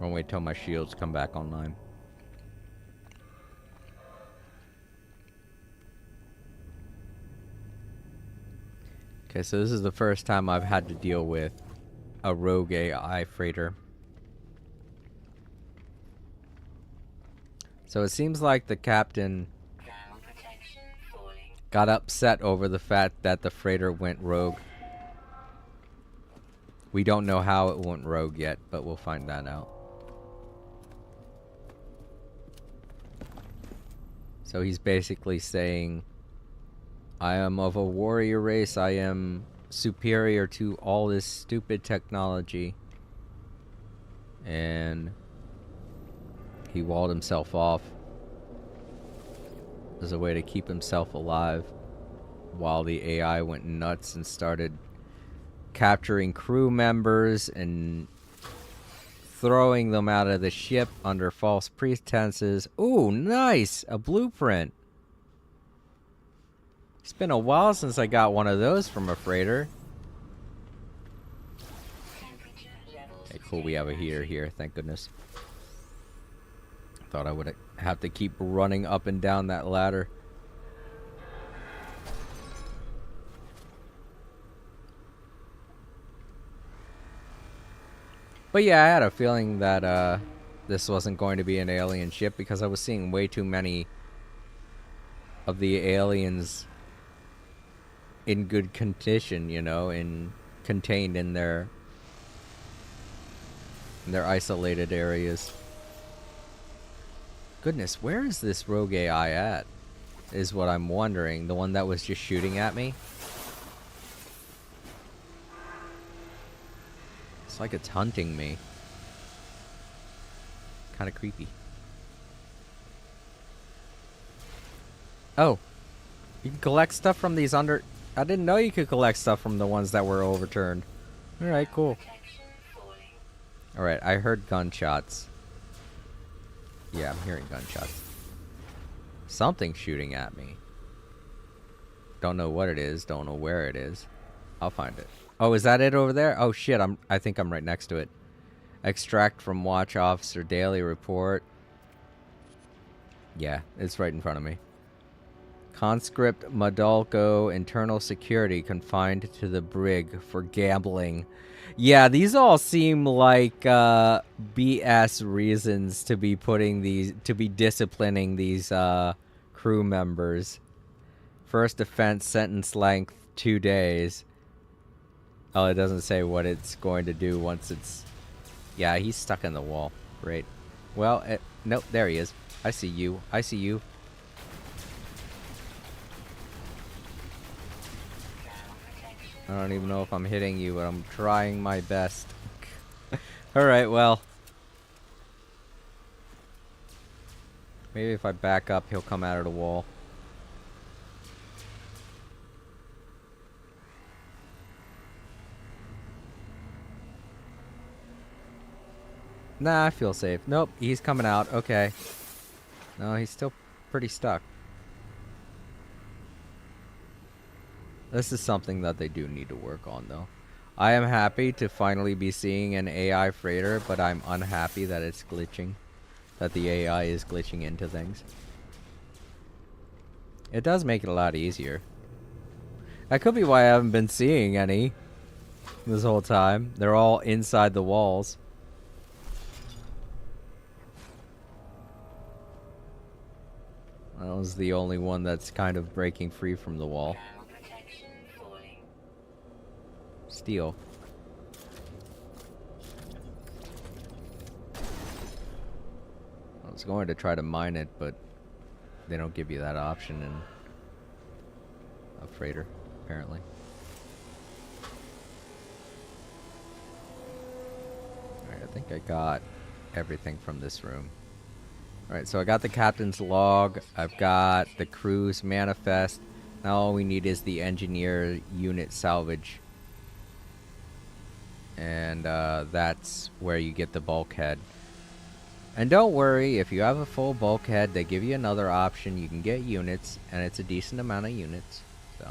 I'll wait till my shields come back online. Okay, so this is the first time I've had to deal with a rogue AI freighter. So it seems like the captain Ground protection falling. got upset over the fact that the freighter went rogue. We don't know how it went rogue yet, but we'll find that out. So he's basically saying, I am of a warrior race. I am superior to all this stupid technology. And he walled himself off as a way to keep himself alive while the AI went nuts and started capturing crew members and throwing them out of the ship under false pretenses. Ooh, nice! A blueprint. It's been a while since I got one of those from a freighter. Temperature levels. Okay, cool. We have a heater here. Thank goodness. Thought I would have to keep running up and down that ladder. But yeah, I had a feeling that this wasn't going to be an alien ship because I was seeing way too many of the aliens in good condition, you know, contained in their isolated areas. Goodness, where is this rogue AI at? Is what I'm wondering. The one that was just shooting at me? It's like it's hunting me. Kind of creepy. Oh. You can collect stuff from these under... I didn't know you could collect stuff from the ones that were overturned. Alright, cool. Protection falling. Alright, I heard gunshots. Yeah, I'm hearing gunshots. Something's shooting at me. Don't know what it is. Don't know where it is. I'll find it. Oh, is that it over there? Oh shit, I think I'm right next to it. Extract from Watch Officer Daily Report. Yeah, it's right in front of me. Conscript Madalco, internal security confined to the brig for gambling. Yeah, these all seem like BS reasons to be disciplining these crew members. First offense, sentence length 2 days. Oh, it doesn't say what it's going to do once it's... Yeah, he's stuck in the wall. Great. Well, nope, there he is. I see you. I see you. I don't even know if I'm hitting you, but I'm trying my best. Alright, well. Maybe if I back up, he'll come out of the wall. Nah, I feel safe. Nope, he's coming out. Okay. No, he's still pretty stuck. This is something that they do need to work on, though. I am happy to finally be seeing an AI freighter, but I'm unhappy that it's glitching. That the AI is glitching into things. It does make it a lot easier. That could be why I haven't been seeing any this whole time. They're all inside the walls. That was the only one that's kind of breaking free from the wall. Ground protection falling. Steel. I was going to try to mine it, but they don't give you that option in a freighter, apparently. Alright, I think I got everything from this room. Alright, so I got the captain's log, I've got the crew's manifest. Now all we need is the engineer unit salvage. And that's where you get the bulkhead. And don't worry, if you have a full bulkhead, they give you another option. You can get units, and it's a decent amount of units. So,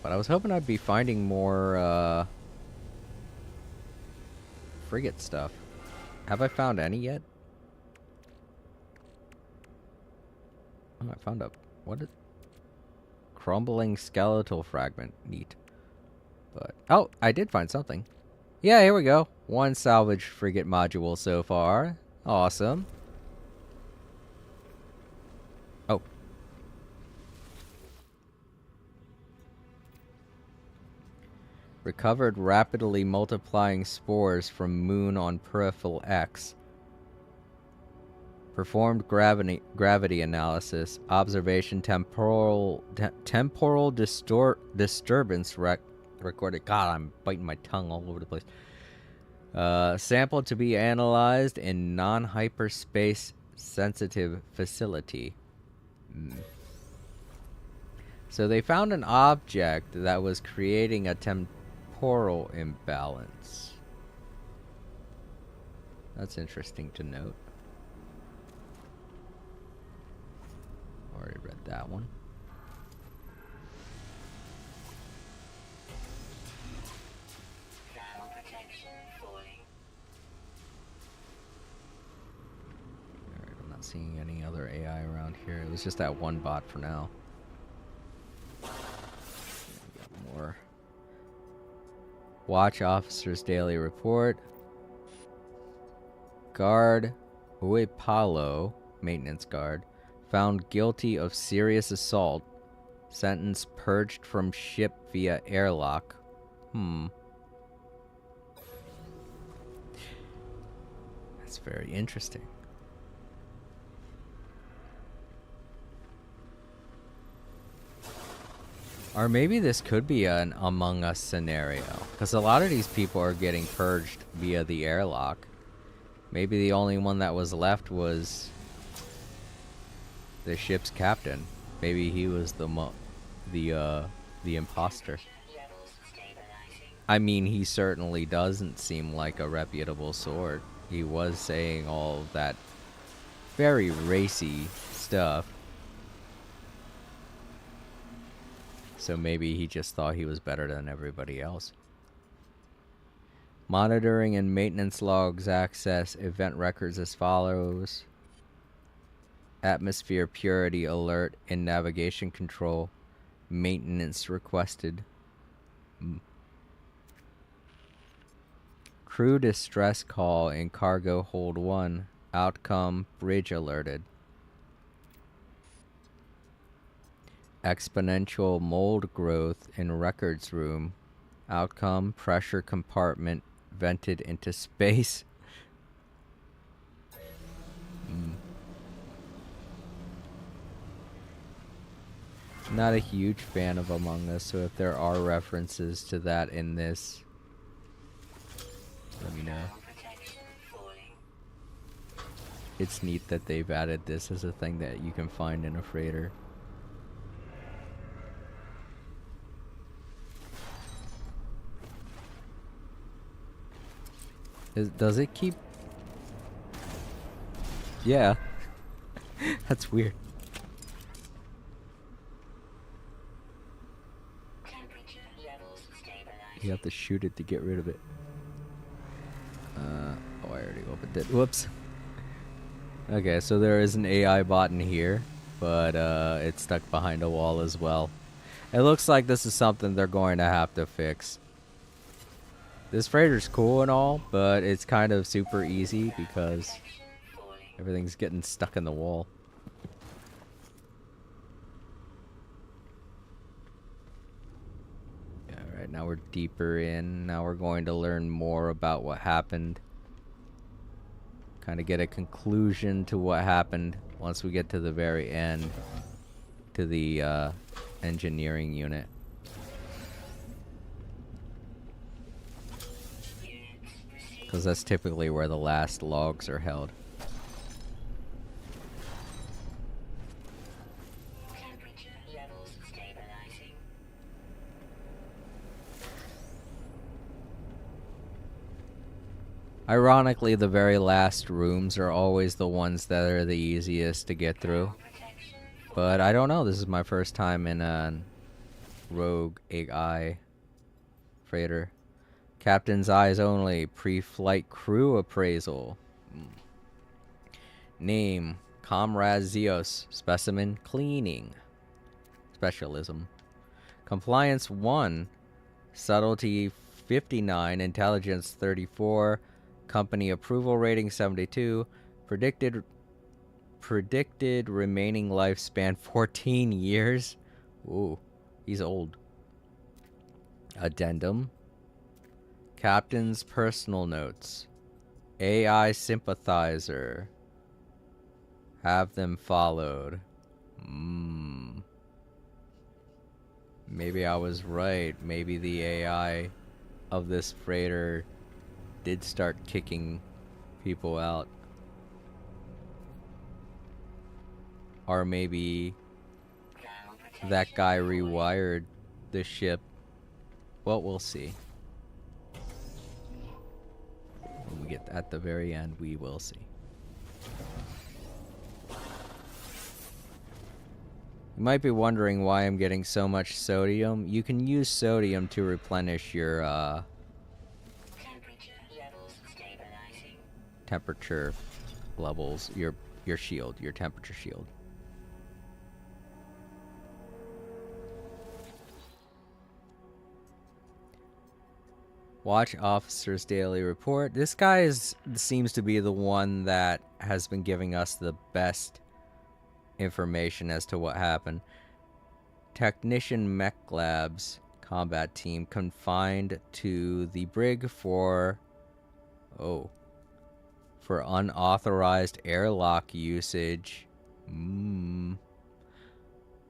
but I was hoping I'd be finding more frigate stuff. Have I found any yet? Oh, I found a... What is... Crumbling skeletal fragment. Neat. But... Oh, I did find something. Yeah, here we go. One salvage frigate module so far. Awesome. Oh. Recovered rapidly multiplying spores from moon on peripheral X. Performed gravity analysis. Observation temporal disturbance recorded. God, I'm biting my tongue all over the place. Sample to be analyzed in non-hyperspace sensitive facility. So they found an object that was creating a temporal imbalance. That's interesting to note. Already read that one. Thermal protection falling. Alright, I'm not seeing any other AI around here. It was just that one bot for now. We got more. Watch Officer's Daily Report. Guard Uepalo, maintenance guard, found guilty of serious assault. Sentence purged from ship via airlock. That's very interesting. Or maybe this could be an Among Us scenario. Because a lot of these people are getting purged via the airlock. Maybe the only one that was left was the ship's captain. Maybe he was the imposter. Levels stabilizing. I mean, he certainly doesn't seem like a reputable sort. He was saying all of that very racy stuff. So maybe he just thought he was better than everybody else. Monitoring and maintenance logs access event records as follows. Atmosphere purity alert in navigation control. Maintenance requested. Crew distress call in cargo hold 1. Outcome bridge alerted. Exponential mold growth in records room. Outcome pressure compartment vented into space. Not a huge fan of Among Us, so if there are references to that in this, let me know. Thermal protection falling. It's neat that they've added this as a thing that you can find in a freighter. Does it keep... Yeah. That's weird. Temperature levels stabilizing. You have to shoot it to get rid of it. Oh, I already opened it. Whoops. Okay, so there is an AI bot in here, but it's stuck behind a wall as well. It looks like this is something they're going to have to fix. This freighter's cool and all, but it's kind of super easy because Protection falling. everything's getting stuck in the wall. Alright, now we're deeper in. Now we're going to learn more about what happened. Kind of get a conclusion to what happened once we get to the very end. To the engineering unit. Units proceed. Because that's typically where the last logs are held. Temperature levels stabilizing. Ironically, the very last rooms are always the ones that are the easiest to get through. Thermal protection falling. But I don't know, this is my first time in a rogue AI freighter. Captain's eyes only. Pre-flight crew appraisal. Name. Comrade Zeus. Specimen cleaning. Specialism. Compliance 1. Subtlety 59. Intelligence 34. Company approval rating 72. Predicted remaining lifespan 14 years. Ooh, he's old. Addendum. Captain's personal notes. AI sympathizer. Have them followed. Maybe I was right. Maybe the AI of this freighter did start kicking people out. Or maybe that guy rewired the ship. Well, we'll see. When we get at the very end, we will see. You might be wondering why I'm getting so much sodium. You can use sodium to replenish your Temperature levels stabilizing. temperature levels, your shield, your temperature shield. Watch officer's daily report. This guy seems to be the one that has been giving us the best information as to what happened. Technician Mech Labs combat team confined to the brig for unauthorized airlock usage.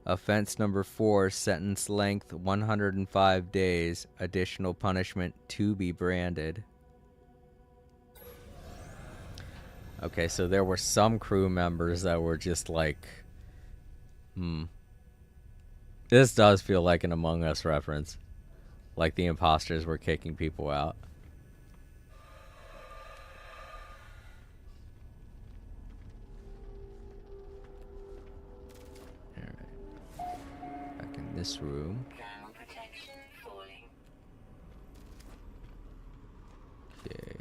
Offense number 4, sentence length 105 days, additional punishment to be branded. Okay, so there were some crew members that were just like, This does feel like an Among Us reference. Like the imposters were kicking people out. This room. Thermal protection falling. Okay.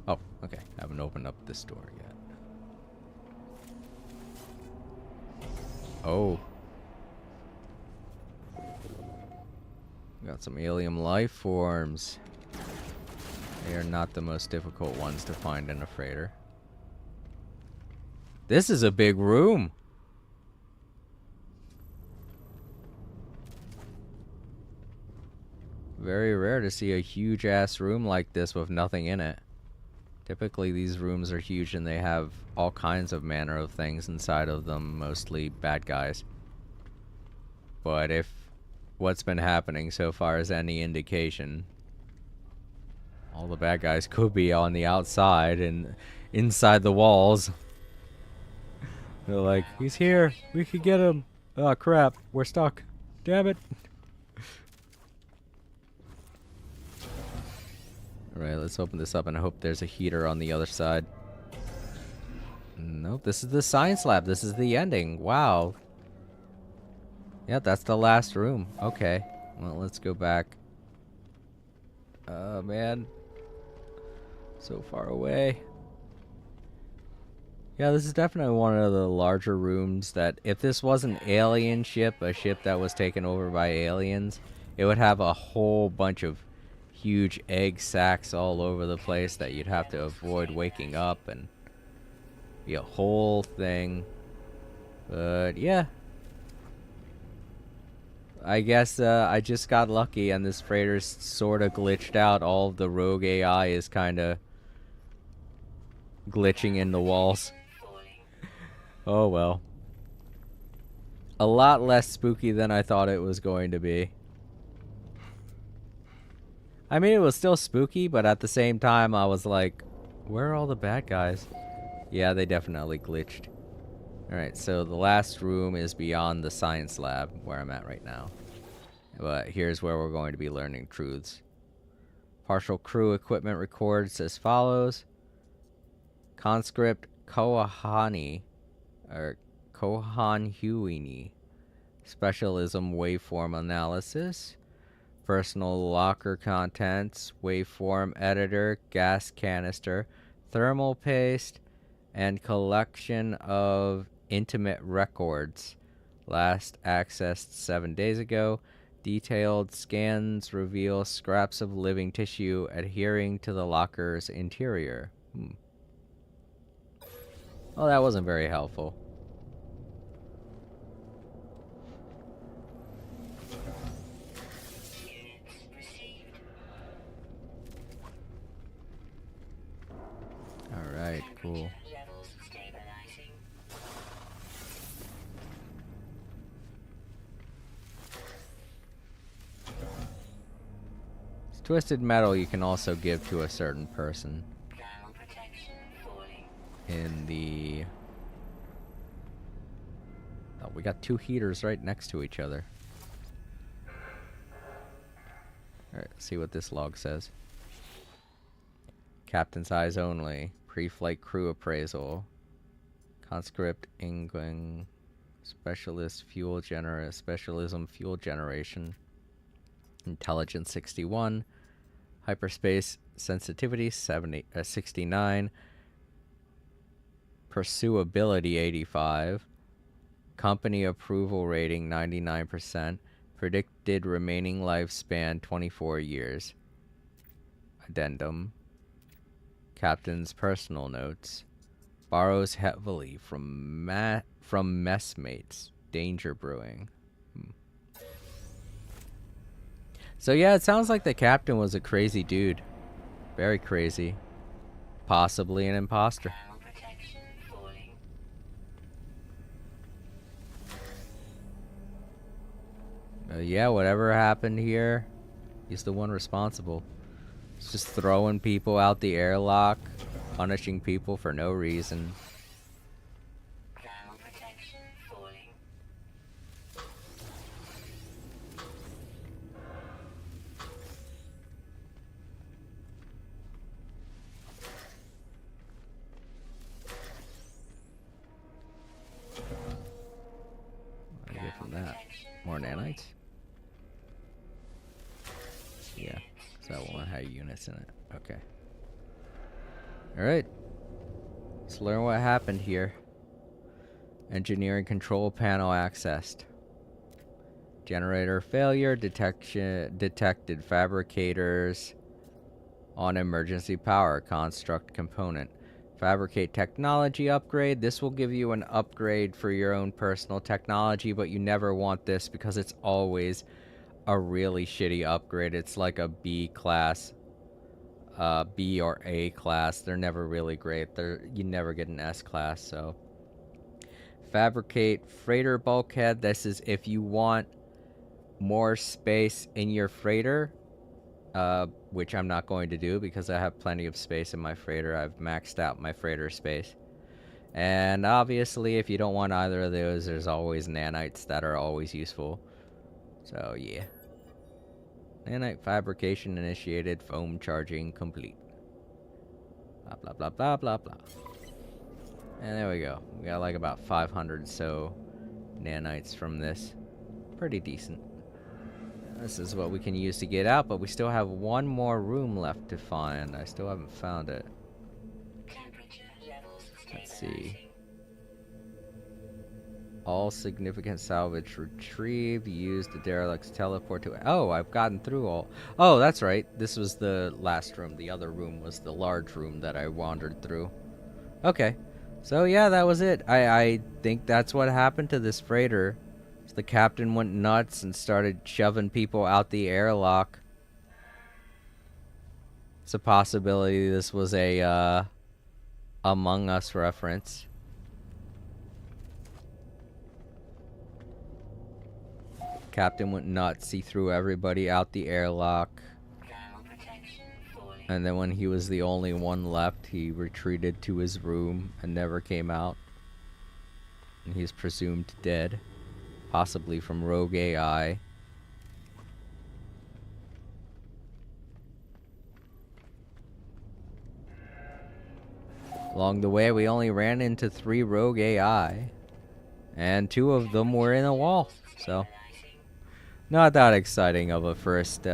Oh, okay. I haven't opened up this door yet. Oh. Got some alien life forms. They are not the most difficult ones to find in a freighter. This is a big room. Very rare to see a huge ass room like this with nothing in it. Typically these rooms are huge and they have all kinds of manner of things inside of them, mostly bad guys. But if what's been happening so far is any indication, all the bad guys could be on the outside and inside the walls. They're like, he's here, we could get him. Oh crap, we're stuck. Damn it. Alright, let's open this up and I hope there's a heater on the other side. Nope, this is the science lab. This is the ending. Wow. Yeah, that's the last room. Okay. Well, let's go back. Man. So far away. Yeah, this is definitely one of the larger rooms that if this was an alien ship, a ship that was taken over by aliens, it would have a whole bunch of huge egg sacs all over the place that you'd have to avoid waking up and be a whole thing. But yeah, I guess I just got lucky and this freighter's sort of glitched out. All of the rogue AI is kind of glitching in the walls. Oh well. A lot less spooky than I thought it was going to be. I mean, it was still spooky, but at the same time, I was like, where are all the bad guys? Yeah, they definitely glitched. Alright, so the last room is beyond the science lab, where I'm at right now. But here's where we're going to be learning truths. Partial crew equipment records as follows. Conscript Koahani, or Kohanhuini. Specialism waveform analysis. personal locker contents, waveform editor, gas canister, thermal paste, and collection of intimate records. Last accessed 7 days ago. Detailed scans reveal scraps of living tissue adhering to the locker's interior. Well, that wasn't very helpful. Units received. Alright, cool. Temperature levels stabilizing. Twisted metal you can also give to a certain person Thermal protection falling. in the... Oh, we got 2 heaters right next to each other. Alright, let's see what this log says. Captain's eyes only. Pre-flight crew appraisal. Conscript England. Specialism fuel generation. Intelligence 61. Hyperspace sensitivity 69. Pursuability 85. Company approval rating 99%. Predicted remaining lifespan 24 years. Addendum. Captain's personal notes. Borrows heavily from messmates. Danger brewing. So yeah, it sounds like the captain was a crazy dude. Very crazy. Possibly an imposter. Thermal protection falling. Yeah, whatever happened here, he's the one responsible. He's just throwing people out the airlock, punishing people for no reason. Thermal protection falling. What do I get from that? More nanites? Yeah, so that one had units in it. Okay. Alright. Let's learn what happened here. Engineering control panel accessed. Generator failure detected. Fabricators on emergency power construct component. Fabricate technology upgrade. This will give you an upgrade for your own personal technology, but you never want this because it's always a really shitty upgrade. It's like a B class, B or A class. They're never really great. You never get an S class. So fabricate freighter bulkhead. This is if you want more space in your freighter, which I'm not going to do because I have plenty of space in my freighter. I've maxed out my freighter space. And obviously, if you don't want either of those, there's always nanites that are always useful. So yeah. Nanite fabrication initiated, foam charging complete. Blah blah blah blah blah blah. And there we go. We got like about 500 so nanites from this. Pretty decent. This is what we can use to get out, but we still have one more room left to find. I still haven't found it. Temperature levels Let's stabilizing. see. All significant salvage retrieved. Use the derelict's teleport to... Oh, I've gotten through all... Oh, that's right. This was the last room. The other room was the large room that I wandered through. Okay. So, yeah, that was it. I think that's what happened to this freighter. The captain went nuts and started shoving people out the airlock. It's a possibility this was a Among Us reference. Captain went nuts. He threw everybody out the airlock. Thermal protection falling. And then when he was the only one left, he retreated to his room and never came out. And he's presumed dead. Possibly from rogue AI. Along the way, we only ran into 3 rogue AI. And 2 of them were in a wall. So, Not that exciting of a first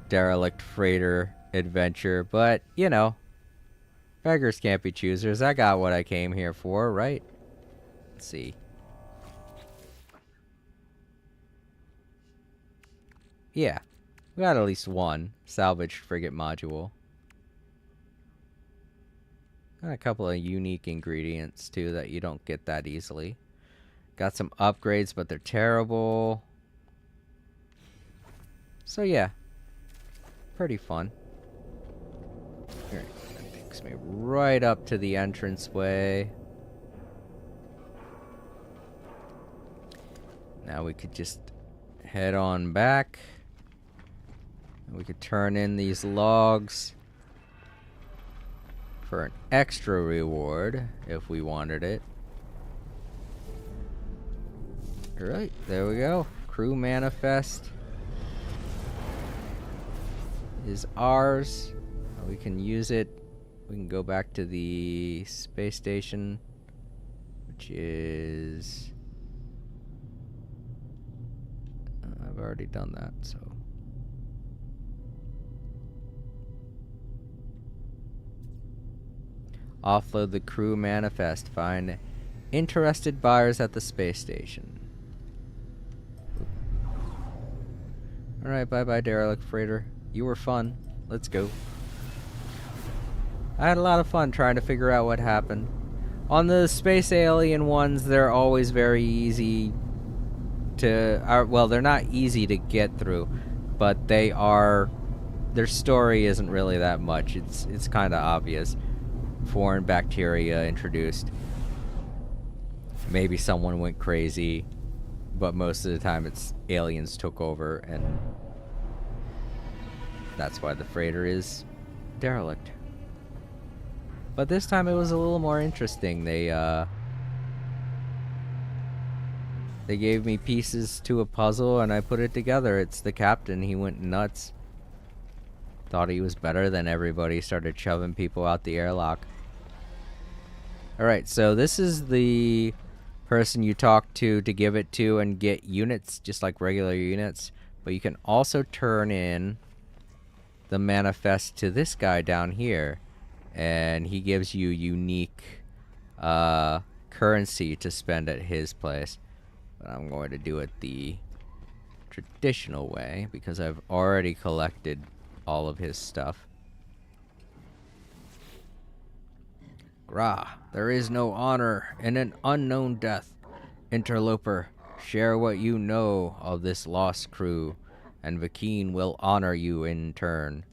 derelict freighter adventure, but you know, beggars can't be choosers. I got what I came here for, right? Let's see. Yeah, we got at least one salvaged frigate module. And a couple of unique ingredients too that you don't get that easily. Got some upgrades, but they're terrible. So yeah, pretty fun. Here, that takes me right up to the entranceway. Now we could just head on back. We could turn in these logs for an extra reward if we wanted it. Alright, there we go. Crew manifest is ours. We can use it. We can go back to the space station, which is... I've already done that, so... Offload the crew manifest. Find interested buyers at the space station. Alright, bye-bye, derelict freighter. You were fun. Let's go. I had a lot of fun trying to figure out what happened. On the space alien ones, they're always very easy to... well, they're not easy to get through, but they are... Their story isn't really that much. It's kind of obvious. Foreign bacteria introduced. Maybe someone went crazy, but most of the time it's aliens took over, and that's why the freighter is derelict. But this time it was a little more interesting. They gave me pieces to a puzzle and I put it together. It's the captain. He went nuts. Thought he was better than everybody. Started shoving people out the airlock. Alright, so this is the person you talk to give it to and get units, just like regular units. But you can also turn in the manifest to this guy down here. And he gives you unique currency to spend at his place. But I'm going to do it the traditional way because I've already collected all of his stuff. Grah, there is no honor in an unknown death. Interloper, share what you know of this lost crew, and Vy'keen will honor you in turn.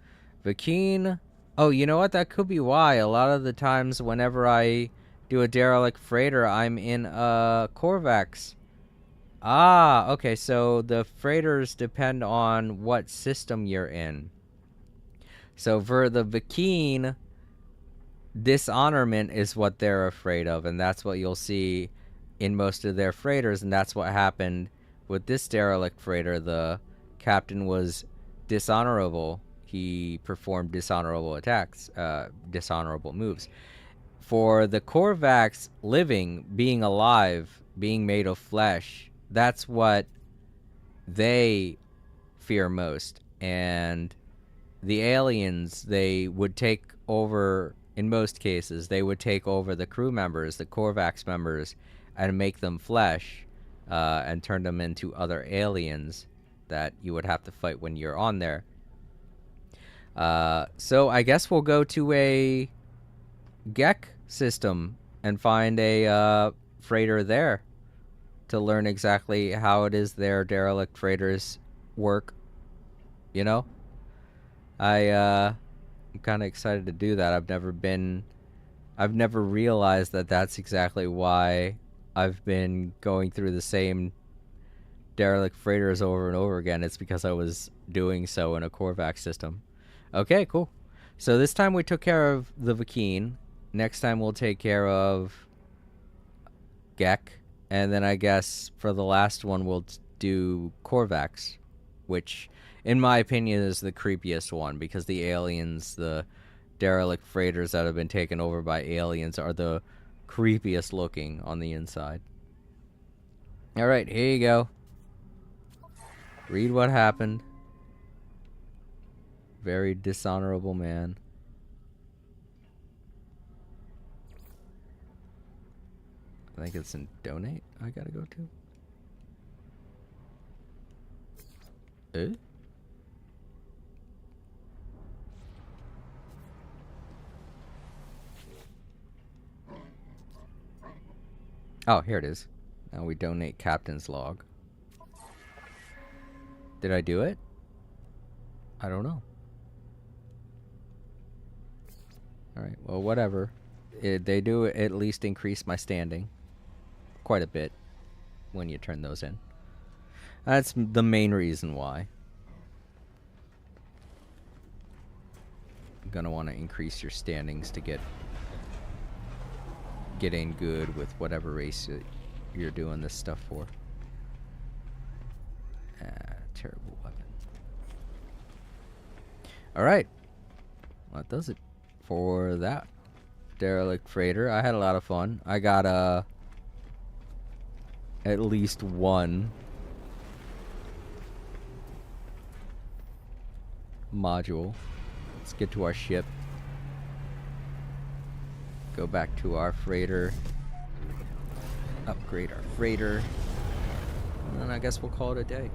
Vy'keen... Oh, you know what? That could be why. A lot of the times whenever I do a derelict freighter, I'm in a Korvax. Ah, okay, so the freighters depend on what system you're in. So for the Vy'keen, dishonorment is what they're afraid of, and that's what you'll see in most of their freighters, and that's what happened with this derelict freighter. The captain was dishonorable. He performed dishonorable attacks, dishonorable moves. For the Korvax, living, being alive, being made of flesh, that's what they fear most. And the aliens, they would take over, in most cases, they would take over the crew members, the Korvax members, and make them flesh, and turn them into other aliens that you would have to fight when you're on there. So I guess we'll go to a Gek system and find a freighter there to learn exactly how it is their derelict freighters work. You know? I'm kind of excited to do that. I've never realized that that's exactly why I've been going through the same derelict freighters over and over again. It's because I was doing so in a Korvax system. Okay, cool. So this time we took care of the Vy'keen. Next time we'll take care of Gek. And then I guess for the last one we'll do Korvax, which in my opinion is the creepiest one, because the aliens, the derelict freighters that have been taken over by aliens, are the creepiest looking on the inside. Alright, here you go. Read what happened. Very dishonorable man. I think it's in donate I gotta go to. Eh? Oh, here it is. Now we donate captain's log. Did I do it? I don't know. Alright, well, whatever. They do at least increase my standing. Quite a bit when you turn those in. That's the main reason why. You're gonna want to increase your standings to get in good with whatever race you're doing this stuff for. Terrible weapon. Alright. Well, that does it for that derelict freighter. I had a lot of fun. I got at least one module. Let's get to our ship. Go back to our freighter. Upgrade our freighter. And then I guess we'll call it a day.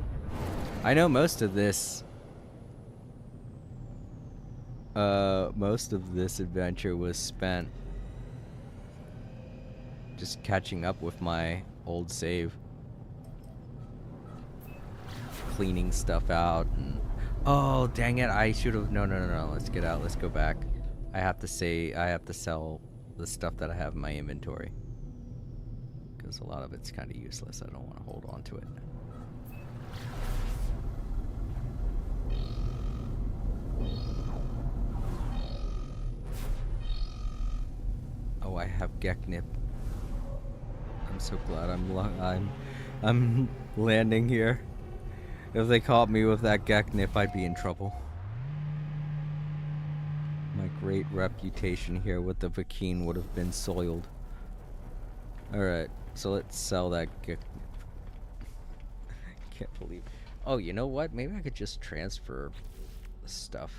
I know most of this adventure was spent just catching up with my old save. Cleaning stuff out and oh dang it, I should have no, let's get out, let's go back. I have to sell the stuff that I have in my inventory. Because a lot of it's kind of useless. I don't want to hold on to it. Oh, I have Geknip. I'm so glad I'm landing here. If they caught me with that Geknip, I'd be in trouble. My great reputation here with the Vy'keen would have been soiled. Alright, so let's sell that Geknip. Can't believe. Oh, you know what? Maybe I could just transfer the stuff.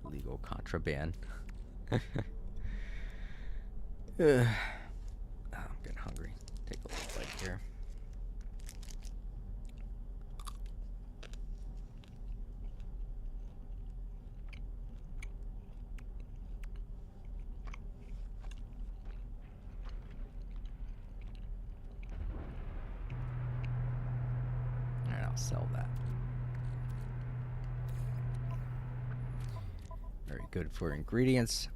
Illegal contraband. I'm getting hungry. Take a little bite here. Alright, I'll sell that. Very good for ingredients.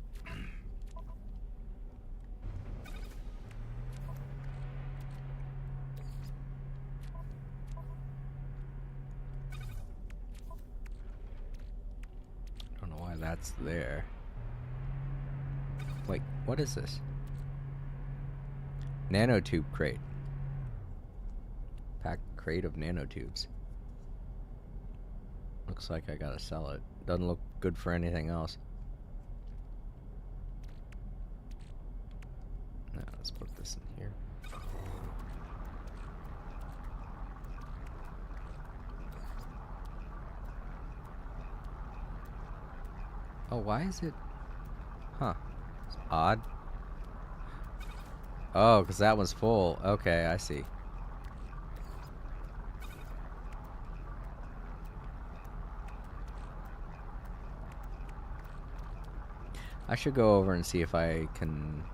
Don't know why that's there. Wait, what is this? Nanotube crate. Packed crate of nanotubes. Looks like I gotta sell it. Doesn't look good for anything else. Now let's put this in here. Oh, why is it? Huh. It's odd. Oh, because that one's full. Okay, I see. I should go over and see if I can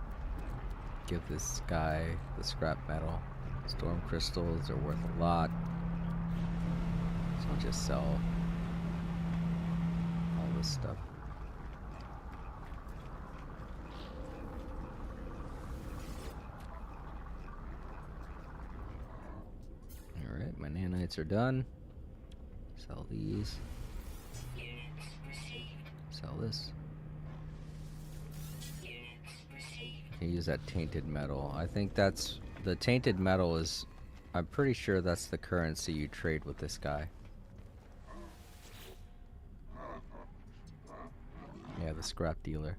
give this guy the scrap metal. Storm crystals are worth a lot. So I'll just sell all this stuff. Alright, my nanites are done. Sell these. Units received. Sell this. Units received. I can use that tainted metal. I think that's the tainted metal is. I'm pretty sure that's the currency you trade with this guy. Yeah, the scrap dealer.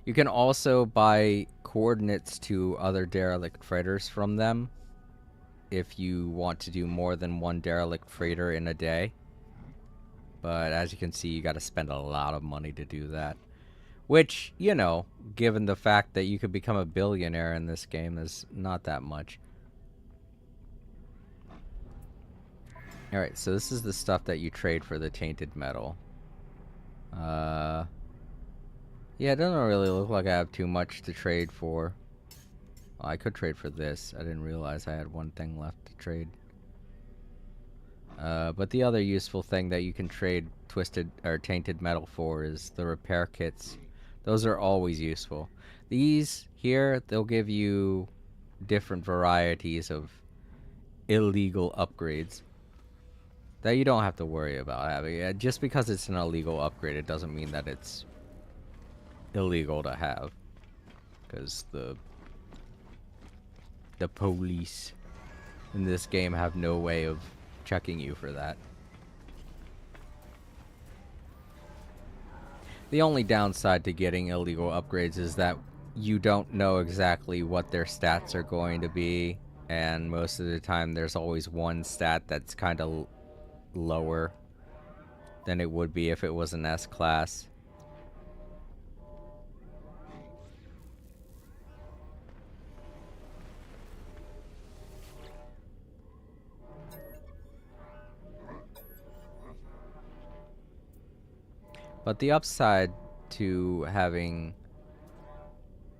You can also buy coordinates to other derelict freighters from them if you want to do more than one derelict freighter in a day. But as you can see, you got to spend a lot of money to do that. Which, you know, given the fact that you could become a billionaire in this game, is not that much. Alright, so this is the stuff that you trade for the tainted metal. Yeah, it doesn't really look like I have too much to trade for. Well, I could trade for this. I didn't realize I had one thing left to trade. But the other useful thing that you can trade twisted or tainted metal for is the repair kits. Those are always useful. These here, they'll give you different varieties of illegal upgrades that you don't have to worry about having. Just because it's an illegal upgrade, it doesn't mean that it's illegal to have, because the police in this game have no way of checking you for that. The only downside to getting illegal upgrades is that you don't know exactly what their stats are going to be, and most of the time there's always one stat that's kind of lower than it would be if it was an S class. But the upside to having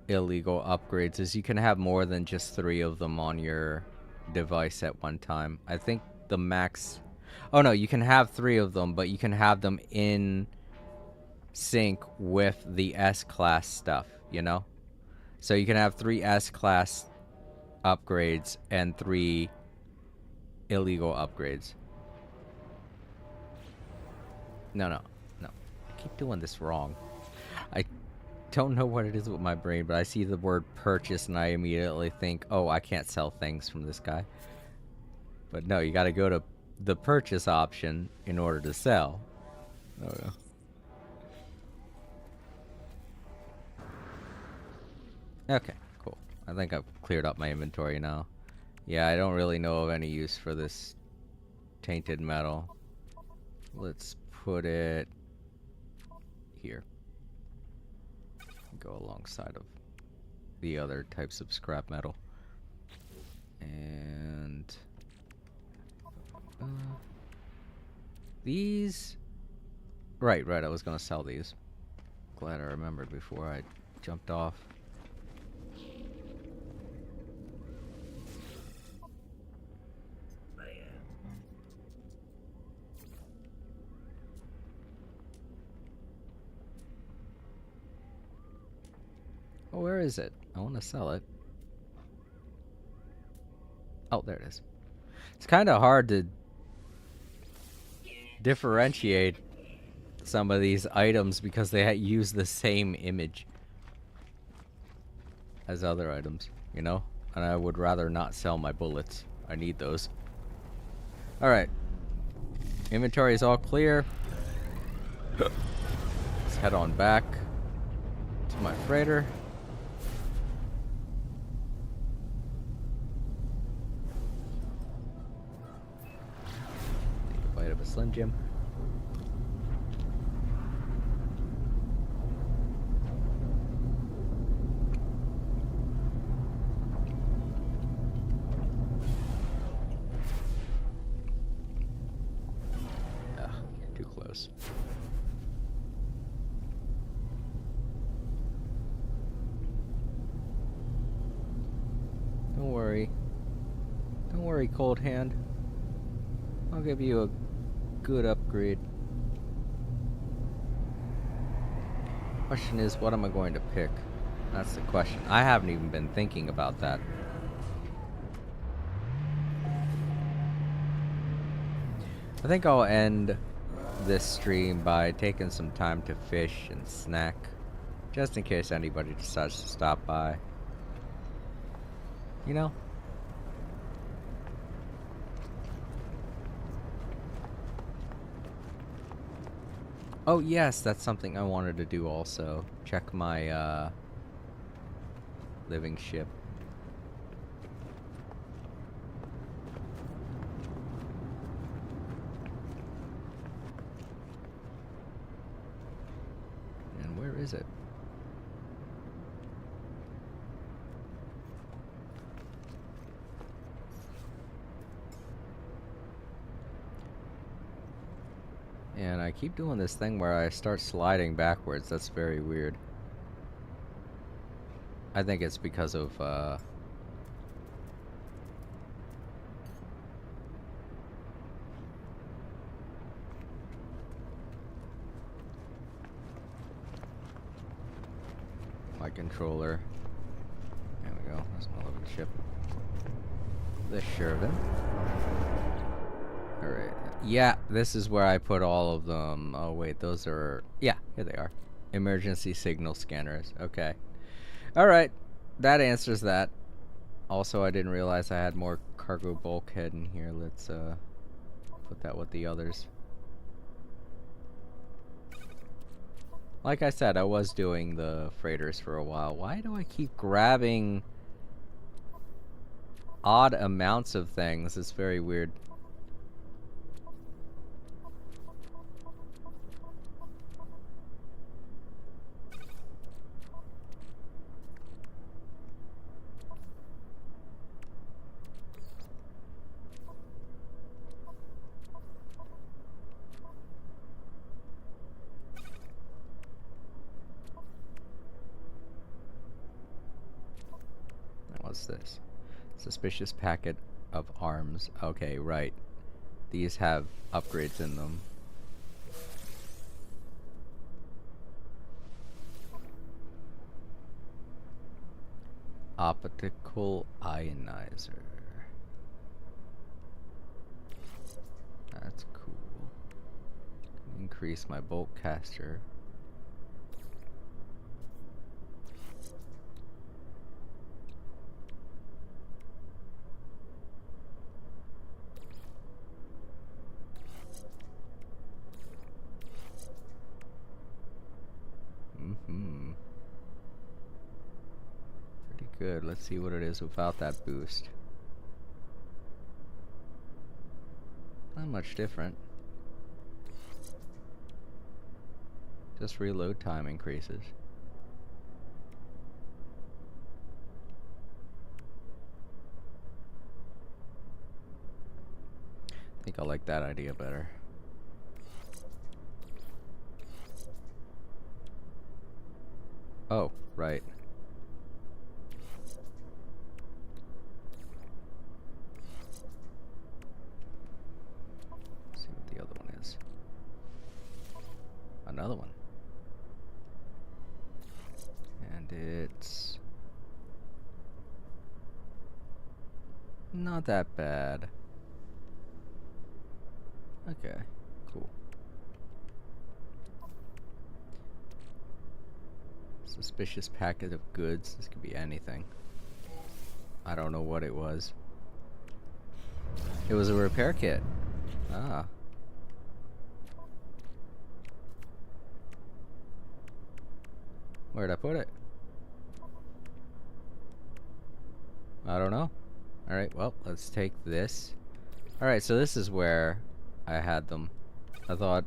illegal upgrades is you can have more than just 3 of them on your device at one time. I think the max... Oh no, you can have 3 of them, but you can have them in sync with the S-class stuff, you know? So you can have 3 S-class upgrades and 3 illegal upgrades. No. I keep doing this wrong. I don't know what it is with my brain, but I see the word purchase and I immediately think, oh, I can't sell things from this guy. But no, you gotta go to the purchase option in order to sell. Oh, yeah. Okay, cool. I think I've cleared up my inventory now. Yeah, I don't really know of any use for this tainted metal. Let's put it here. Go alongside of the other types of scrap metal. And these... Right, I was gonna sell these. Glad I remembered before I jumped off. Oh, where is it? I want to sell it. Oh, there it is. It's kind of hard to differentiate some of these items because they use the same image as other items, you know? And I would rather not sell my bullets. I need those. Alright. Inventory is all clear. Let's head on back to my freighter. Of a Slim Jim. Ugh, too close. Don't worry. Don't worry, Cold Hand. I'll give you a good upgrade. Question is, what am I going to pick? That's the question. I haven't even been thinking about that. I think I'll end this stream by taking some time to fish and snack, just in case anybody decides to stop by. You know? Oh yes, that's something I wanted to do also. Check my living ship. And where is it? And I keep doing this thing where I start sliding backwards. That's very weird. I think it's because of my controller. There we go. That's my living ship. The Sheridan. Alright. Yeah, this is where I put all of them. Oh, wait, those are... Yeah, here they are. Emergency signal scanners. Okay. Alright, that answers that. Also, I didn't realize I had more cargo bulkhead in here. Let's put that with the others. Like I said, I was doing the freighters for a while. Why do I keep grabbing odd amounts of things? It's very weird. What's this? Suspicious packet of arms. Okay, right. These have upgrades in them. Optical ionizer. That's cool. Increase my bolt caster. Pretty good. Let's see what it is without that boost. Not much different. Just reload time increases. I think I like that idea better. Oh, right. Let's see what the other one is. Another one. And it's not that bad. Okay, cool. Suspicious packet of goods. This could be anything. I don't know what it was. It was a repair kit. Ah. Where'd I put it? I don't know. Alright, well, let's take this. Alright, so this is where I had them. I thought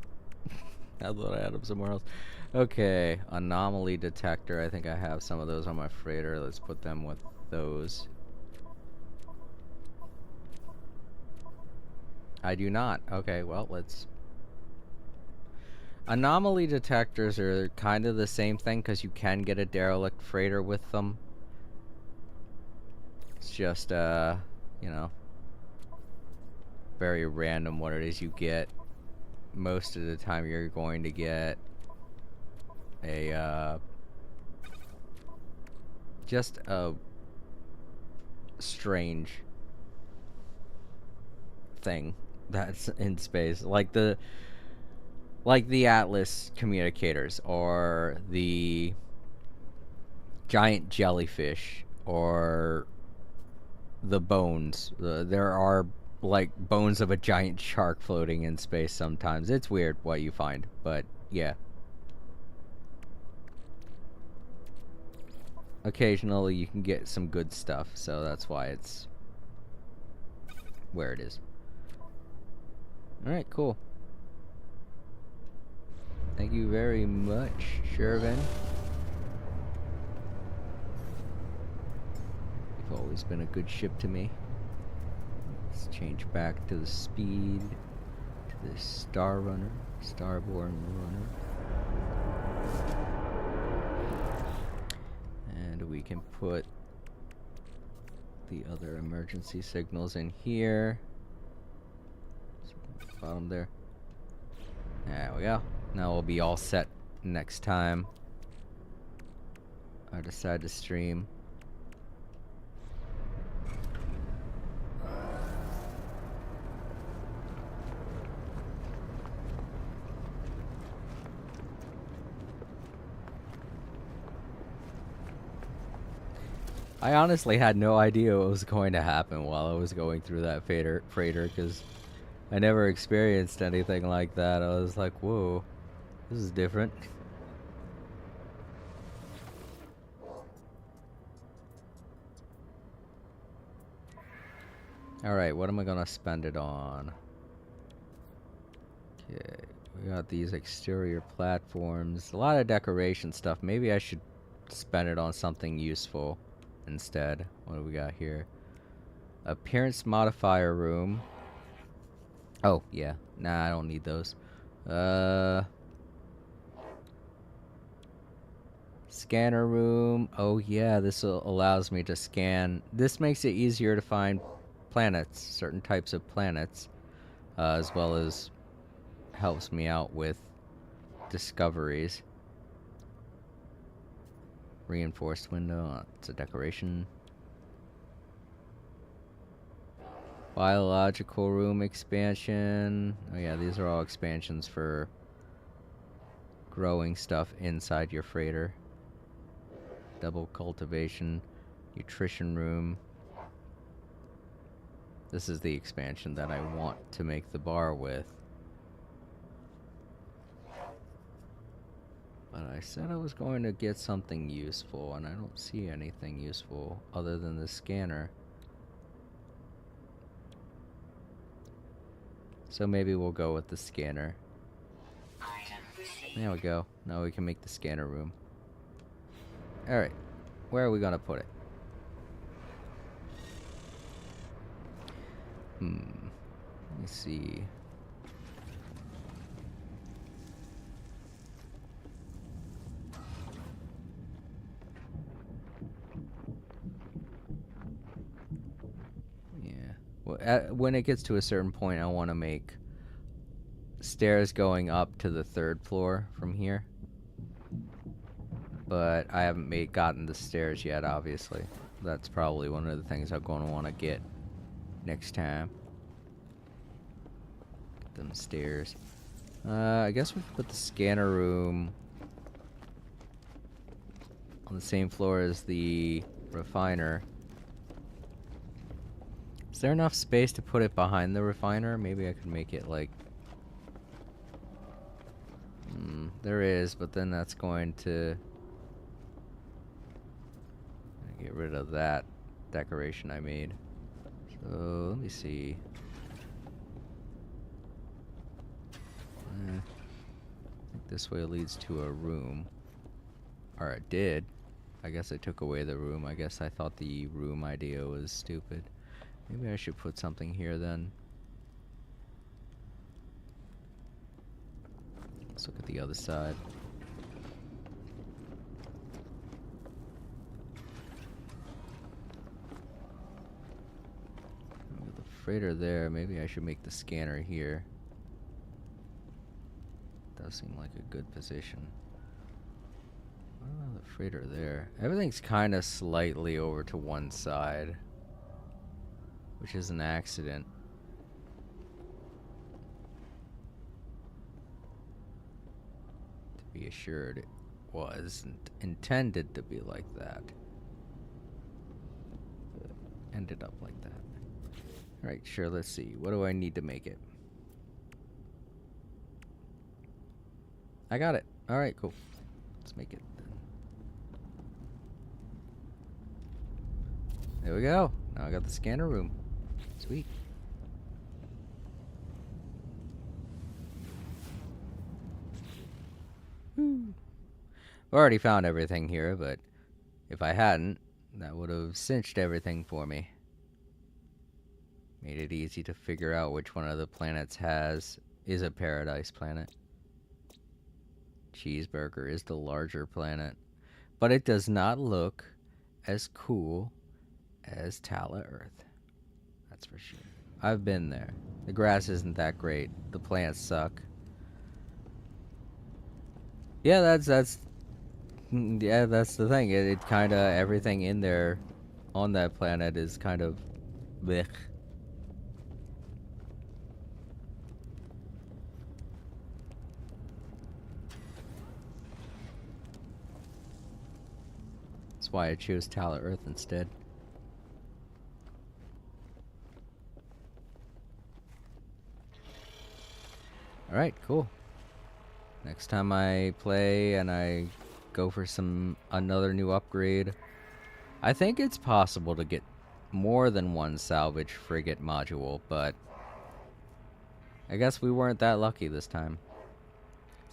I had them somewhere else. Okay, anomaly detector. I think I have some of those on my freighter. Let's put them with those. I do not. Okay, well, let's... Anomaly detectors are kind of the same thing because you can get a derelict freighter with them. It's just, you know, very random what it is you get. Most of the time you're going to get a, just a strange thing that's in space. Like the Atlas communicators, or the giant jellyfish, or the bones. There are like bones of a giant shark floating in space sometimes. It's weird what you find, but Yeah. Occasionally you can get some good stuff, so that's why it's where it is. Alright, cool. Thank you very much, Shervin. You've always been a good ship to me. Let's change back to the speed, to the Star Runner, Starborn Runner. And we can put the other emergency signals in here. Bottom there. There we go. Now we'll be all set next time I decide to stream. I honestly had no idea what was going to happen while I was going through that freighter, because I never experienced anything like that. I was like, whoa, this is different. Alright, what am I gonna spend it on? Okay, we got these exterior platforms. A lot of decoration stuff. Maybe I should spend it on something useful instead. What do we got here? Appearance modifier room. Oh, yeah. Nah, I don't need those. Scanner room. Oh, yeah, this allows me to scan. This makes it easier to find planets, certain types of planets, as well as helps me out with discoveries. Reinforced window. It's a decoration. Biological room expansion. Oh yeah, these are all expansions for growing stuff inside your freighter. Double cultivation. Nutrition room. This is the expansion that I want to make the bar with. But I said I was going to get something useful, and I don't see anything useful other than the scanner. So maybe we'll go with the scanner. There we go. Now we can make the scanner room. Alright. Where are we gonna put it? Let me see. Yeah. Well, when it gets to a certain point, I want to make stairs going up to the 3rd floor from here. But I haven't gotten the stairs yet, obviously. That's probably one of the things I'm going to want to get next time. Get them stairs. I guess we can put the scanner room on the same floor as the refiner. Is there enough space to put it behind the refiner? Maybe I could make it like... there is, but then that's going to... get rid of that decoration I made. So, let me see. I think this way leads to a room. Or it did. I guess I took away the room. I guess I thought the room idea was stupid. Maybe I should put something here then. Let's look at the other side. With the freighter there, maybe I should make the scanner here. Does seem like a good position. Oh, the freighter there. Everything's kind of slightly over to one side, which is an accident. To be assured, it wasn't intended to be like that. But ended up like that. Alright, sure, let's see. What do I need to make it? I got it. All right, cool. Let's make it. There we go. Now I got the scanner room. Sweet. Woo. I've already found everything here, but if I hadn't, that would have cinched everything for me. Made it easy to figure out which one of the planets is a paradise planet. Cheeseburger is the larger planet, but it does not look as cool as Tala Earth. That's for sure. I've been there. The grass isn't that great. The plants suck. Yeah, that's the thing. It kind of everything in there on that planet is kind of blech. That's why I chose Tala Earth instead. Alright, cool. Next time I play and I go for another new upgrade, I think it's possible to get more than one salvage frigate module, but I guess we weren't that lucky this time.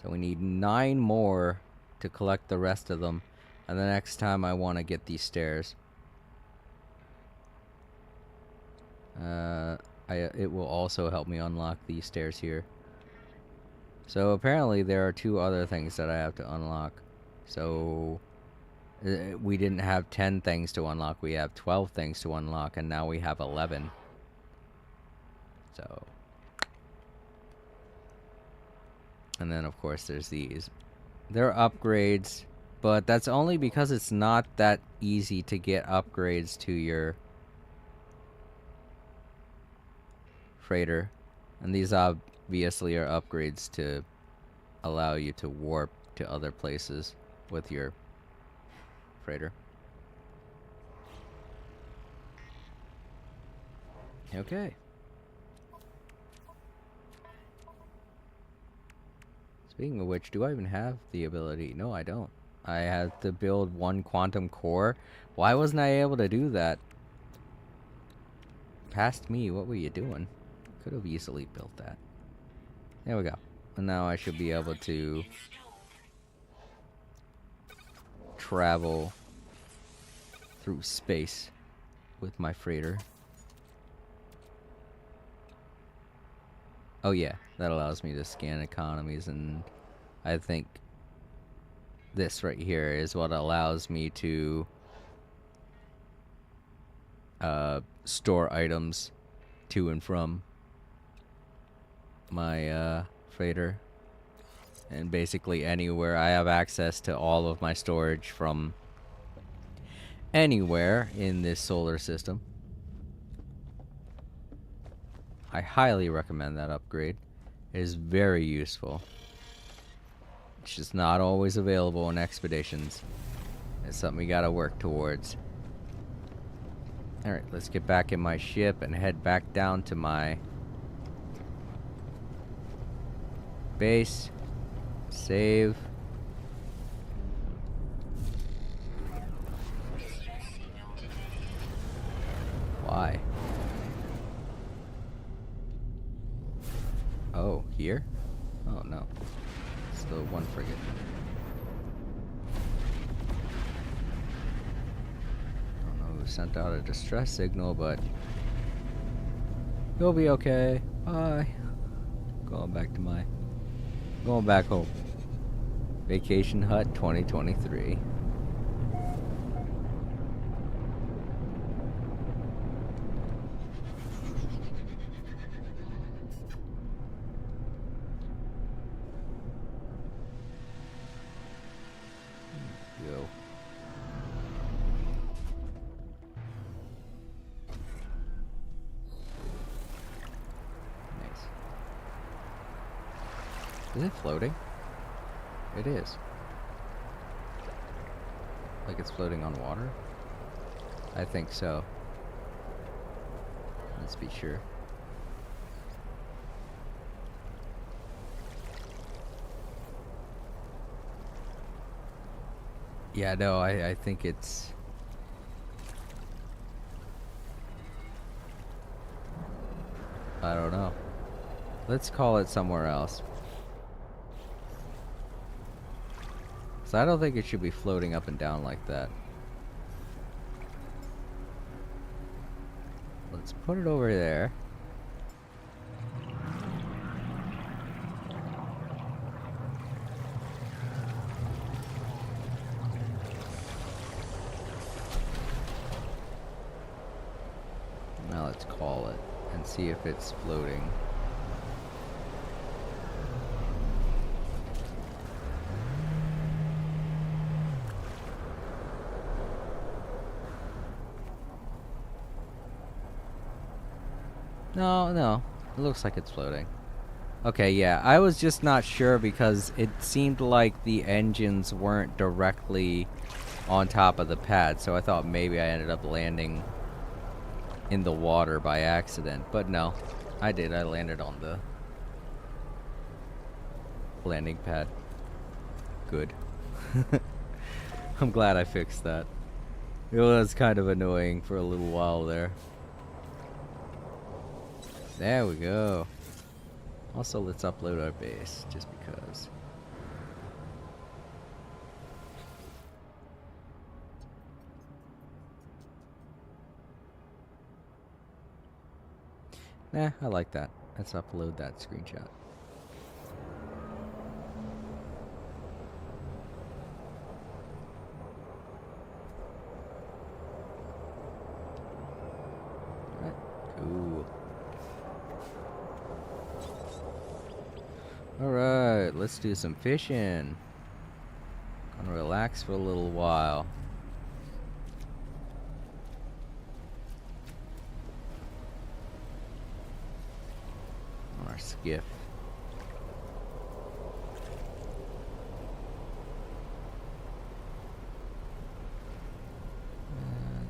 So we need 9 more to collect the rest of them, and the next time I want to get these stairs. It will also help me unlock these stairs here. So apparently there are 2 other things that I have to unlock. So we didn't have 10 things to unlock, we have 12 things to unlock, and now we have 11. So, and then of course there's these. They're upgrades, but that's only because it's not that easy to get upgrades to your freighter. And these obviously are upgrades to allow you to warp to other places with your freighter. Okay. Speaking of which, do I even have the ability? No, I don't. I have to build 1 quantum core. Why wasn't I able to do that? Past me, what were you doing? Could have easily built that. There we go. And now I should be able to travel through space with my freighter. Oh yeah, that allows me to scan economies, and I think this right here is what allows me to store items to and from my freighter. And basically anywhere I have access to all of my storage from anywhere in this solar system. I highly recommend that upgrade. It is very useful. It's just not always available in expeditions. It's something we gotta work towards. Alright, let's get back in my ship and head back down to my base. Save. Why? Oh, here? Oh no. It's the one frigate. I don't know who sent out a distress signal, but you'll be okay. Bye. Going back home. Vacation Hut 2023. Go. Nice. Is it floating? It is. Like it's floating on water? I think so. Let's be sure. Yeah, no, I think it's... I don't know. Let's call it somewhere else. So I don't think it should be floating up and down like that. Let's put it over there. Now let's call it and see if it's floating. No, no. It looks like it's floating. Okay, yeah. I was just not sure because it seemed like the engines weren't directly on top of the pad, so I thought maybe I ended up landing in the water by accident. But no, I did. I landed on the landing pad. Good. I'm glad I fixed that. It was kind of annoying for a little while there. There we go. Also, let's upload our base, just because. Nah, I like that. Let's upload that screenshot. Alright, cool. Alright, let's do some fishing. Gonna relax for a little while. On our skiff.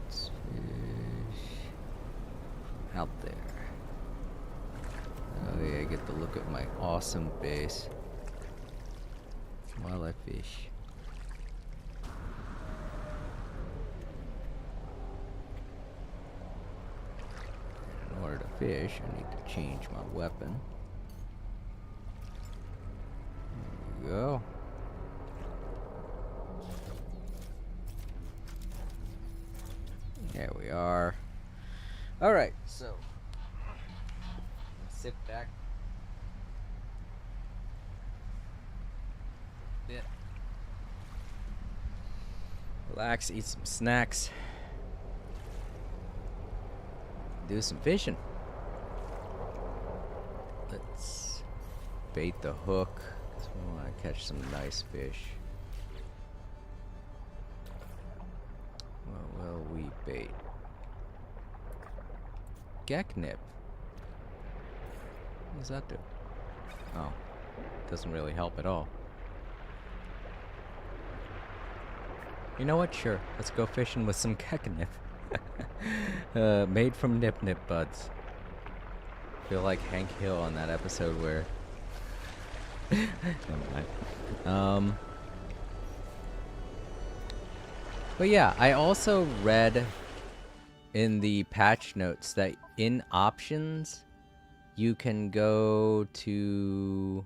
Let's fish out there. Oh yeah, I get to look at my awesome base while I fish. In order to fish, I need to change my weapon. There we go. There we are. Alright, so sit back. Bit. Relax, eat some snacks. Do some fishing. Let's bait the hook, because we want to catch some nice fish. What will we bait? Gecknip. What does that do? Oh, doesn't really help at all. You know what? Sure, let's go fishing with some gecknip. Made from nip nip buds. Feel like Hank Hill on that episode where never mind. But yeah, I also read in the patch notes that in options you can go to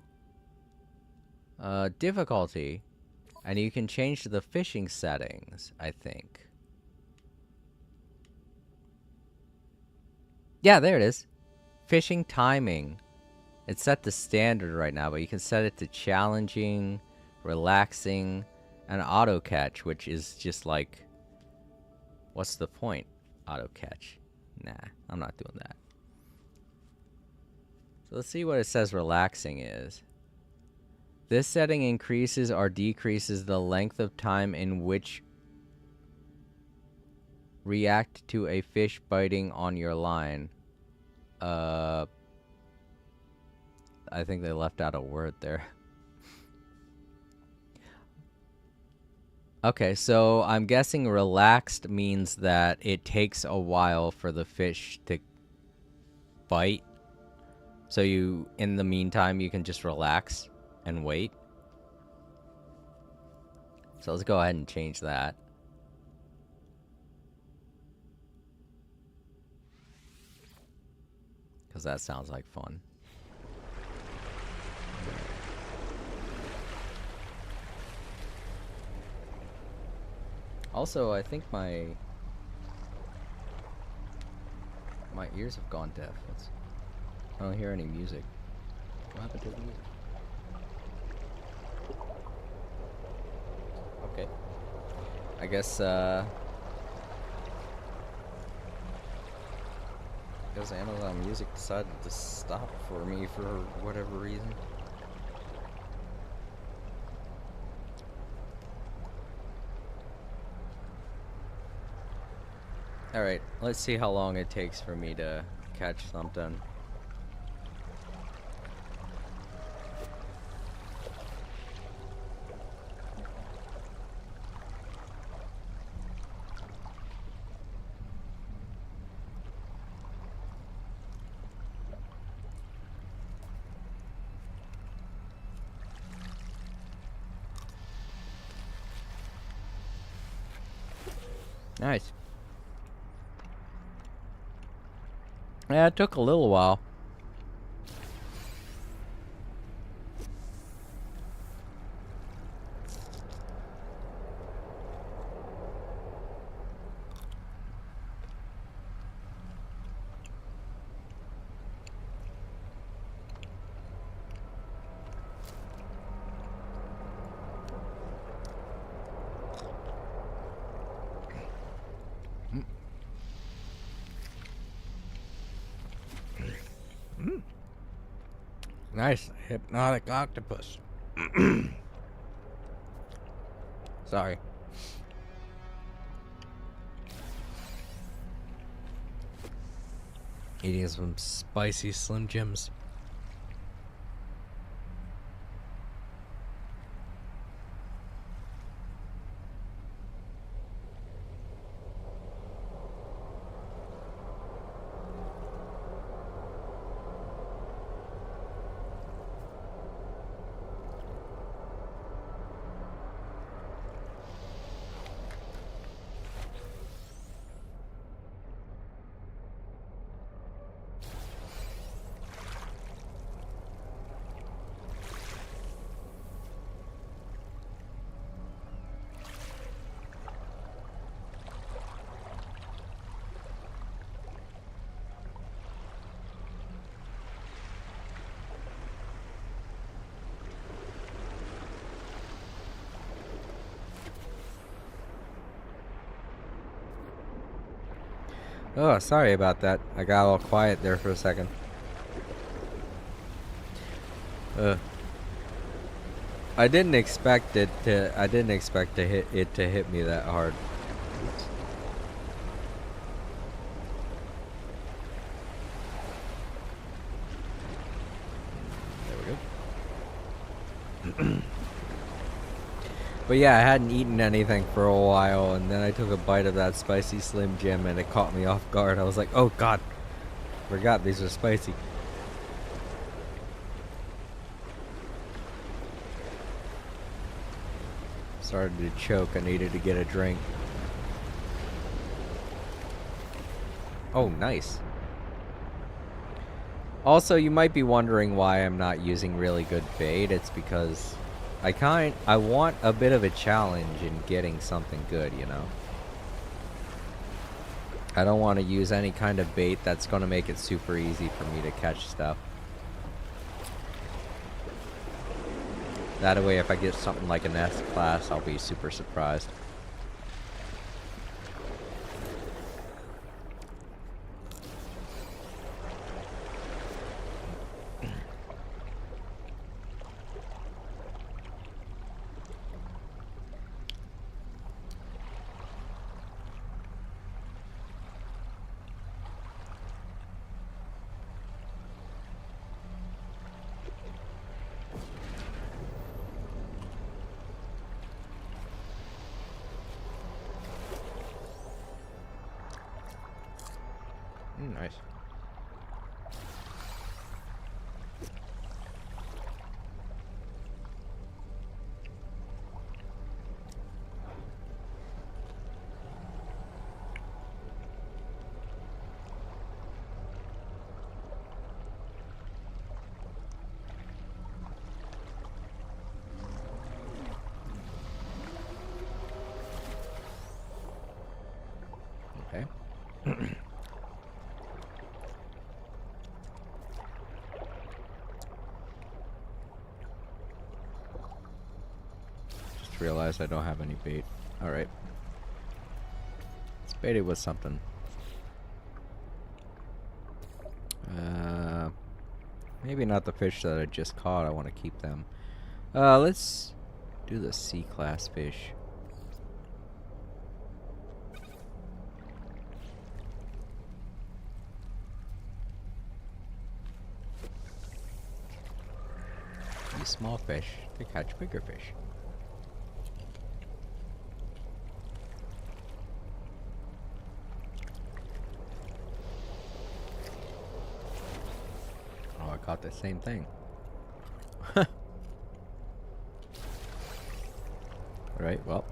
difficulty and you can change the fishing settings, I think. Yeah, there it is. Fishing timing. It's set to standard right now, but you can set it to challenging, relaxing, and auto catch, which is just like, what's the point? Auto catch. Nah, I'm not doing that. So let's see what it says relaxing is. This setting increases or decreases the length of time in which react to a fish biting on your line. I think they left out a word there. Okay, so I'm guessing relaxed means that it takes a while for the fish to bite. So you, in the meantime, you can just relax and wait. So let's go ahead and change that. Because that sounds like fun. Also, I think my ears have gone deaf. I don't hear any music. What happened to the music? Okay. I guess Amazon Music decided to stop for me for whatever reason. Alright, let's see how long it takes for me to catch something. Nice. Yeah, it took a little while. Nice. Hypnotic octopus. Sorry. Eating some spicy Slim Jims. Oh, sorry about that. I got all quiet there for a second. I didn't expect it to. I didn't expect to hit me that hard. There we go. But yeah, I hadn't eaten anything for a while, and then I took a bite of that spicy Slim Jim, and it caught me off guard. I was like, "Oh God, forgot these are spicy." Started to choke. I needed to get a drink. Oh, nice. Also, you might be wondering why I'm not using really good bait. It's because I want a bit of a challenge in getting something good, you know? I don't want to use any kind of bait that's going to make it super easy for me to catch stuff. That way, if I get something like an S-class, I'll be super surprised. Nice. Just realized I don't have any bait. Alright. Let's bait it with something. Maybe not the fish that I just caught. I want to keep them. Let's do the C-class fish. These small fish, they catch bigger fish. Oh, I caught the same thing. Alright, well.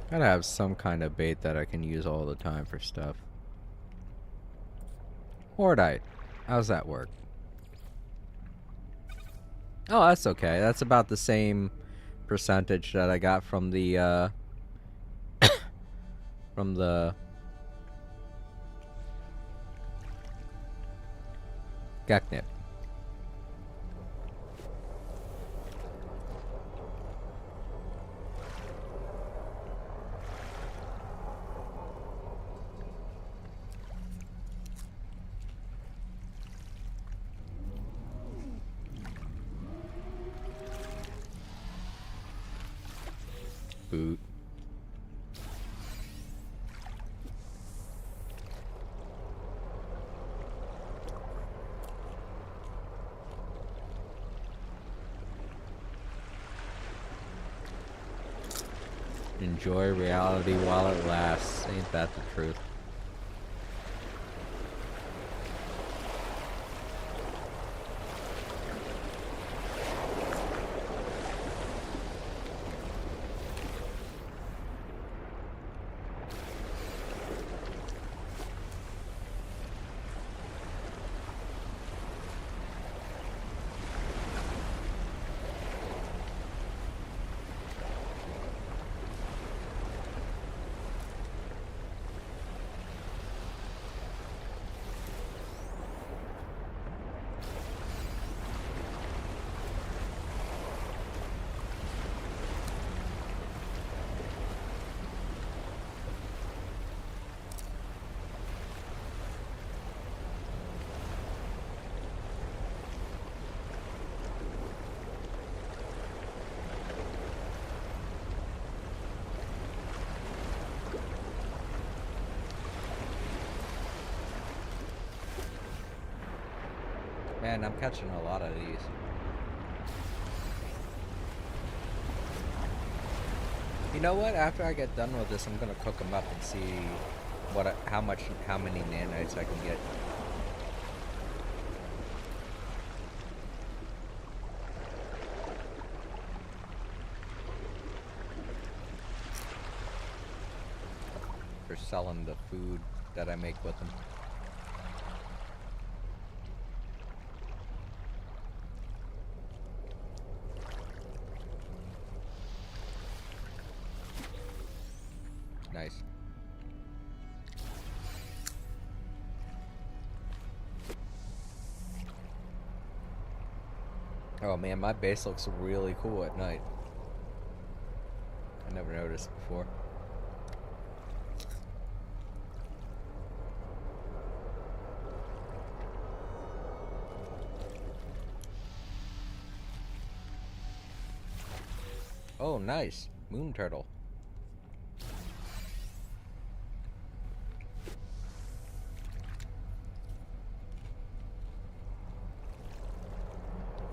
Gotta have some kind of bait that I can use all the time for stuff. Mordite. How's that work? Oh, that's okay. That's about the same percentage that I got from the, from the Geknip. Boot. Enjoy reality while it lasts. Ain't that the truth? Man, I'm catching a lot of these. You know what? After I get done with this, I'm gonna cook them up and see how many nanites I can get. For selling the food that I make with them. Nice. Oh man, my base looks really cool at night. I never noticed before. Oh, nice. Moon turtle.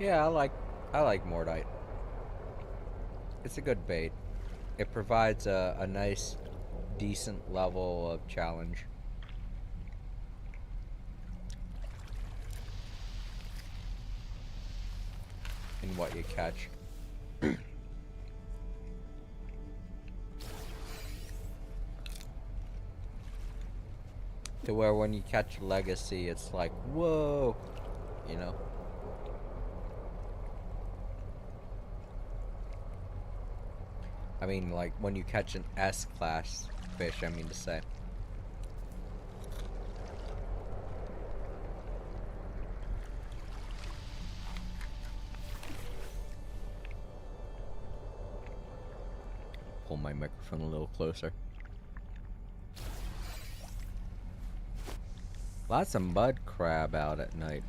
Yeah, I like Mordite. It's a good bait. It provides a nice, decent level of challenge. In what you catch. To where when you catch Legacy, it's like, whoa, you know? I mean, like, when you catch an S-class fish, I mean to say. Pull my microphone a little closer. Lots of mud crab out at night.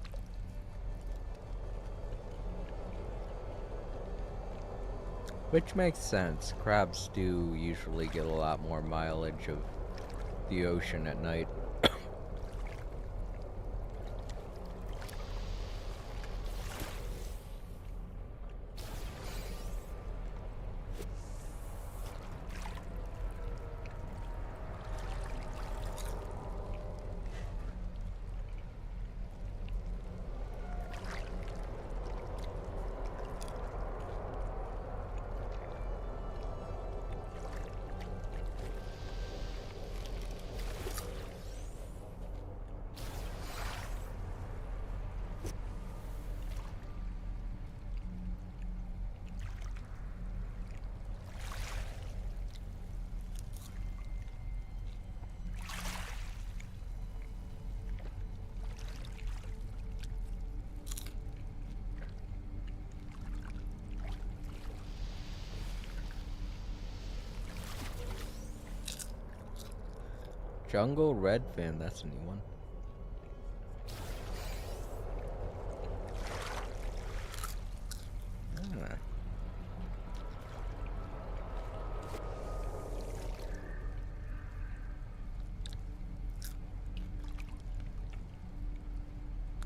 Which makes sense. Crabs do usually get a lot more mileage of the ocean at night. Jungle redfin, that's a new one. Ah.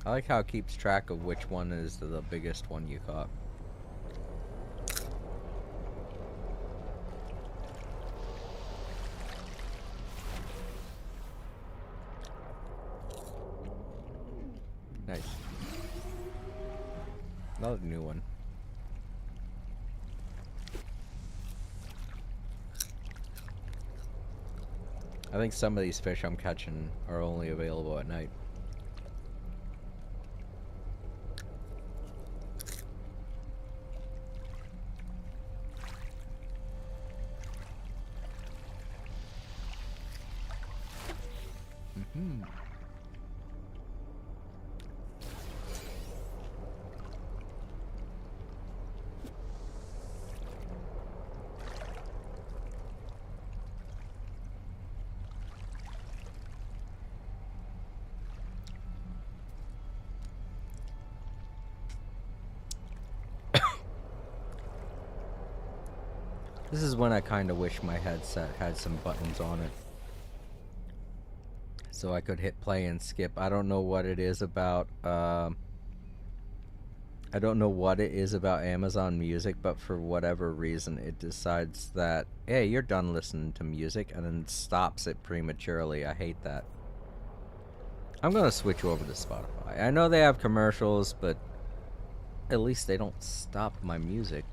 I like how it keeps track of which one is the biggest one you caught. Nice. Another new one. I think some of these fish I'm catching are only available at night. Mm-hmm. This is when I kind of wish my headset had some buttons on it, so I could hit play and skip. I don't know what it is about. I don't know what it is about Amazon Music, but for whatever reason, it decides that, hey, you're done listening to music, and then stops it prematurely. I hate that. I'm gonna switch over to Spotify. I know they have commercials, but at least they don't stop my music.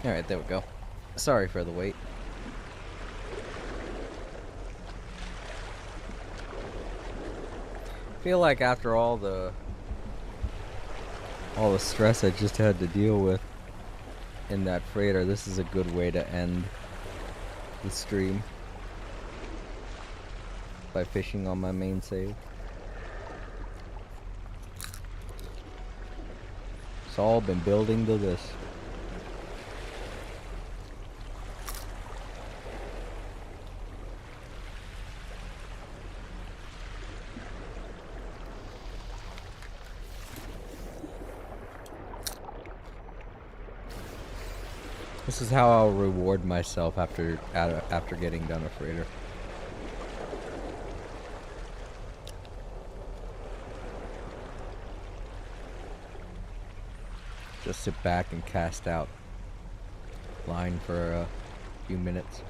Alright, there we go. Sorry for the wait. Feel like after all the stress I just had to deal with in that freighter, this is a good way to end the stream. by fishing on my main save. It's all been building to this. This is how I'll reward myself after getting done a freighter. Just sit back and cast out line for a few minutes.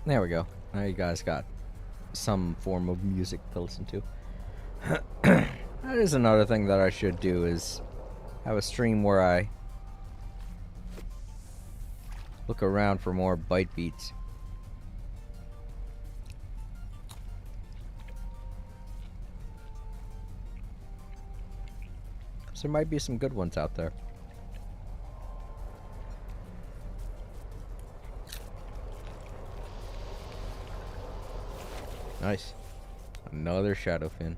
There we go. Now you guys got some form of music to listen to. That is another thing that I should do, is have a stream where I look around for more bite beats. So there might be some good ones out there. Nice. Another shadowfin.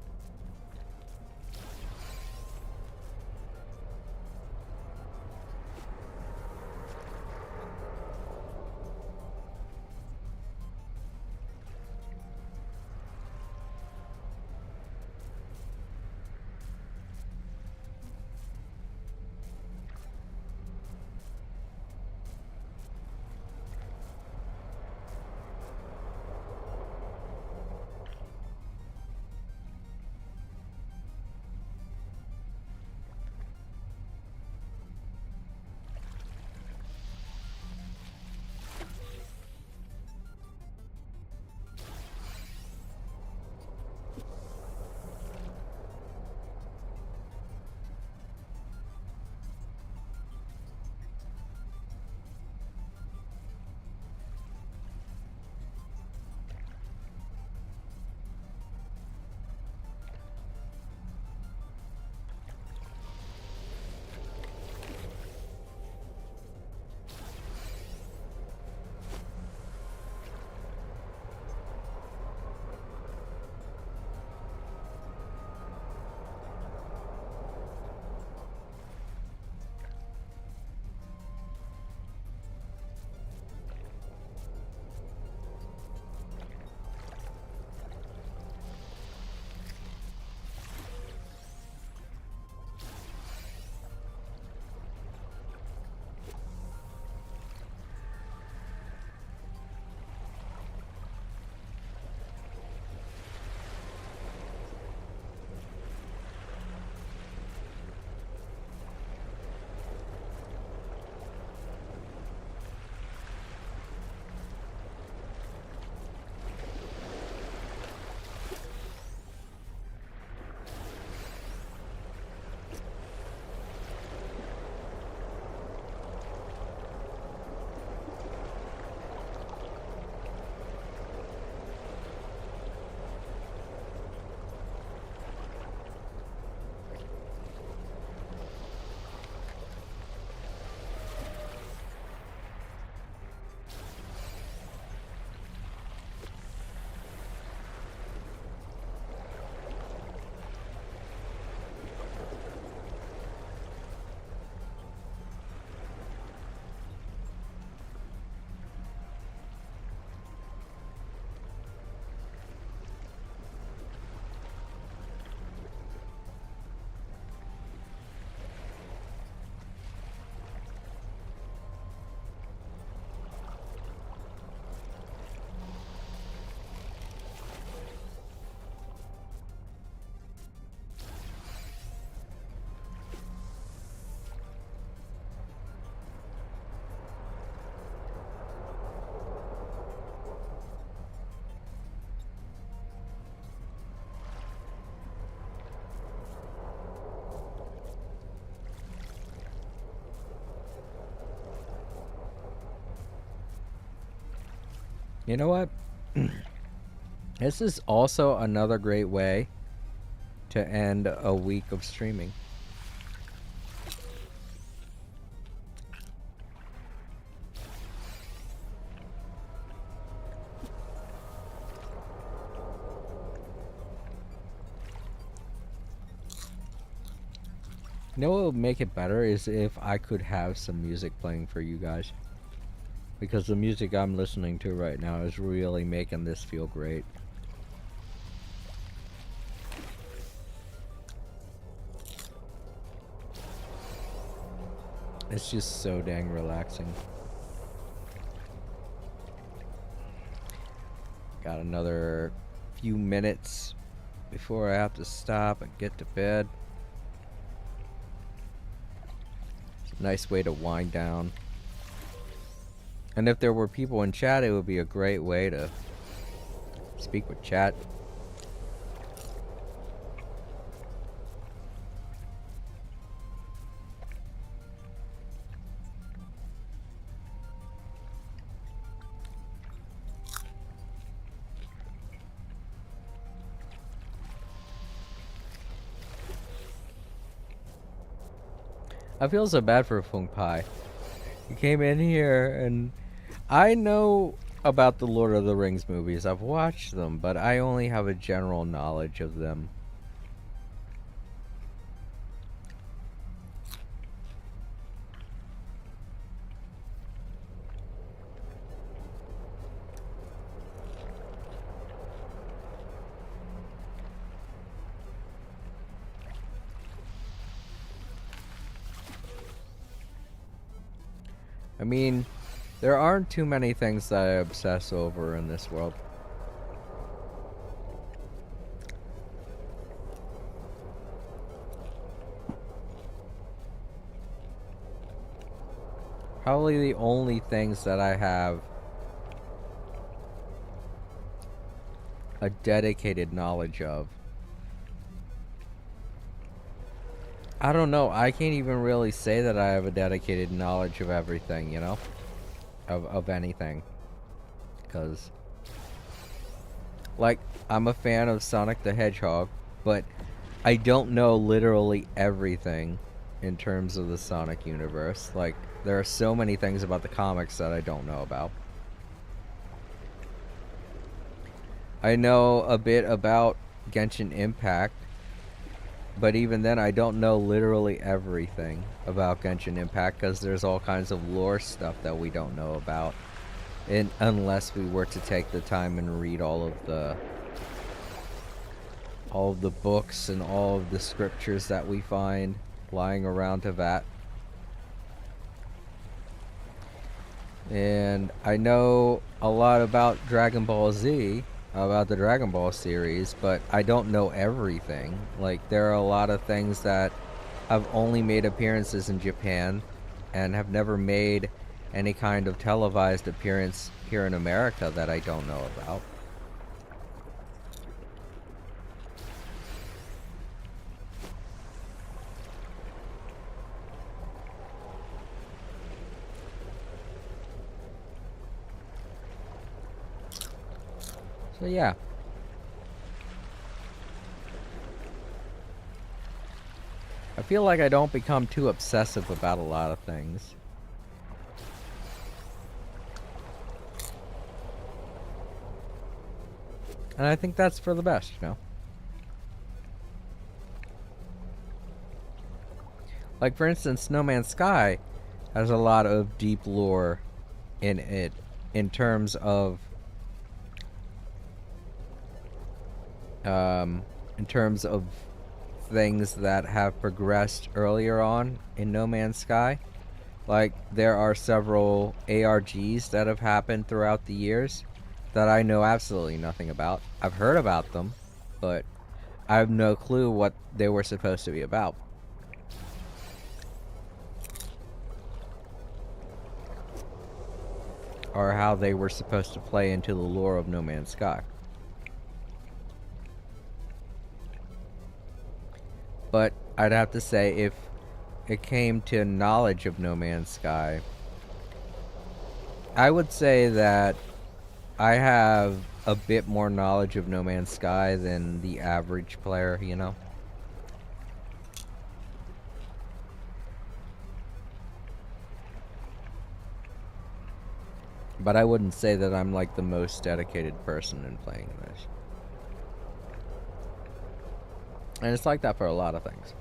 You know what? This is also another great way to end a week of streaming. You know what would make it better is if I could have some music playing for you guys. Because the music I'm listening to right now is really making this feel great. It's just so dang relaxing. Got another few minutes before I have to stop and get to bed. It's a nice way to wind down. And if there were people in chat, it would be a great way to speak with chat. I feel so bad for Fung Pai. He came in here and I know about the Lord of the Rings movies. I've watched them, but I only have a general knowledge of them. I mean, there aren't too many things that I obsess over in this world. Probably the only things that I have a dedicated knowledge of. I don't know. I can't even really say that I have a dedicated knowledge of everything, you know? Of anything. Because, like, I'm a fan of Sonic the Hedgehog, but I don't know literally everything in terms of the Sonic universe. Like, there are so many things about the comics that I don't know about. I know a bit about Genshin Impact, but even then I don't know literally everything about Genshin Impact because there's all kinds of lore stuff that we don't know about. And unless we were to take the time and read all of the books and all of the scriptures that we find lying around Teyvat. And I know a lot about Dragon Ball Z, about the Dragon Ball series, but I don't know everything. Like, there are a lot of things that have only made appearances in Japan and have never made any kind of televised appearance here in America that I don't know about. So yeah. I feel like I don't become too obsessive about a lot of things. And I think that's for the best, you know? Like, for instance, No Man's Sky has a lot of deep lore in it in terms of things that have progressed earlier on in No Man's Sky. Like, there are several ARGs that have happened throughout the years that I know absolutely nothing about. I've heard about them, but I have no clue what they were supposed to be about. Or how they were supposed to play into the lore of No Man's Sky. But I'd have to say, if it came to knowledge of No Man's Sky, I would say that I have a bit more knowledge of No Man's Sky than the average player, you know? But I wouldn't say that I'm like the most dedicated person in playing this. And it's like that for a lot of things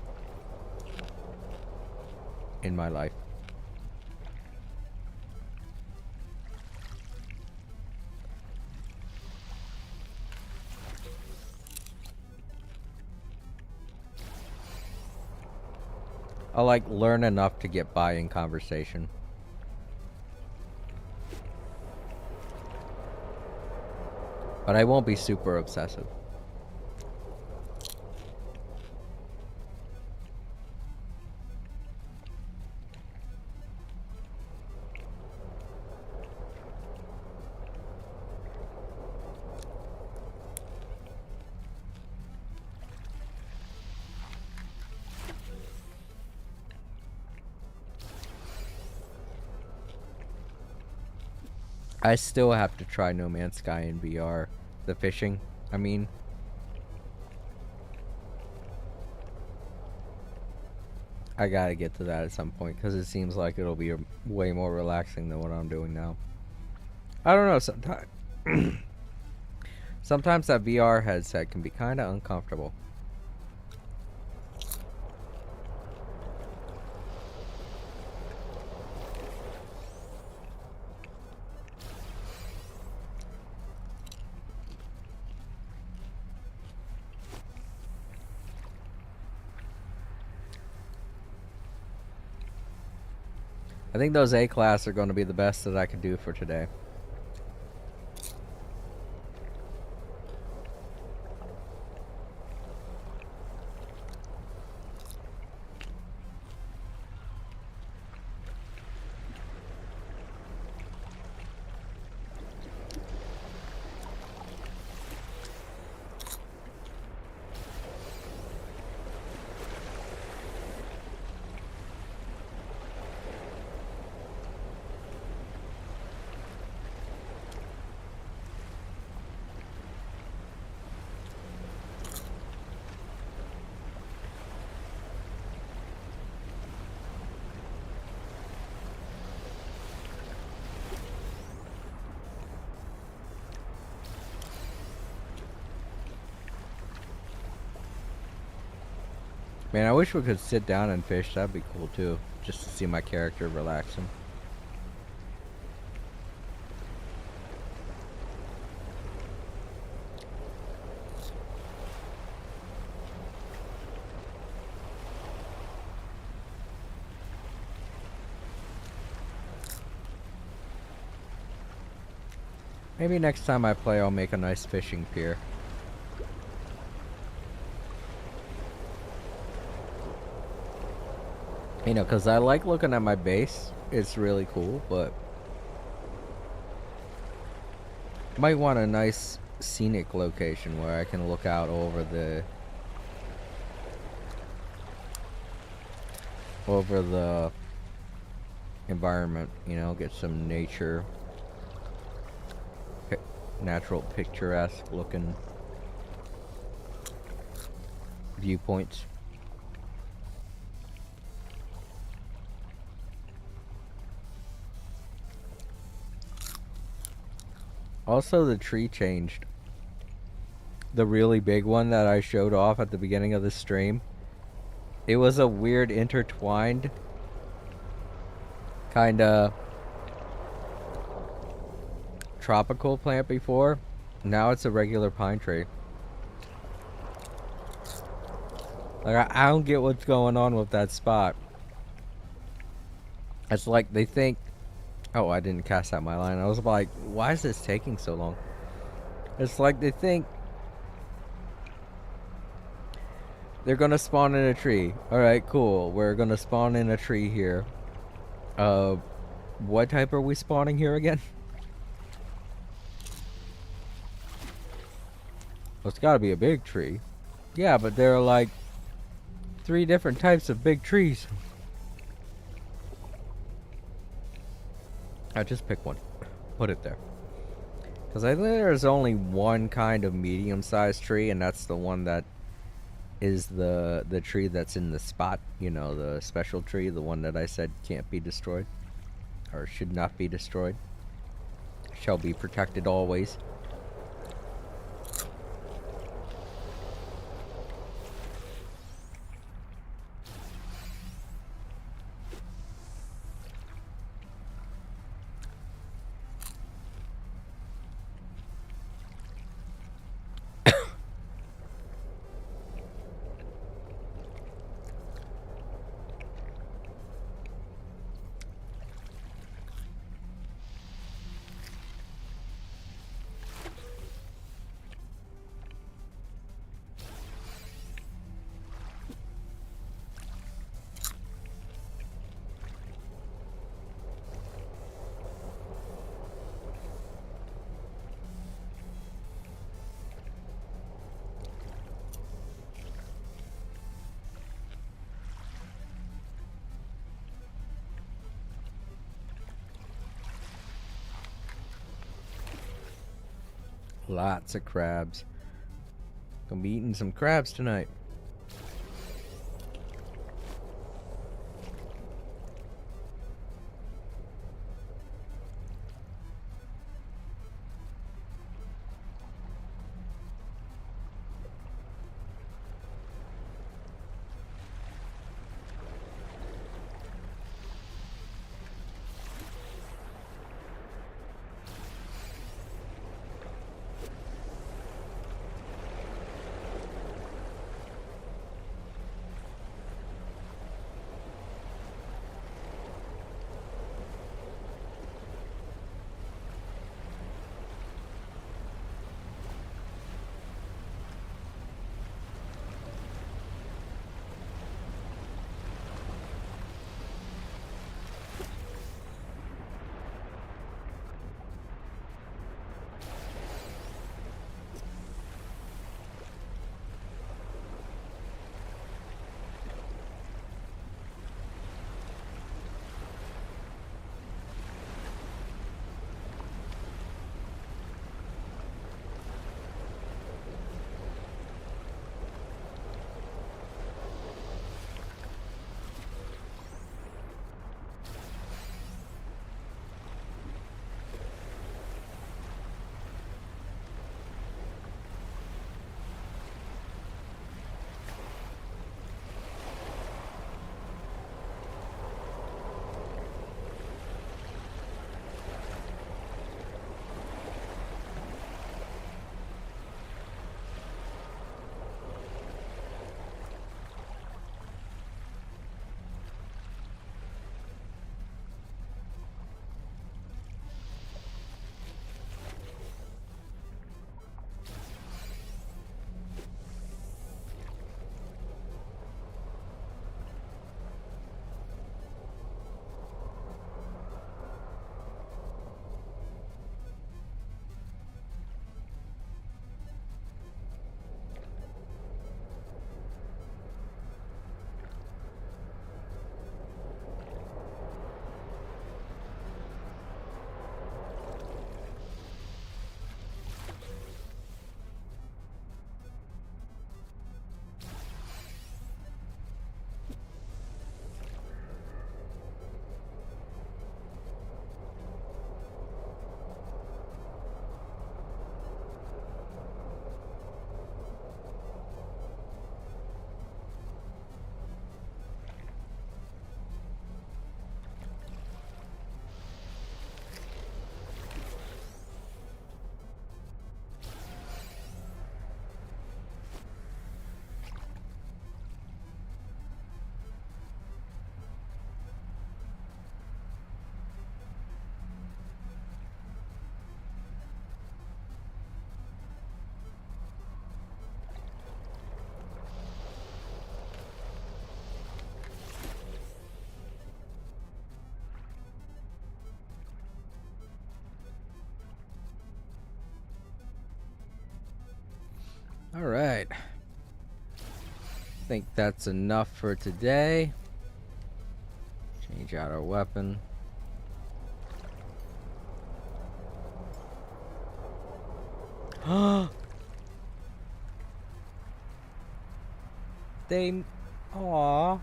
in my life. I'll like learn enough to get by in conversation. But I won't be super obsessive. I still have to try No Man's Sky in VR. The fishing, I mean. I gotta get to that at some point because it seems like it'll be way more relaxing than what I'm doing now. I don't know, sometimes sometimes that VR headset can be kind of uncomfortable. I think those A-class are going to be the best that I could do for today. Man, I wish we could sit down and fish. That'd be cool too. Just to see my character relaxing. Maybe next time I play, I'll make a nice fishing pier. You know, because I like looking at my base. It's really cool, but might want a nice scenic location where I can look out over the environment, you know, get some nature, natural picturesque looking viewpoints. Also, the tree changed. The really big one that I showed off at the beginning of the stream. It was a weird intertwined kinda tropical plant before. Now it's a regular pine tree. Like, I don't get what's going on with that spot. It's like they think... Oh, I didn't cast out my line. I was like, why is this taking so long? It's like they think they're gonna spawn in a tree. Alright, cool. We're gonna spawn in a tree here. What type are we spawning here again? Well, it's gotta be a big tree. Yeah, but there are like 3 different types of big trees. I just pick one. Put it there. Because I think there's only one kind of medium-sized tree, and that's the one that is the tree that's in the spot. You know, the special tree, the one that I said can't be destroyed, or should not be destroyed. Shall be protected always. Lots of crabs. Gonna be eating some crabs tonight. All right. Think that's enough for today. Change out our weapon. They. Aw.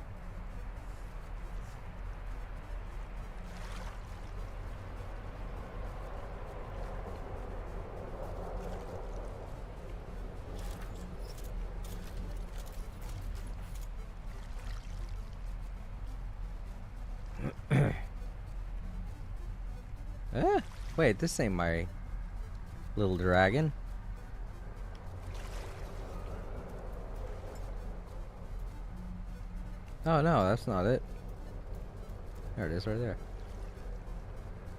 Wait, this ain't my little dragon. Oh no, that's not it. There it is, right there.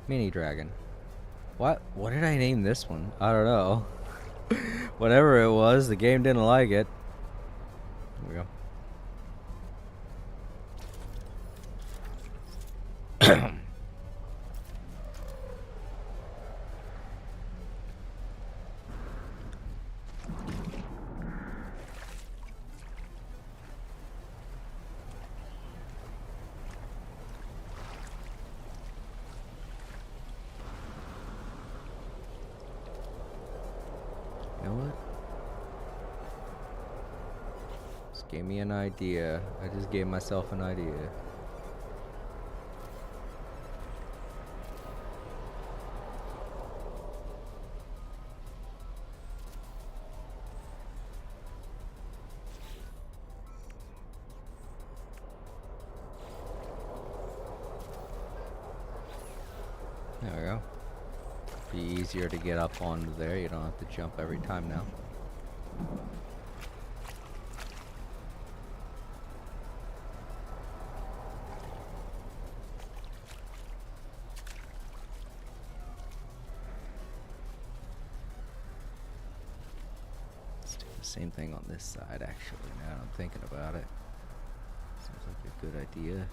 Mini dragon. What? What did I name this one? I don't know. Whatever it was, the game didn't like it. There we go. You know what? Just gave me an idea. I just gave myself an idea. There we go. Be easier to get up onto there. You don't have to jump every time now. Let's do the same thing on this side, actually, now I'm thinking about it. Seems like a good idea.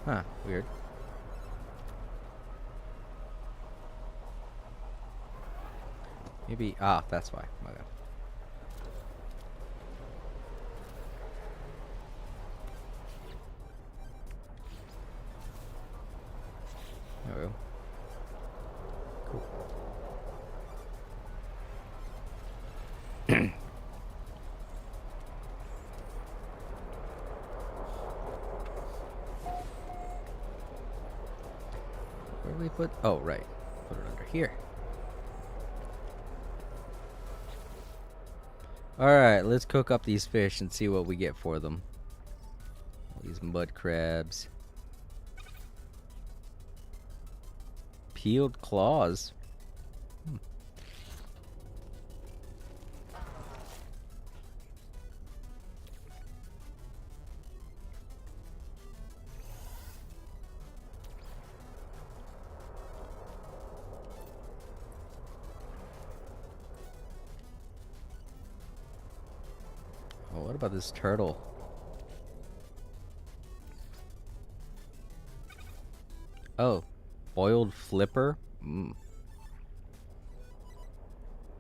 Huh, weird. Maybe, that's why. Okay. There we go. Cool. Where do we put? Oh, right. Put it under here. Alright, let's cook up these fish and see what we get for them. All these mud crabs. Peeled claws. Oh, what about this turtle? Oh, boiled flipper?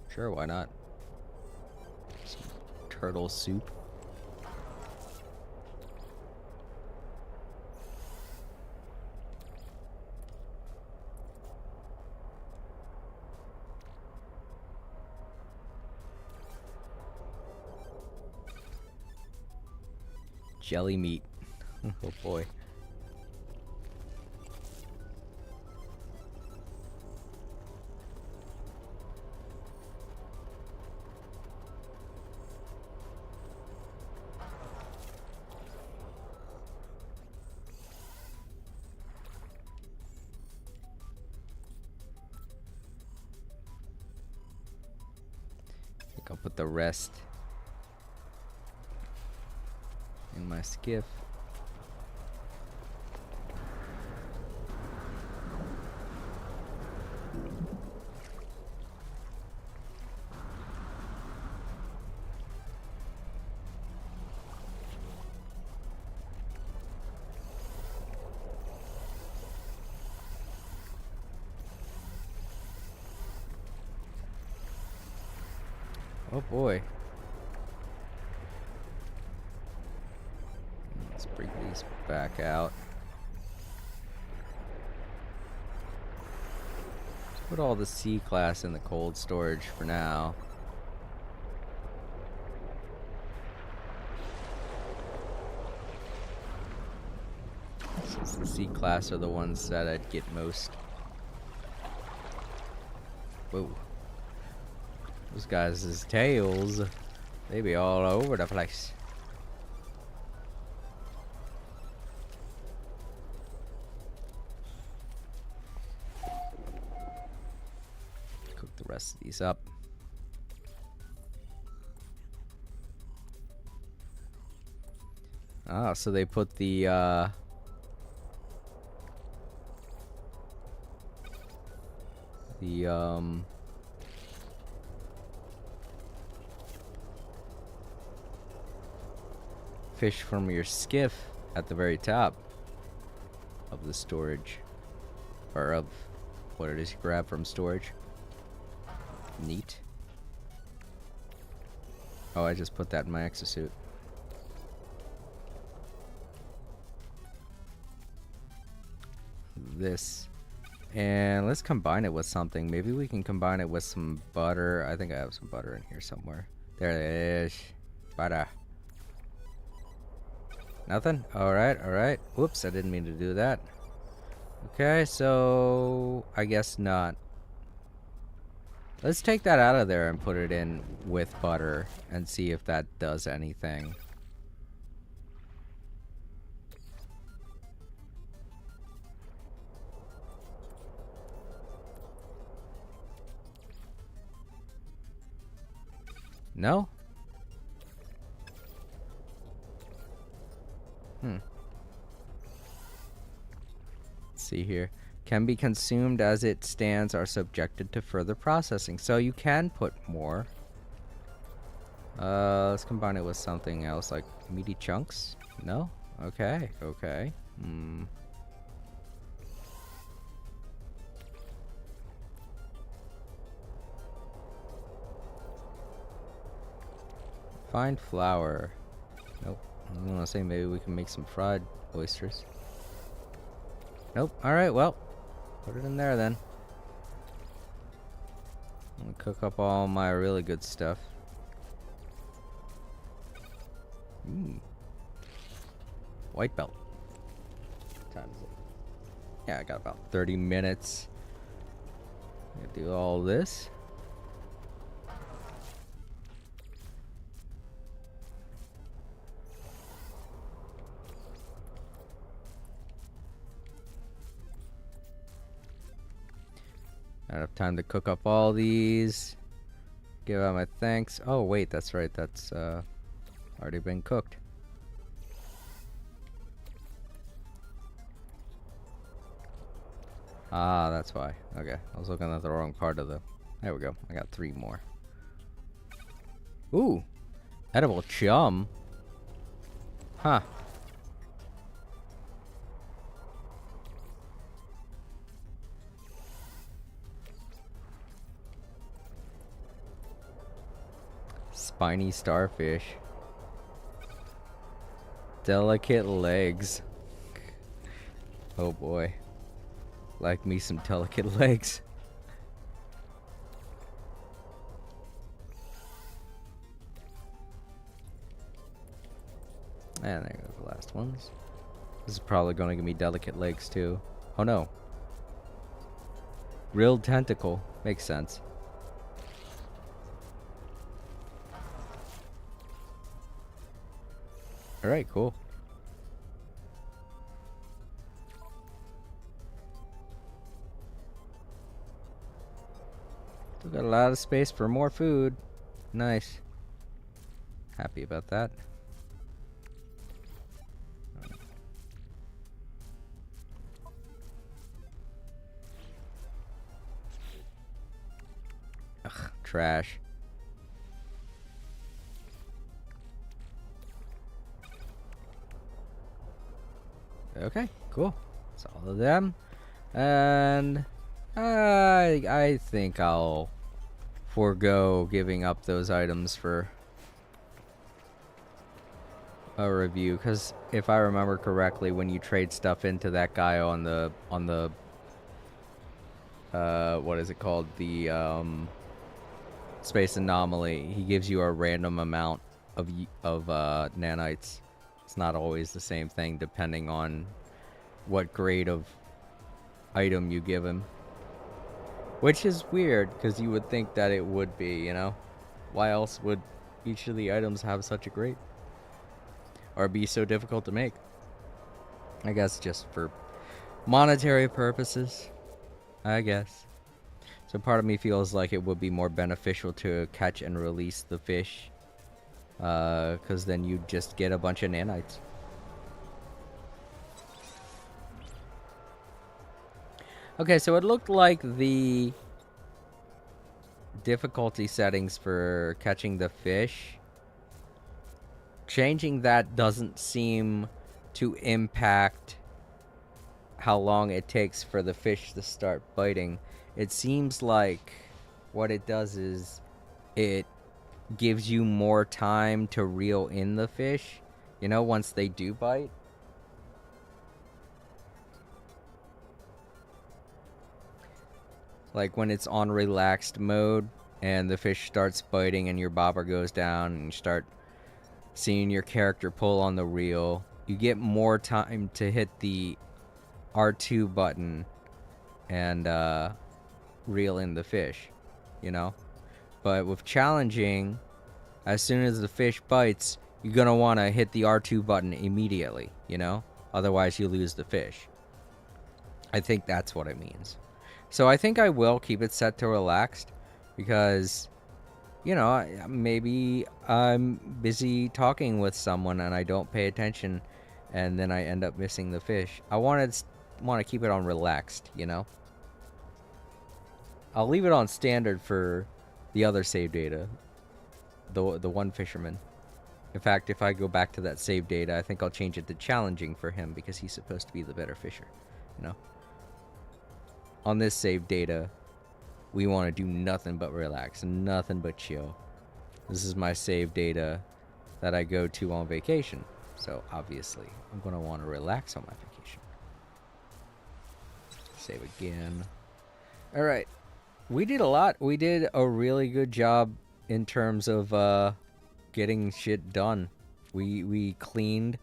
Sure, why not? Some turtle soup. Jelly meat. Oh boy. I think I'll put the rest in my skiff. Oh boy. Let's bring these back out. Let's put all the C-class in the cold storage for now. Since the C-class are the ones that I'd get most. Whoa. Those guys' tails, they be all over the place. Cook the rest of these up. Ah, so they put the fish from your skiff at the very top of the storage, or of what it is you grab from storage. Neat. Oh, I just put that in my exosuit. This. And let's combine it with something. Maybe we can combine it with some butter. I think I have some butter in here somewhere. There it is. Butter. Nothing? Alright, alright. Whoops, I didn't mean to do that. Okay, so I guess not. Let's take that out of there and put it in with butter and see if that does anything. No? Let's see here. Can be consumed as it stands, are subjected to further processing. So you can put more. Let's combine it with something else, like meaty chunks. No? Okay, okay. Find flour. Nope. I was gonna say maybe we can make some fried oysters. Nope. Alright, well. Put it in there then. I'm gonna cook up all my really good stuff. White belt. What time is it? Yeah, I got about 30 minutes. I'm gonna do all this. I have time to cook up all these. Give out my thanks. Oh wait, that's right. That's already been cooked. Ah, that's why. Okay, I was looking at the wrong part of the... There we go. I got 3 more. Ooh, edible chum. Huh. Spiny starfish. Delicate legs. Oh boy. Like me some delicate legs. And there go the last ones. This is probably going to give me delicate legs too. Oh no. Grilled tentacle. Makes sense. Alright, cool. Still got a lot of space for more food. Nice. Happy about that. Ugh, trash. Okay, cool. That's all of them. And I think I'll forego giving up those items for a review, because if I remember correctly, when you trade stuff into that guy on the what is it called, the space anomaly, he gives you a random amount of nanites. It's not always the same thing depending on what grade of item you give him, which is weird because you would think that it would be, you know. Why else would each of the items have such a grade or be so difficult to make? I guess just for monetary purposes, I guess. So part of me feels like it would be more beneficial to catch and release the fish, because then you just get a bunch of nanites. Okay, so it looked like the difficulty settings for catching the fish, changing that doesn't seem to impact how long it takes for the fish to start biting. It seems like what it does is it gives you more time to reel in the fish, you know, once they do bite. Like when it's on relaxed mode and the fish starts biting and your bobber goes down and you start seeing your character pull on the reel, you get more time to hit the R2 button and reel in the fish, you know. But with challenging, as soon as the fish bites, you're gonna want to hit the R2 button immediately, you know, otherwise you lose the fish. I think that's what it means. So I think I will keep it set to relaxed, because, you know, maybe I'm busy talking with someone and I don't pay attention and then I end up missing the fish. I want to keep it on relaxed, you know. I'll leave it on standard for the other save data, the one fisherman. In fact, if I go back to that save data, I think I'll change it to challenging for him because he's supposed to be the better fisher, you know. On this save data, we want to do nothing but relax and nothing but chill. This is my save data that I go to on vacation. So obviously, I'm going to want to relax on my vacation. Save again. All right. We did a lot. We did a really good job in terms of getting shit done. We cleaned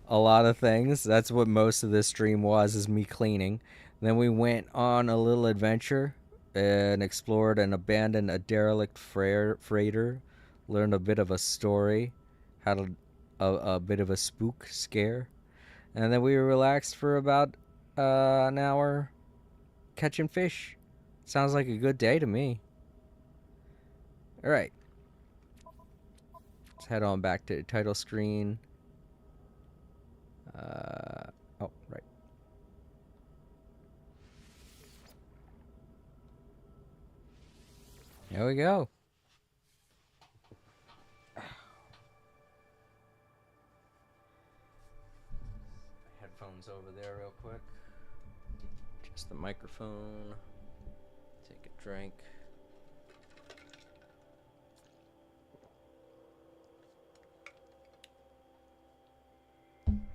a lot of things. That's what most of this stream was, is me cleaning. Then we went on a little adventure and explored and abandoned a derelict freighter. Learned a bit of a story. Had a bit of a spook scare. And then we relaxed for about an hour catching fish. Sounds like a good day to me. Alright. Let's head on back to the title screen. Oh, right. There we go. Headphones over there real quick. Just the microphone. Take a drink.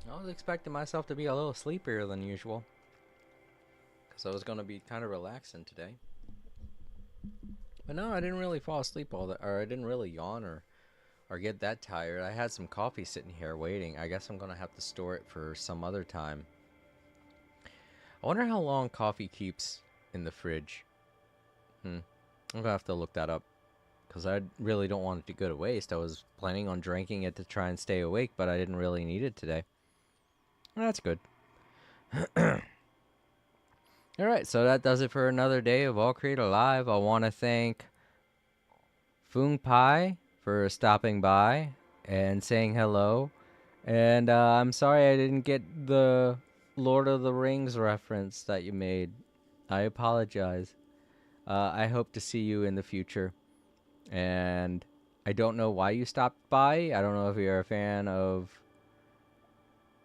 I was expecting myself to be a little sleepier than usual, because I was going to be kind of relaxing today. But no, I didn't really fall asleep or I didn't really yawn or get that tired. I had some coffee sitting here waiting. I guess I'm going to have to store it for some other time. I wonder how long coffee keeps in the fridge. I'm going to have to look that up, because I really don't want it to go to waste. I was planning on drinking it to try and stay awake, but I didn't really need it today. That's good. Alright, so that does it for another day of All Creator Live. I want to thank Foong Pai for stopping by and saying hello. And I'm sorry I didn't get the Lord of the Rings reference that you made. I apologize. I hope to see you in the future. And I don't know why you stopped by. I don't know if you're a fan of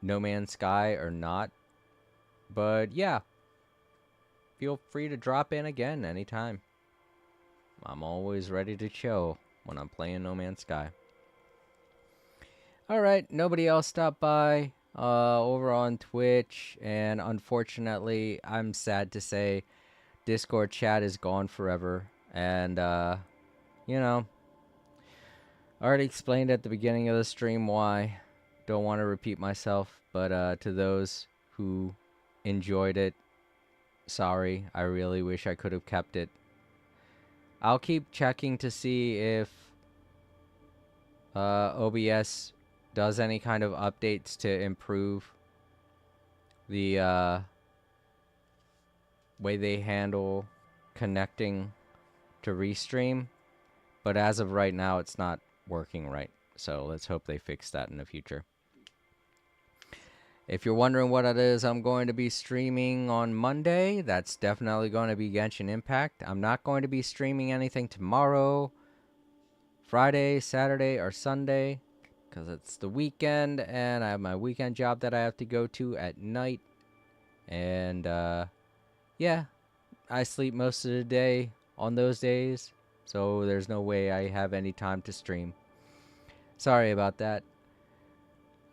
No Man's Sky or not. But yeah. Feel free to drop in again anytime. I'm always ready to chill when I'm playing No Man's Sky. All right, nobody else stopped by over on Twitch, and unfortunately, I'm sad to say Discord chat is gone forever. And you know, I already explained at the beginning of the stream why. Don't want to repeat myself, but to those who enjoyed it, sorry. I really wish I could have kept it. I'll keep checking to see if OBS does any kind of updates to improve the way they handle connecting to Restream. But as of right now, it's not working right. So let's hope they fix that in the future. If you're wondering what it is I'm going to be streaming on Monday, that's definitely going to be Genshin Impact. I'm not going to be streaming anything tomorrow, Friday, Saturday, or Sunday, because it's the weekend and I have my weekend job that I have to go to at night. And yeah, I sleep most of the day on those days, so there's no way I have any time to stream. Sorry about that.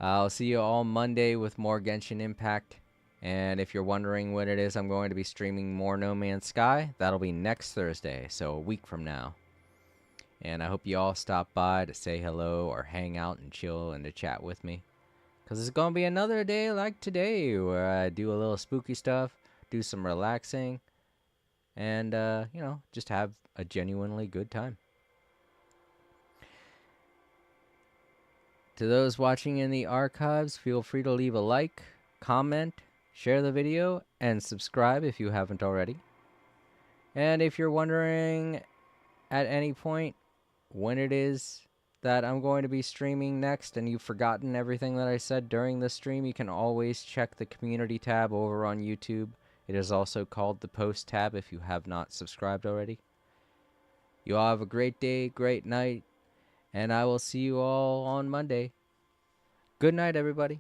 I'll see you all Monday with more Genshin Impact. And if you're wondering when it is I'm going to be streaming more No Man's Sky, that'll be next Thursday, so a week from now. And I hope you all stop by to say hello or hang out and chill and to chat with me. Because it's going to be another day like today where I do a little spooky stuff, do some relaxing, and, just have a genuinely good time. To those watching in the archives, feel free to leave a like, comment, share the video, and subscribe if you haven't already. And if you're wondering at any point when it is that I'm going to be streaming next and you've forgotten everything that I said during the stream, you can always check the community tab over on YouTube. It is also called the post tab if you have not subscribed already. You all have a great day, great night, and I will see you all on Monday. Good night, everybody.